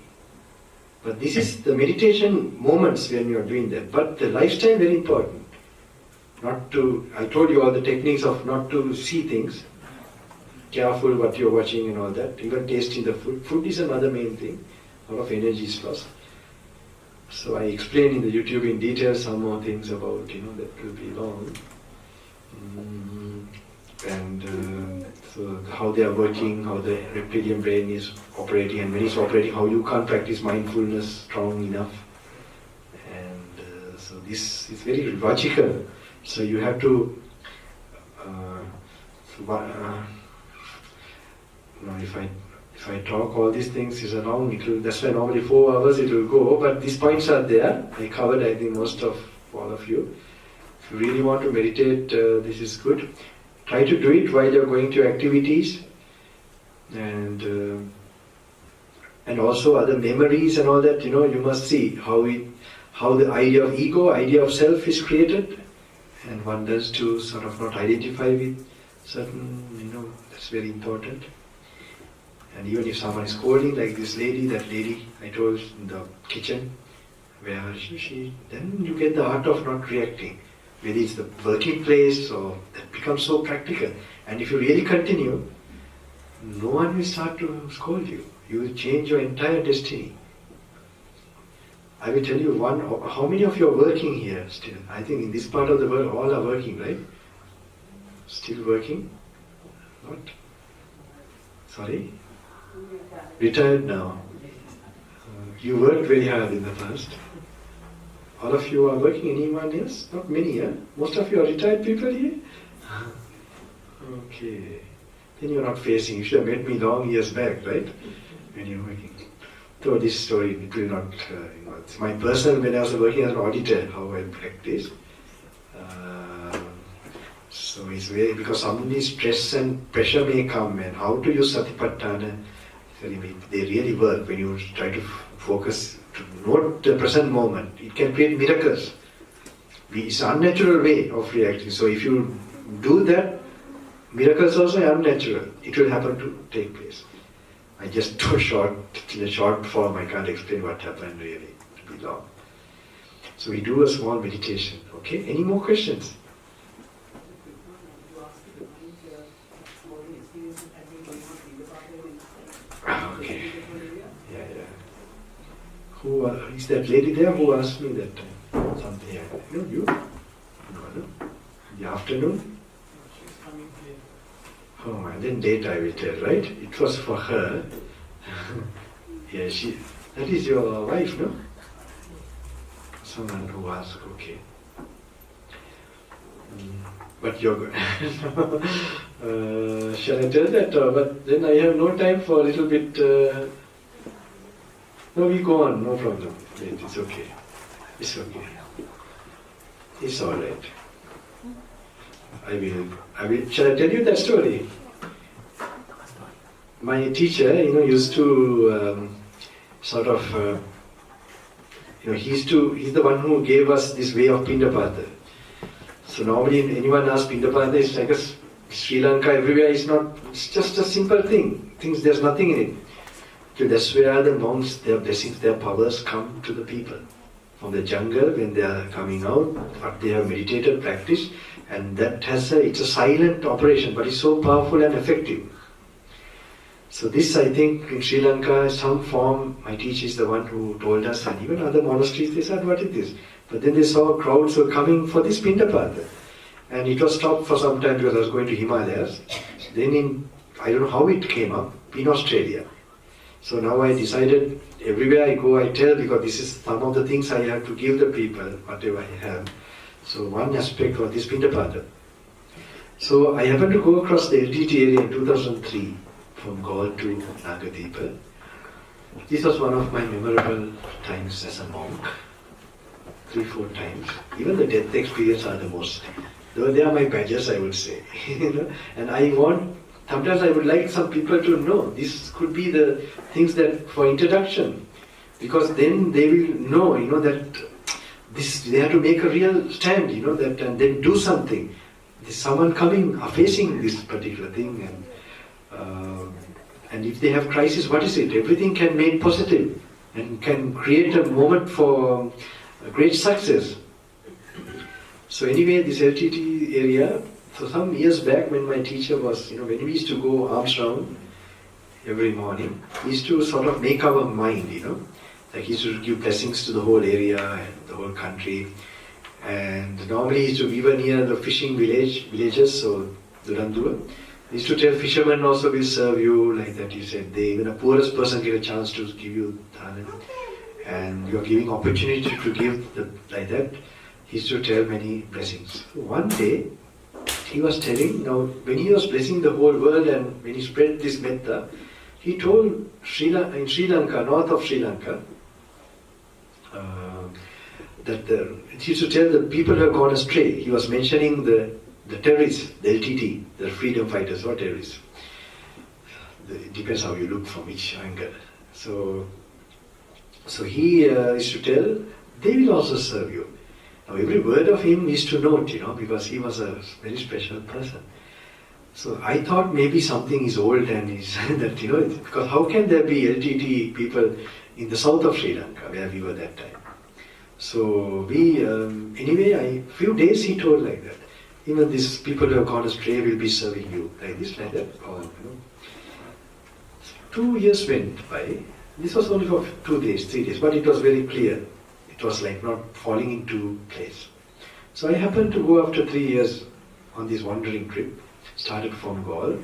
But this is the meditation moments when you are doing that. But the lifestyle very important. I told you all the techniques of not to see things. Careful what you're watching and all that. Even tasting the food. Food is another main thing. A lot of energy is lost. So I explained in the YouTube in detail some more things about, that will be long. And so how they are working, how the reptilian brain is operating, and when it's operating, how you can't practice mindfulness strong enough. And so this is very logical. So you have to, if I talk all these things is long, that's why normally 4 hours it will go, but these points are there. I covered, I think, most of all of you. If you really want to meditate, this is good. Try to do it while you're going to activities, and also other memories and all that. You must see how the idea of ego, idea of self is created, and one does to sort of not identify with certain, that's very important. And even if someone is scolding, like this lady, that lady I told in the kitchen, where then you get the art of not reacting. Whether it's the working place, or that becomes so practical. And if you really continue, no one will start to scold you. You will change your entire destiny. I will tell you how many of you are working here still? I think in this part of the world all are working, right? Still working? What? Sorry? Retired now. You worked very hard in the past. All of you are working, anyone else? Not many, Most of you are retired people here? Okay. Then you're not facing. You should have met me long years back, right? When you're working. So this story, it will not, it's my personal, when I was working as an auditor, how I practiced. So it's very, because some stress and pressure may come, and how to use Satipatthana, they really work when you try to focus, to note the present moment. It can create miracles. It's an unnatural way of reacting. So if you do that, miracles also are unnatural. It will happen to take place. I just do in a short form, I can't explain what happened really. It will be long. So we do a small meditation. Okay? Any more questions? Okay. Yeah. Who is that lady there who asked me that time? Something. No, you? No. In the afternoon? Oh, and then date I will tell, right? It was for her. Yeah, that is your wife, no? Someone who asked, okay. But you're good. Shall I tell that? But then I have no time for a little bit. No, we go on, no problem. It's okay. It's okay. It's alright. I will. Shall I tell you that story? My teacher, used to he's the one who gave us this way of Pindapata. So normally anyone asks Pindapata, it's like Sri Lanka, everywhere it's just a simple thing. There's nothing in it. So that's where the monks, their blessings, their powers come to the people. From the jungle, when they are coming out, what they have meditated, practiced, and that it's a silent operation, but it's so powerful and effective. So this, I think, in Sri Lanka, some form, my teacher is the one who told us, and even other monasteries, they said, what is this? But then they saw crowds were coming for this Pindapata. And it was stopped for some time because I was going to Himalayas. Then I don't know how it came up, in Australia. So now I decided, everywhere I go, I tell, because this is some of the things I have to give the people, whatever I have. So one aspect of this Pindapata. So I happened to go across the LTT area in 2003, from Gaul to Nagadeepa. This was one of my memorable times as a monk. 3-4 times. Even the death experience are the most. Though they are my badges, I would say. And sometimes I would like some people to know, this could be the things that for introduction. Because then they will know, that they have to make a real stand, that and then do something. There's someone coming, facing this particular thing, and if they have crisis, what is it? Everything can make positive and can create a moment for a great success. So anyway, this LTT area, so some years back when my teacher was, when we used to go arms round every morning, he used to sort of make our mind, like he used to give blessings to the whole area and the whole country. And normally we were near the fishing villages, so Durandura. He used to tell fishermen also will serve you, like that he said. Even the poorest person get a chance to give you dhana. And you are giving opportunity to give like that. He used to tell many blessings. So one day, he was telling, now when he was blessing the whole world and when he spread this metta, he told in Sri Lanka, north of Sri Lanka, that he used to tell the people who have gone astray. He was mentioning the terrorists, the LTT, the freedom fighters or terrorists. It depends how you look from each angle. So he used to tell, they will also serve you. Now every word of him is to note, because he was a very special person. So I thought maybe something is old and is that, because how can there be LTT people in the south of Sri Lanka, where we were that time? So we, anyway, few days he told like that. Even these people who have gone astray will be serving you, like this, like that. Or, 2 years went by. This was only for 2 days, 3 days, but it was very clear. It was like not falling into place. So I happened to go after 3 years on this wandering trip, started from Gaul,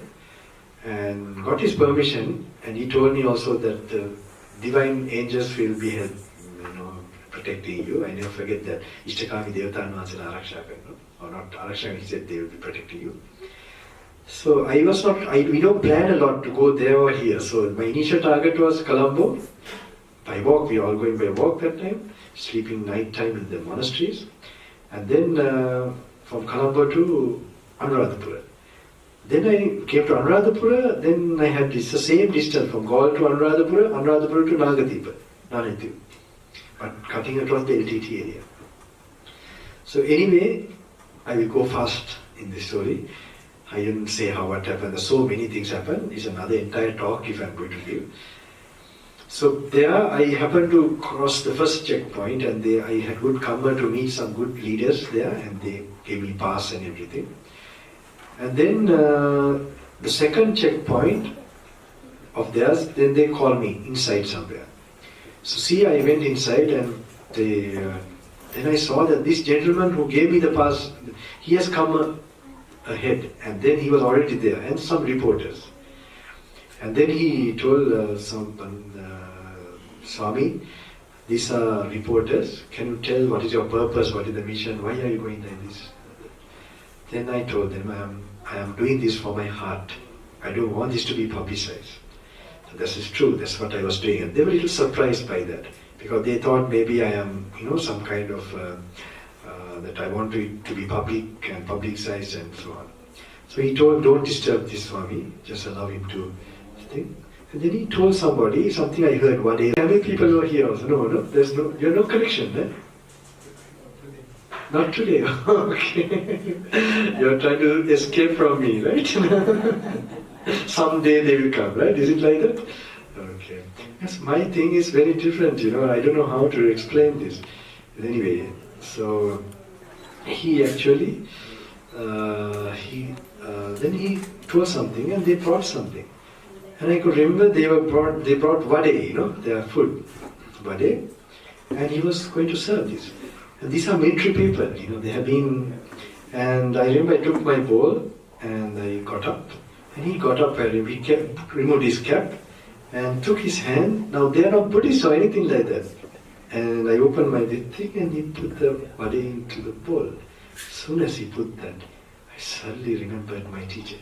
and got his permission, and he told me also that the divine angels will be protecting you. I never forget that. Ishtakami Devatan Vansana Arakshakan, or not Arakshakan, he said they will be protecting you. So we don't plan a lot to go there or here. So my initial target was Colombo. By walk, we were all going by walk that time, sleeping night time in the monasteries. And then from Colombo to Anuradhapura. Then I came to Anuradhapura, then I had the same distance from Gaul to Anuradhapura to Nagadeepa, Nanathu. But cutting across the LTT area. So anyway, I will go fast in this story. I didn't say what happened. There's so many things happened. It's another entire talk if I'm going to give. So there I happened to cross the first checkpoint, and I had good comfort to meet some good leaders there, and they gave me pass and everything. And then the second checkpoint of theirs, then they called me inside somewhere. So see, I went inside, and then I saw that this gentleman who gave me the pass, he has come ahead, and then he was already there, and some reporters. And then he told Swami, these are reporters, can you tell what is your purpose, what is the mission, why are you going like this? Then I told them, I am doing this for my heart. I don't want this to be publicized. So this is true, that's what I was doing. And they were a little surprised by that, because they thought maybe I am, some kind of, that I want it to be public and publicized and so on. So he told, don't disturb this Swami, just allow him to think. And then he told somebody, something I heard one day, how many people were here also? No, there's you have no connection, eh? Not today, okay. You're trying to escape from me, right? Someday they will come, right? Is it like that? Okay. Yes, my thing is very different, I don't know how to explain this. But anyway, so he actually, then he told something and they brought something. And I could remember they brought vade, their food, vade, and he was going to serve this. And these are military people, they have been, and I remember I took my bowl and I got up, and he got up and he removed his cap and took his hand. Now they are not Buddhist or anything like that. And I opened my thing and he put the vade into the bowl. As soon as he put that, I suddenly remembered my teacher.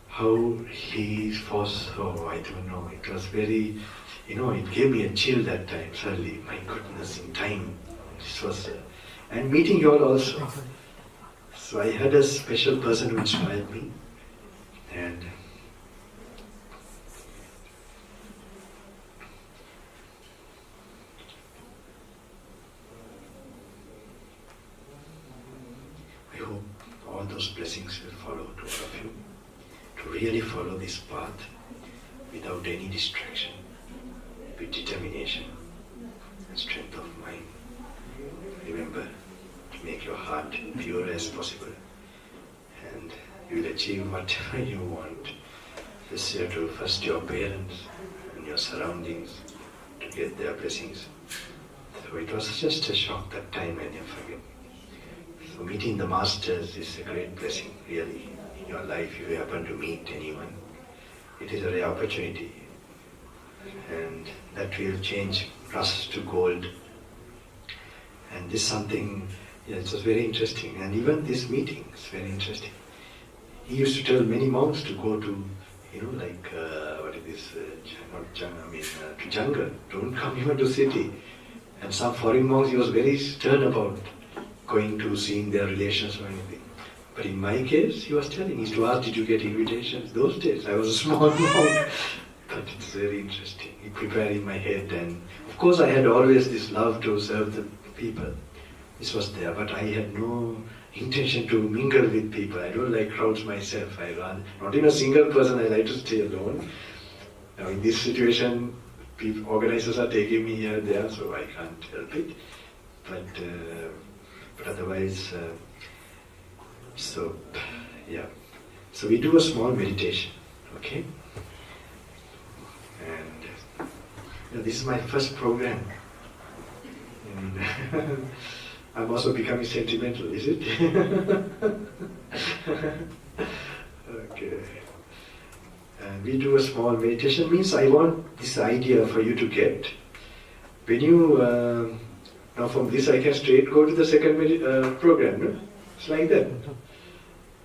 How he was, I don't know, it was very, it gave me a chill that time, suddenly, my goodness, in time. This was, and meeting you all also. So I had a special person who inspired me, and I hope all those blessings will follow to all of you, to really follow this path without any distraction, with determination and strength of mind. Remember to make your heart pure as possible, and you will achieve whatever you want. Just you have to first your parents and your surroundings to get their blessings. So it was just a shock that time, I never forget. So meeting the masters is a great blessing, really, in your life. If you happen to meet anyone, it is a rare opportunity, and that will change rust to gold. And this something, it was very interesting. And even this meeting is very interesting. He used to tell many monks to go to, to jungle. Don't come even to city. And some foreign monks, he was very stern about going to seeing their relations or anything. But in my case, he was telling, he used to ask, did you get invitations? Those days, I was a small monk. But it's very interesting. He prepared in my head, and of course I had always this love to serve the people. This was there, but I had no intention to mingle with people. I don't like crowds myself. Not even a single person, I like to stay alone. Now in this situation, organizers are taking me here and there, so I can't help it. But otherwise, so we do a small meditation, okay? And this is my first program. And I'm also becoming sentimental, is it? Okay. And we do a small meditation. Means I want this idea for you to get. When you, now from this I can straight go to the second program, no? It's like that.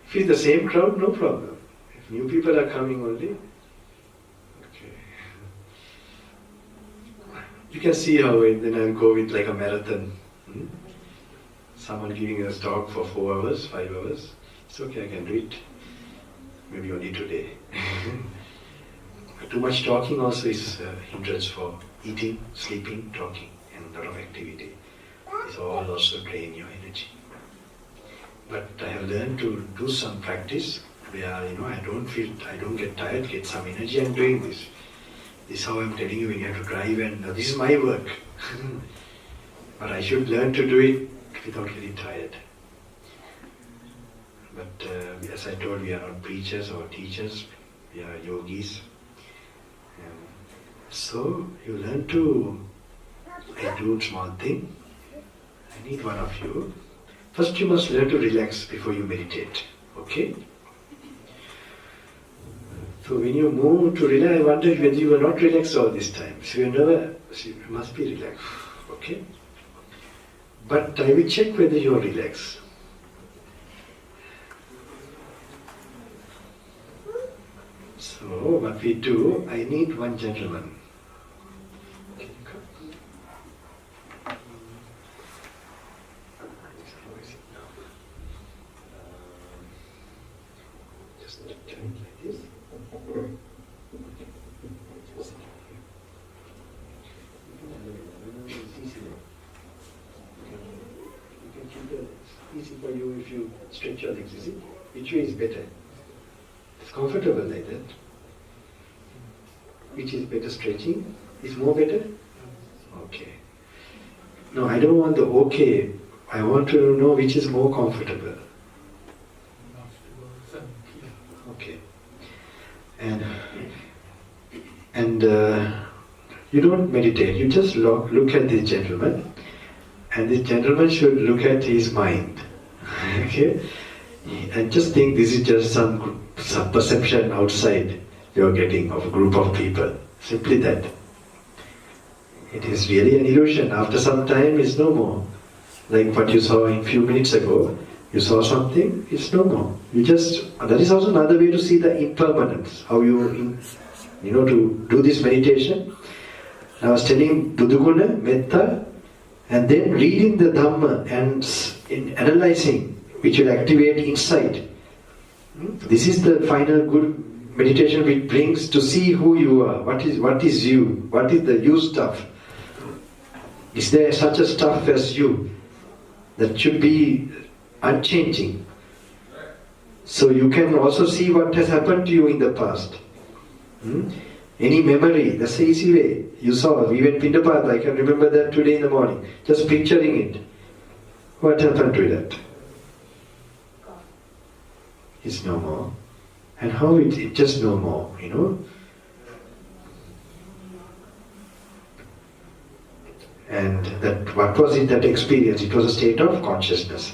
If it's the same crowd, no problem. If new people are coming only, okay. You can see how then I'll go with like a marathon. Someone giving us talk for 4 hours, 5 hours. It's okay, I can do it. Maybe only today. Too much talking also is a hindrance for eating, sleeping, talking, and a lot of activity. It's all also drain your energy. But I have learned to do some practice where I don't get tired, get some energy. I'm doing this. This is how I'm telling you when you have to drive, and this is my work. But I should learn to do it without getting tired. But as I told, we are not preachers or teachers. We are yogis. So you learn to. I do small thing. I need one of you. First you must learn to relax before you meditate. Okay? So when you move to relax, I wonder whether you were not relaxed all this time. So you must be relaxed. Okay? But I will check whether you are relaxed. So what we do, I need one gentleman. Can you come? Just turn it like this. Just sit here. It's easy. You can keep the legs. Easy for you if you stretch your legs, you see? Which way is better? It's comfortable like that. Which is better stretching? Is more better? Okay. No, I don't want the okay. I want to know which is more comfortable. Okay. And you don't meditate. You just look at this gentleman, and this gentleman should look at his mind. Okay. And just think this is just some perception outside you're getting of a group of people. Simply that. It is really an illusion. After some time, it's no more. Like what you saw a few minutes ago, you saw something, it's no more. That is also another way to see the impermanence. How to do this meditation. I was telling Duduguna, Metta, and then reading the Dhamma and analyzing, which will activate insight. This is the final good meditation which brings to see who you are. What is you? What is the you stuff? Is there such a stuff as you that should be unchanging? So you can also see what has happened to you in the past. Any memory, that's the easy way. You saw, we went Pindapat, I can remember that today in the morning. Just picturing it. What happened to that? It's no more. And how it just no more, And what was it, that experience? It was a state of consciousness.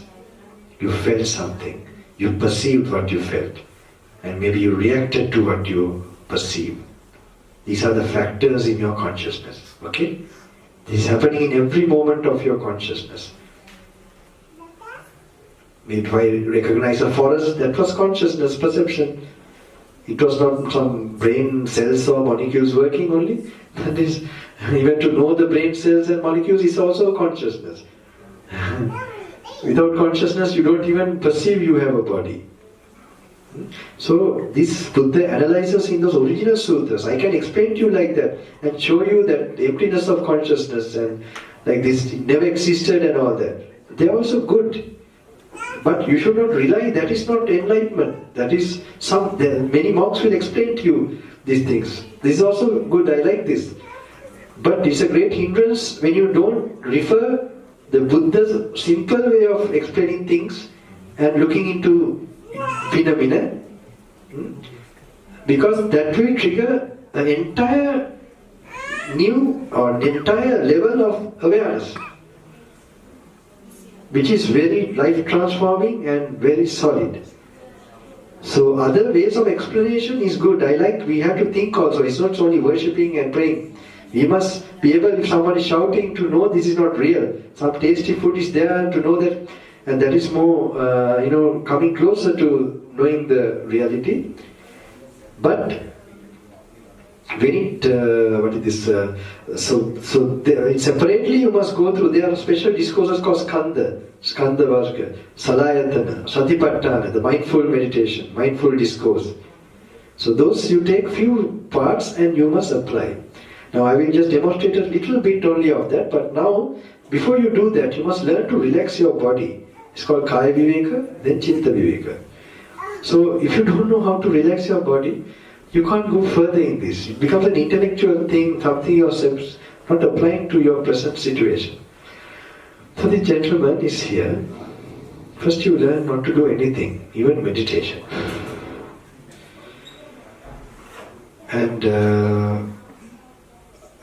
You felt something. You perceived what you felt. And maybe you reacted to what you perceived. These are the factors in your consciousness. Okay? This is happening in every moment of your consciousness. If I recognize a forest, that was consciousness, perception. It was not some brain cells or molecules working only. That is, even to know the brain cells and molecules is also consciousness. Without consciousness, you don't even perceive you have a body. So this Buddha analyzes in those original sutras. I can explain to you like that and show you that emptiness of consciousness and like this never existed and all that. They are also good. But you should not rely, that is not enlightenment. That is many monks will explain to you these things. This is also good, I like this. But it's a great hindrance when you don't refer the Buddha's simple way of explaining things and looking into phenomena. Because that will trigger an entire new or entire level of awareness, which is very life transforming and very solid. So other ways of explanation is good. We have to think also. It's not only worshipping and praying. We must be able, if someone is shouting, to know this is not real. Some tasty food is there, to know that and that is more, coming closer to knowing the reality. But when it, separately you must go through, there are special discourses called Skanda Varga, Salayatana, Satipatthana, the mindful meditation, mindful discourse. So those you take few parts and you must apply. Now I will just demonstrate a little bit only of that, but now before you do that you must learn to relax your body. It's called Kaya Viveka, then Chitta Viveka. So if you don't know how to relax your body, you can't go further in this. It becomes an intellectual thing, something yourself not applying to your present situation. So the gentleman is here. First you learn not to do anything, even meditation. And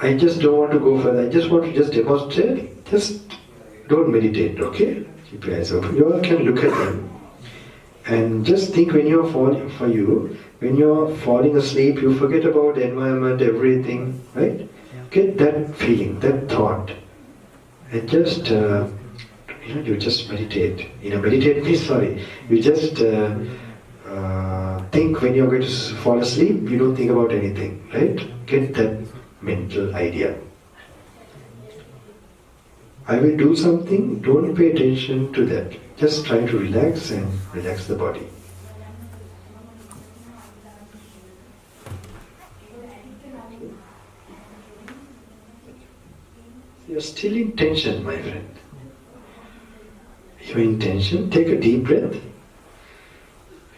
I just don't want to go further. I just want to just demonstrate. Just don't meditate, okay? Keep your eyes open. You all can look at them. And just think when you're falling, when you're falling asleep, you forget about the environment, everything, right? Get that feeling, that thought. And just, you just meditate. Meditate means, you just think when you're going to fall asleep, you don't think about anything, right? Get that mental idea. I will do something, don't pay attention to that. Just try to relax and relax the body. You're still in tension, my friend. You're in tension, take a deep breath.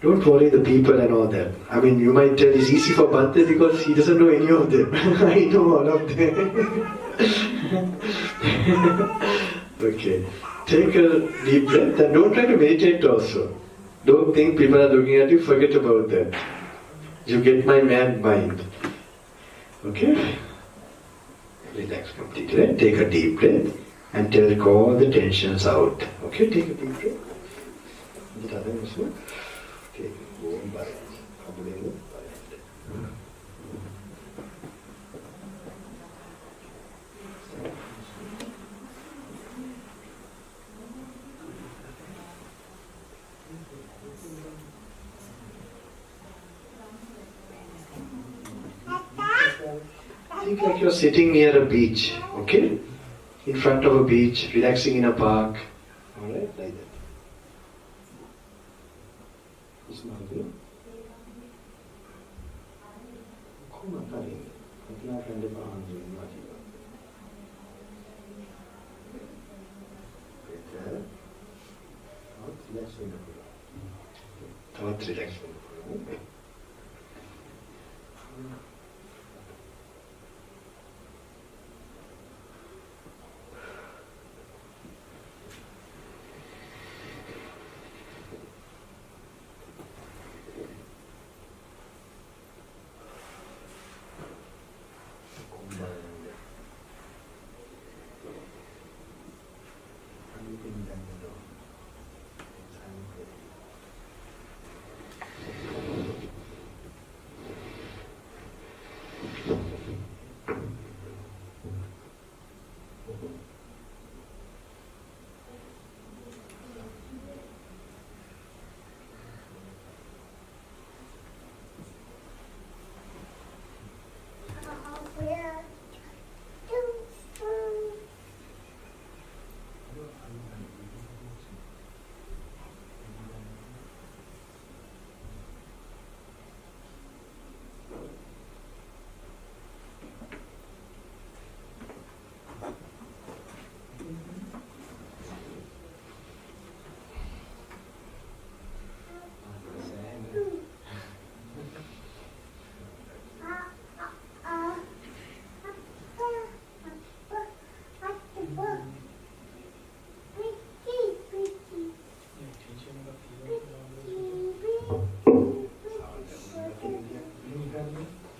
Don't worry the people and all that. I mean, you might tell it's easy for Bhante because he doesn't know any of them. I know all of them. Okay. Take a deep breath and don't try to meditate also. Don't think people are looking at you, forget about that. You get my mad mind. Okay? Relax completely. Right? Take a deep breath and take all the tensions out. Okay? Take a deep breath. Take warm breath. Think like you're sitting near a beach, okay? In front of a beach, relaxing in a park. Alright, like that. Thoughts relax.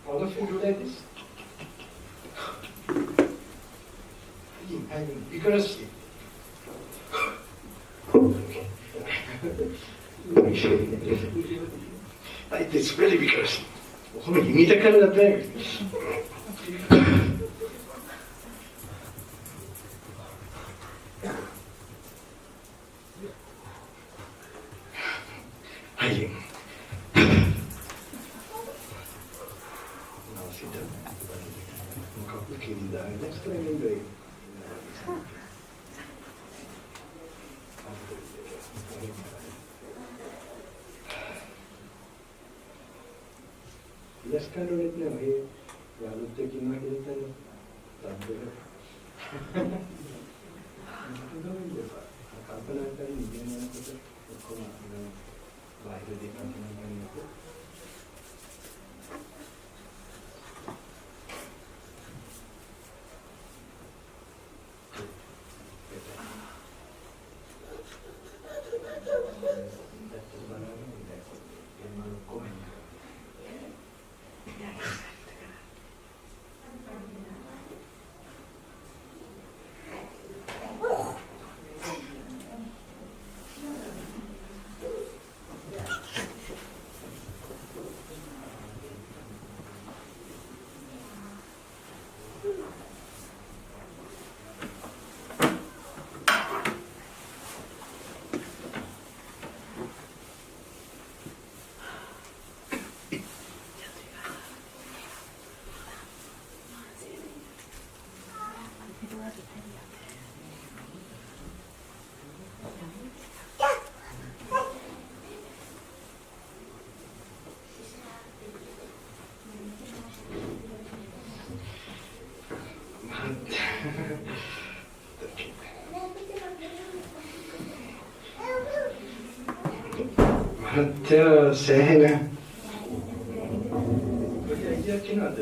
All of you do like this? Vigorously. Like this, very vigorously. Oh, you need a kind of thing. Hiding. Now sit down. Next time Let's kind of it now. Hey, Yalu taking my head and සෑහෙන ඉතියක් කියනවාද?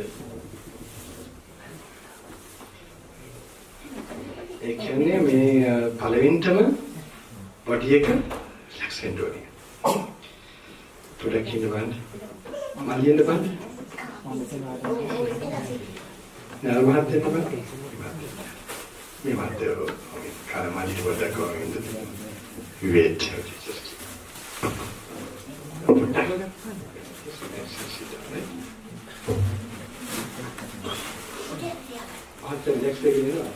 ඒ කියන්නේ මේ පළවෙනිටම body එක relax වෙන්න ඕනේ. පොඩක් ඉන්න බලන්න. මල්ලියෙන්ද බලන්න. නාල මහත්තයා බලන්න. මේ මහත්තයා කාල මල්ලිට පොඩක් වගේ wait. Next day, you know.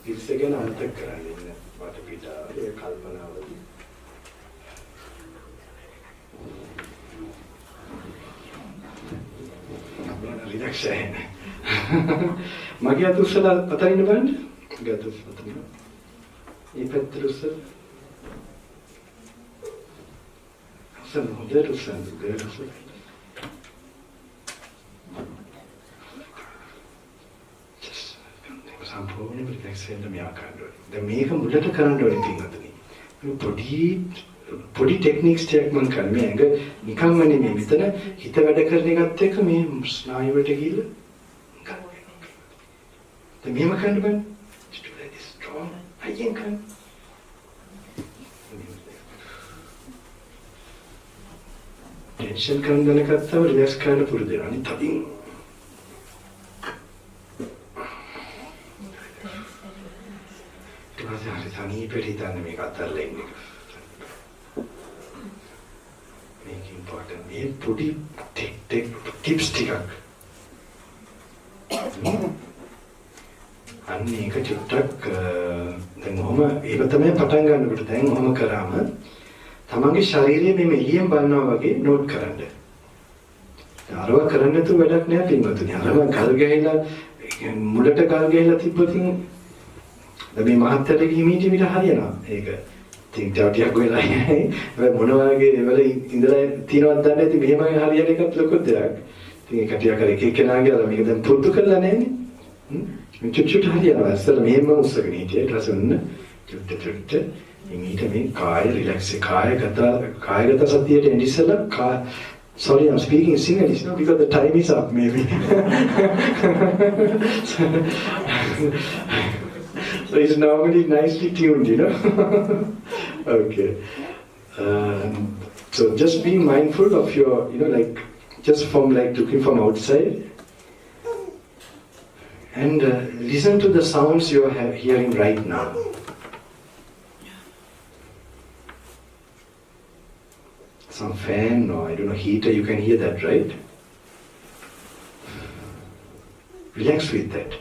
It's again antakarani ne vatapita e kalpanawadi. Relaxation. Magi atusala patayin band? Gatus patayin. E petrusal. Sen hode rusan de rusan. Just සම්පූර්ණ රිලැක්ස් වෙන්න මෙයා කරන්න ඕනේ. දැන් මේක මුලට කරන්න ඕනේ පින්වතුනි. පොඩි ටෙක්නික්ස් ටිකක් මම කරන්නේ. මේ ඇඟ නිකම්ම නෙමෙයි. මෙතන හිත වැඩ කරන එකත් එක්ක මේ ස්නායු වලට ගිහිල්ලා දැන් මෙහෙම කරන්න බෑ. Just do like this strong. අයියෙන් කරන්න. ටෙන්ෂන් කරන දැනගත්තම රිලැක්ස් කරන්න පුරුදු වෙනවා. අනිත් තදින් Tani peritan me katarla inne. Make important. Me pudi tips ටිකක්. අන්න ඒක චුට්ටක් දැන් ඔහම ඒක තමයි පටන් ගන්නකොට දැන් ඔහම කරාම තමන්ගේ ශරීරය මෙහෙම එළියෙන් බලනවා වගේ නෝට් කරන්න. අරව කරන්න තු වැඩක් නෑ පින්වතුනි. අරව ගල් ගහලා මුලට ගල් ගහලා තිබ්බොතින් මේ මහත්තයාට හිමීට විතර හරියනවා. ඒක ඉතින් ටිකක් වෙලා යයි. මොන වගේ වල ඉඳලා තියනවද දන්නේ නැති මෙහෙම හරියන එකත් ලොකු දෙයක්. ඉතින් ඒක ටිකක් කර එක එක්කෙනාගේ අර මේක දැන් පුරුදු කරලා නැන්නේ. චුට් හරියනවා. අස්සල මෙහෙම උස්සගෙන හිටියේ. ඊට පස්සේ ඔන්න චුට් හිමීට මේ කාය රිලැක්ස් කායගත සතියට එන්න ඉස්සලා Sorry, I'm speaking Sinhalese now because the time is up, maybe. So it's normally nicely tuned, you know. Okay. So just be mindful of your, like, just from like looking from outside. And listen to the sounds you are hearing right now. Some fan or I don't know heater, you can hear that, right? Relax with that.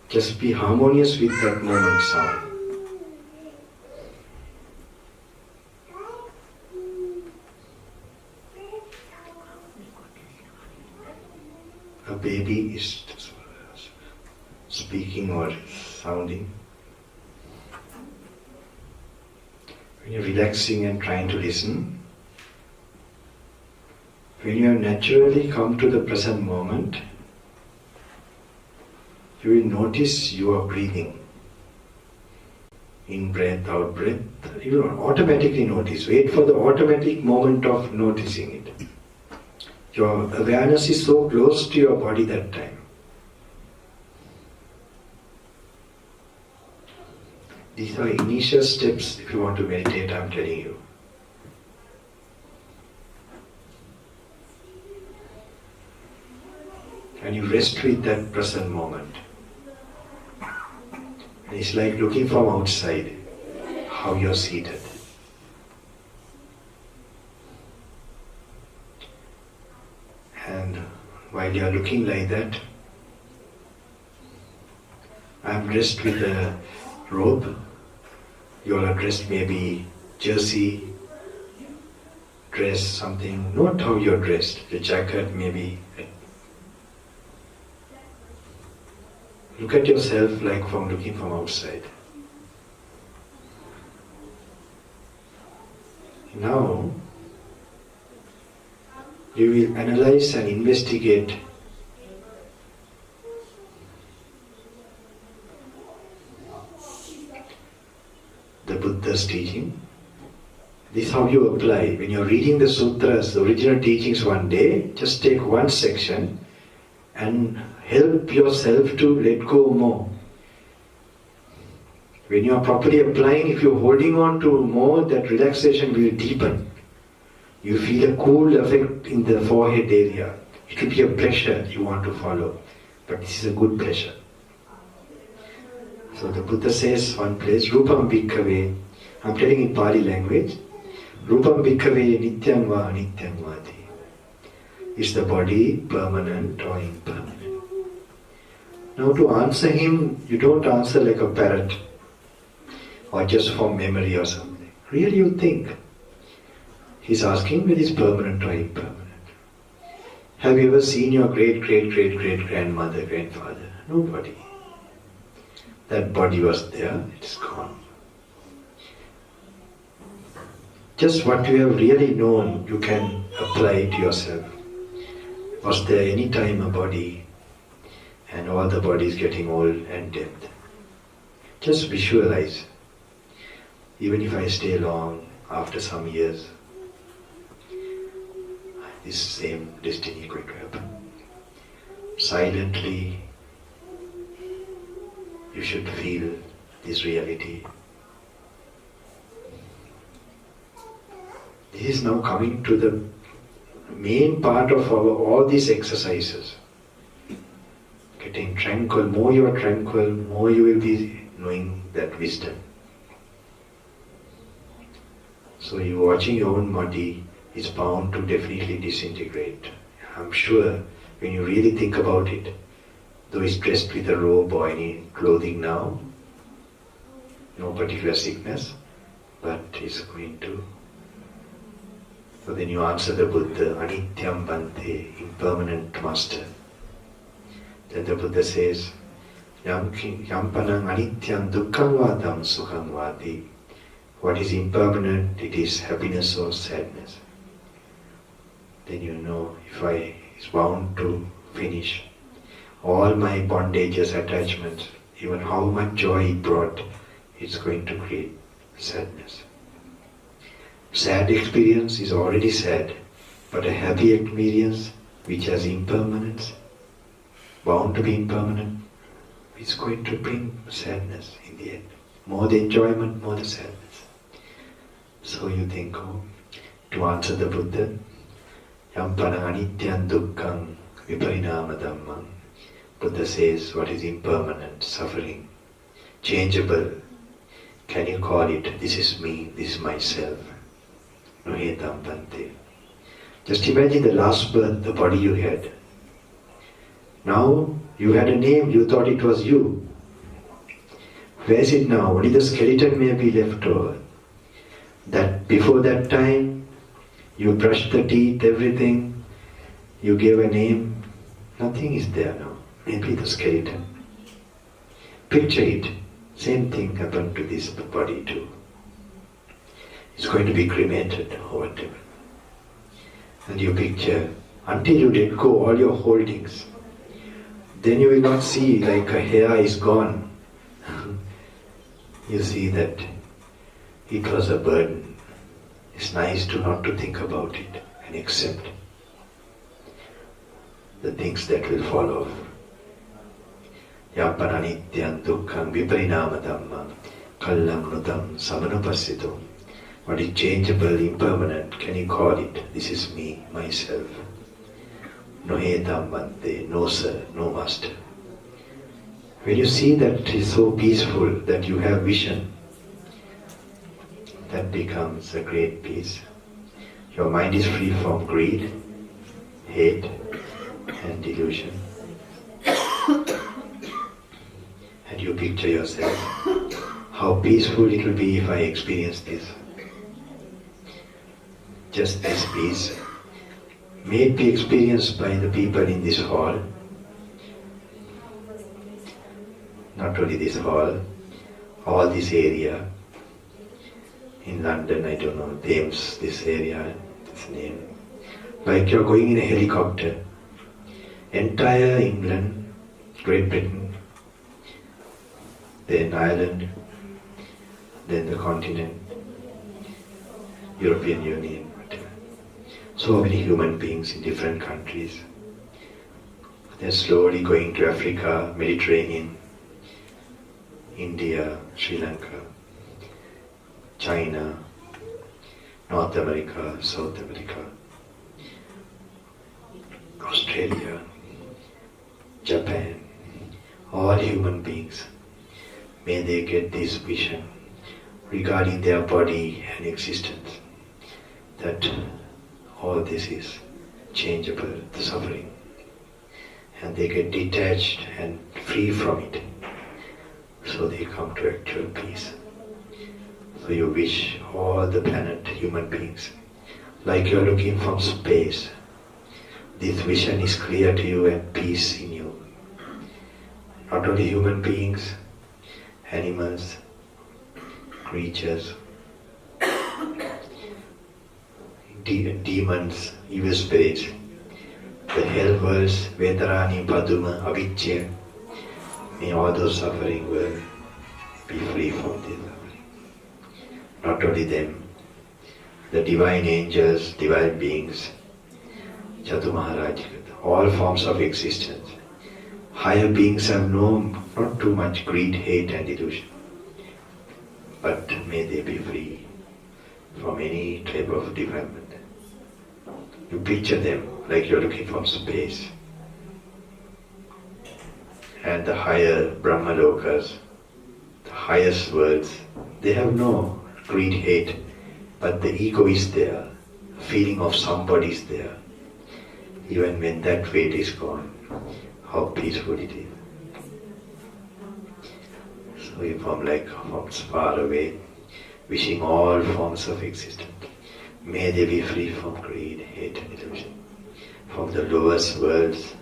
Just be harmonious with that moment sound. A baby is speaking or sounding. When you're relaxing and trying to listen, when you have naturally come to the present moment, you will notice you are breathing. In breath, out breath, you will automatically notice. Wait for the automatic moment of noticing it. Your awareness is so close to your body that time. These are initial steps if you want to meditate, I am telling you. And you rest with that present moment. And it's like looking from outside, how you're seated. And while you're looking like that, I'm dressed with a robe. You all are dressed maybe jersey, dress, something, not how you're dressed, the jacket maybe. Look at yourself like from looking from outside. Now, you will analyze and investigate the Buddha's teaching. This is how you apply. When you're reading the sutras, the original teachings one day, just take one section and help yourself to let go more. When you are properly applying, if you're holding on to more, that relaxation will deepen. You feel a cool effect in the forehead area. It will be a pressure you want to follow. But this is a good pressure. So the Buddha says one place, Rupam Bhikkhave, I'm telling in Pali language, Rupam Bhikkhave Nityam Va Nityam Vati. Is the body permanent or impermanent? Now to answer him, you don't answer like a parrot or just from memory or something. Really you think. He's asking whether it's permanent or impermanent. Have you ever seen your great-great-great-great-grandmother, grandfather? Nobody. That body was there, it's gone. Just what you have really known, you can apply it to yourself. Was there any time a body and all the body is getting old and dead? Just visualize. Even if I stay long, after some years, this same destiny is going to happen. Silently, you should feel this reality. This is now coming to the main part of all these exercises. Getting tranquil, more you are tranquil, more you will be knowing that wisdom. So you watching your own body is bound to definitely disintegrate. I'm sure when you really think about it, though it's dressed with a robe or any clothing now, no particular sickness, but it's going to. So then you answer the Buddha, Anityam Bante, impermanent master. Then the Buddha says, Yampanang Anityam Dukkam Vadam Sukham Vati. What is impermanent, it is happiness or sadness. Then you know, if I is bound to finish all my bondages, attachments, even how much joy it brought, it's going to create sadness. Sad experience is already sad, but a happy experience which has impermanence, bound to be impermanent, is going to bring sadness in the end. More the enjoyment, more the sadness. So you think, to answer the Buddha, Yampana Anityam Dukkam Viparinama Dhammam. Buddha says, what is impermanent, suffering, changeable, can you call it, this is me, this is myself. Nohetam Bante. Just imagine the last birth, the body you had. Now, You had a name, you thought it was you. Where is it now? Only the skeleton may be left over. That before that time, you brushed the teeth, everything, you gave a name, nothing is there now. Maybe the skeleton. Picture it. Same thing happened to this body too. It's going to be cremated or whatever. And you picture, until you let go all your holdings, then you will not see like a hair is gone. You see that it was a burden. It's nice to not to think about it and accept the things that will follow. Yaparanityan dukkham viparinama dhammam kallam nutam samanupasitam. What is changeable, impermanent, can you call it? This is me, myself. No he dhammante, no sir, no master. When you see that it is so peaceful, that you have vision, that becomes a great peace. Your mind is free from greed, hate, and delusion. And you picture yourself, how peaceful it will be if I experience this. Just this peace may it be experienced by the people in this hall. Not only this hall, all this area. In London, I don't know, Thames, this area, this name. Like you're going in a helicopter. Entire England, Great Britain, then Ireland, then the continent, European Union, whatever. So many human beings in different countries. They're slowly going to Africa, Mediterranean, India, Sri Lanka, China, North America, South America, Australia, Japan, all human beings. May they get this vision regarding their body and existence, that all this is changeable, the suffering, and they get detached and free from it. So they come to actual peace. So you wish all the planet, human beings, like you are looking from space, this vision is clear to you and peace in you. Not only human beings, animals, creatures, demons, evil spirits, the hell worlds, Vedarani, Paduma, Avicchya, may all those suffering will be free from this suffering. Not only them, the divine angels, divine beings, Chatu Maharaj, all forms of existence. Higher beings have not too much greed, hate and delusion. But may they be free from any type of defilement. You picture them like you're looking from space. And the higher Brahmalokas, the highest worlds, they have no greed, hate, but the ego is there, feeling of somebody is there. Even when that weight is gone, how peaceful it is. So you from far away, wishing all forms of existence. May they be free from greed, hate and delusion. From the lowest worlds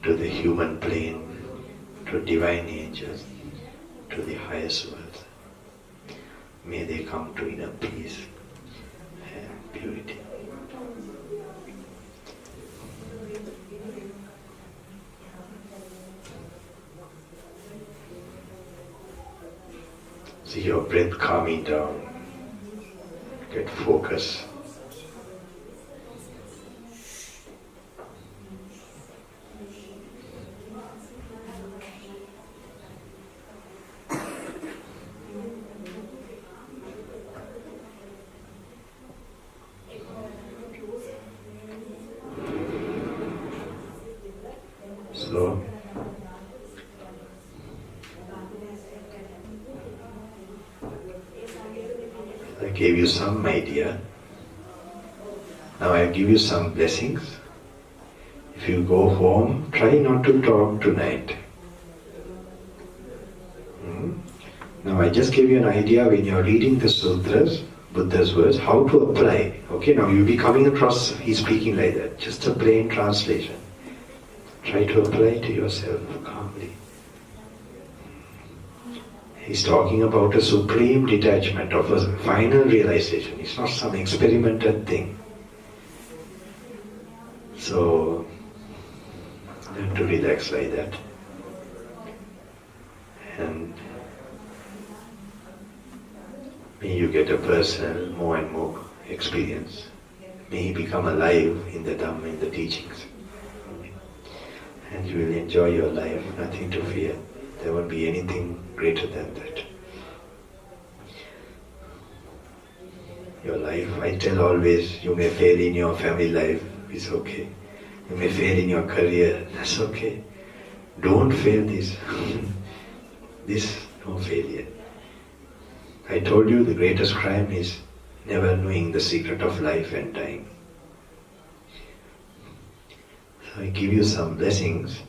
to the human plane, to divine angels, to the highest worlds. May they come to inner peace and purity. See your breath calming down. Get focus. So, I gave you some idea. Now I give you some blessings. If If you go home, try not to talk tonight. Now I just gave you an idea when you're reading the sutras, Buddha's words, how to apply. Okay, now you'll be coming across, he's speaking like that, just a plain translation. Try to apply to yourself calmly. He's talking about a supreme detachment of a final realization. It's not some experimental thing. So, learn to relax like that. And may you get a personal more and more experience. May you become alive in the Dhamma, in the teachings. And you will enjoy your life, nothing to fear. There won't be anything greater than that. Your life, I tell always, you may fail in your family life, it's okay. You may fail in your career, that's okay. Don't fail this. This, no failure. I told you the greatest crime is never knowing the secret of life and dying. So I give you some blessings.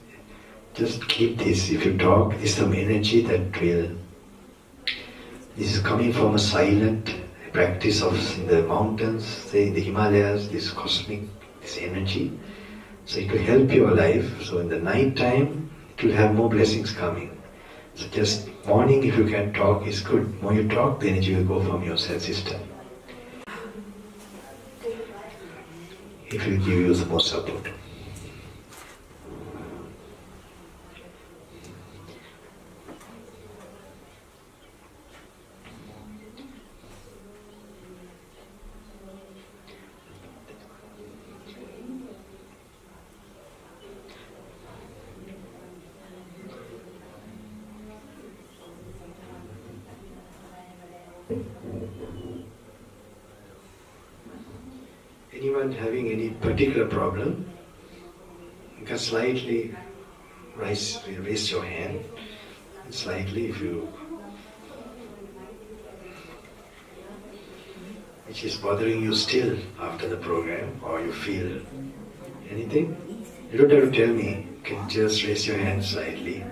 Just keep this. If you talk, this is some energy that will... This is coming from a silent practice of in the mountains, say in the Himalayas, this cosmic, this energy. So it will help your life. So in the night time, it will have more blessings coming. So just morning, if you can talk, is good. The more you talk, the energy will go from your cell system. It will give you more support. Anyone having any particular problem, you can slightly raise your hand. Slightly, if you, which is bothering you still after the program, or you feel anything, you don't have to tell me. You can just raise your hand slightly.